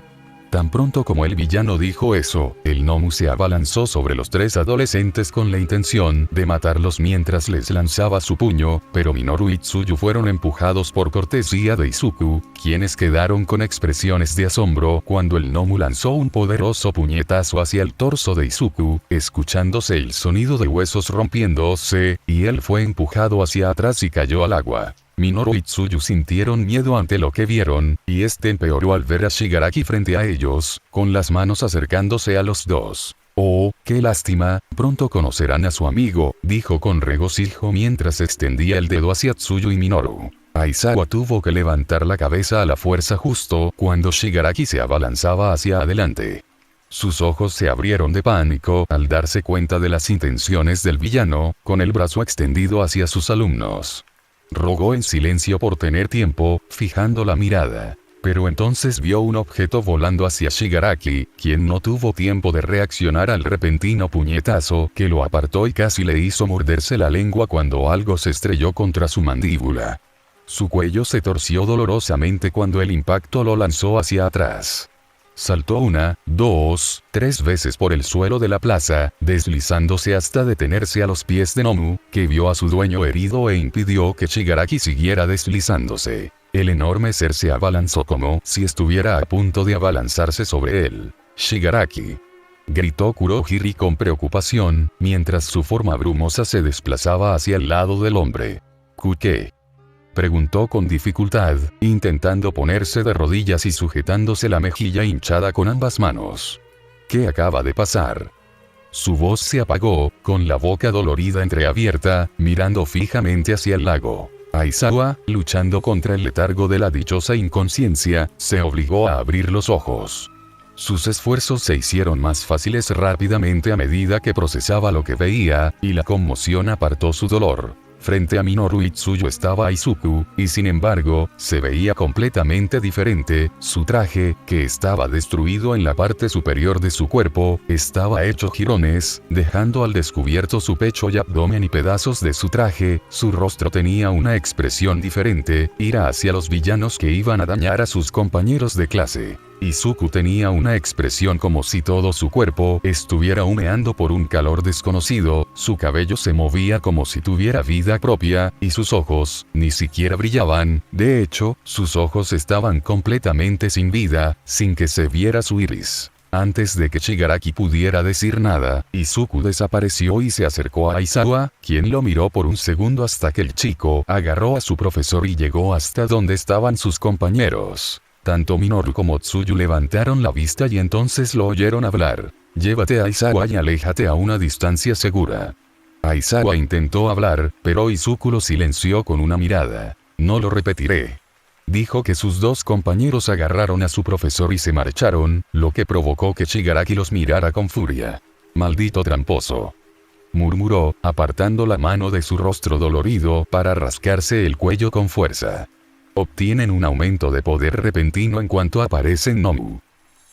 S2: Tan pronto como el villano dijo eso, el Nomu se abalanzó sobre los 3 adolescentes con la intención de matarlos mientras les lanzaba su puño, pero Minoru y Tsuyu fueron empujados por cortesía de Izuku, quienes quedaron con expresiones de asombro cuando el Nomu lanzó un poderoso puñetazo hacia el torso de Izuku, escuchándose el sonido de huesos rompiéndose, y él fue empujado hacia atrás y cayó al agua. Minoru y Tsuyu sintieron miedo ante lo que vieron, y este empeoró al ver a Shigaraki frente a ellos, con las manos acercándose a los dos. «Oh, qué lástima, pronto conocerán a su amigo», dijo con regocijo mientras extendía el dedo hacia Tsuyu y Minoru. Aizawa tuvo que levantar la cabeza a la fuerza justo cuando Shigaraki se abalanzaba hacia adelante. Sus ojos se abrieron de pánico al darse cuenta de las intenciones del villano, con el brazo extendido hacia sus alumnos. Rogó en silencio por tener tiempo, fijando la mirada. Pero entonces vio un objeto volando hacia Shigaraki, quien no tuvo tiempo de reaccionar al repentino puñetazo que lo apartó y casi le hizo morderse la lengua cuando algo se estrelló contra su mandíbula. Su cuello se torció dolorosamente cuando el impacto lo lanzó hacia atrás. Saltó 1, 2, 3 veces por el suelo de la plaza, deslizándose hasta detenerse a los pies de Nomu, que vio a su dueño herido e impidió que Shigaraki siguiera deslizándose. El enorme ser se abalanzó como si estuviera a punto de abalanzarse sobre él. «Shigaraki», gritó Kurohiri con preocupación, mientras su forma brumosa se desplazaba hacia el lado del hombre. «¿Qué?», preguntó con dificultad, intentando ponerse de rodillas y sujetándose la mejilla hinchada con ambas manos. «¿Qué acaba de pasar?». Su voz se apagó, con la boca dolorida entreabierta, mirando fijamente hacia el lago. Aizawa, luchando contra el letargo de la dichosa inconsciencia, se obligó a abrir los ojos. Sus esfuerzos se hicieron más fáciles rápidamente a medida que procesaba lo que veía, y la conmoción apartó su dolor. Frente a Minoru y Tsuyu estaba Izuku, y sin embargo, se veía completamente diferente. Su traje, que estaba destruido en la parte superior de su cuerpo, estaba hecho jirones, dejando al descubierto su pecho y abdomen y pedazos de su traje. Su rostro tenía una expresión diferente, ira hacia los villanos que iban a dañar a sus compañeros de clase. Izuku tenía una expresión como si todo su cuerpo estuviera humeando por un calor desconocido, su cabello se movía como si tuviera vida propia, y sus ojos, ni siquiera brillaban. De hecho, sus ojos estaban completamente sin vida, sin que se viera su iris. Antes de que Shigaraki pudiera decir nada, Izuku desapareció y se acercó a Aizawa, quien lo miró por un segundo hasta que el chico agarró a su profesor y llegó hasta donde estaban sus compañeros. Tanto Minoru como Tsuyu levantaron la vista y entonces lo oyeron hablar. «Llévate a Aizawa y aléjate a una distancia segura». Aizawa intentó hablar, pero Izuku lo silenció con una mirada. «No lo repetiré». Dijo que sus dos compañeros agarraron a su profesor y se marcharon, lo que provocó que Shigaraki los mirara con furia. «Maldito tramposo», murmuró, apartando la mano de su rostro dolorido para rascarse el cuello con fuerza. «Obtienen un aumento de poder repentino en cuanto aparecen Nomu»,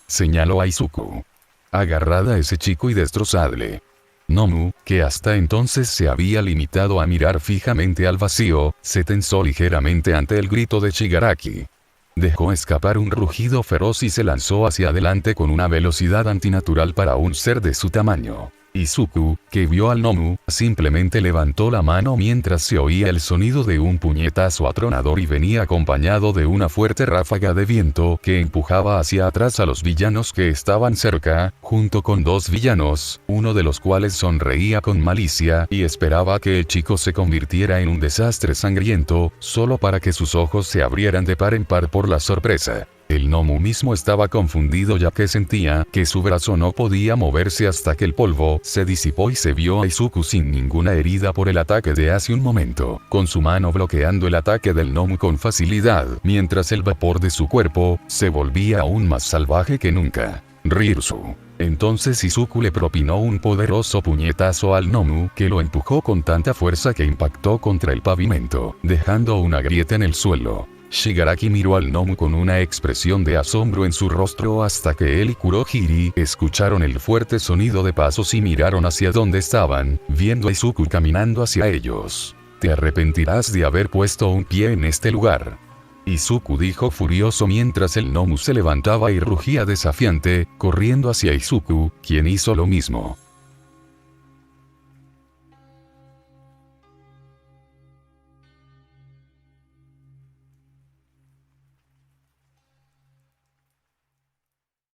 S2: señaló a Izuku. «Agarrad a ese chico y destrozadle». Nomu, que hasta entonces se había limitado a mirar fijamente al vacío, se tensó ligeramente ante el grito de Shigaraki. Dejó escapar un rugido feroz y se lanzó hacia adelante con una velocidad antinatural para un ser de su tamaño. Izuku, que vio al Nomu, simplemente levantó la mano mientras se oía el sonido de un puñetazo atronador y venía acompañado de una fuerte ráfaga de viento que empujaba hacia atrás a los villanos que estaban cerca, junto con dos villanos, uno de los cuales sonreía con malicia y esperaba que el chico se convirtiera en un desastre sangriento, solo para que sus ojos se abrieran de par en par por la sorpresa. El Nomu mismo estaba confundido ya que sentía que su brazo no podía moverse hasta que el polvo se disipó y se vio a Izuku sin ninguna herida por el ataque de hace un momento, con su mano bloqueando el ataque del Nomu con facilidad, mientras el vapor de su cuerpo se volvía aún más salvaje que nunca. «Rirsu». Entonces Izuku le propinó un poderoso puñetazo al Nomu que lo empujó con tanta fuerza que impactó contra el pavimento, dejando una grieta en el suelo. Shigaraki miró al Nomu con una expresión de asombro en su rostro hasta que él y Kurohiri escucharon el fuerte sonido de pasos y miraron hacia donde estaban, viendo a Izuku caminando hacia ellos. «Te arrepentirás de haber puesto un pie en este lugar», Izuku dijo furioso mientras el gnomo se levantaba y rugía desafiante, corriendo hacia Izuku, quien hizo lo mismo.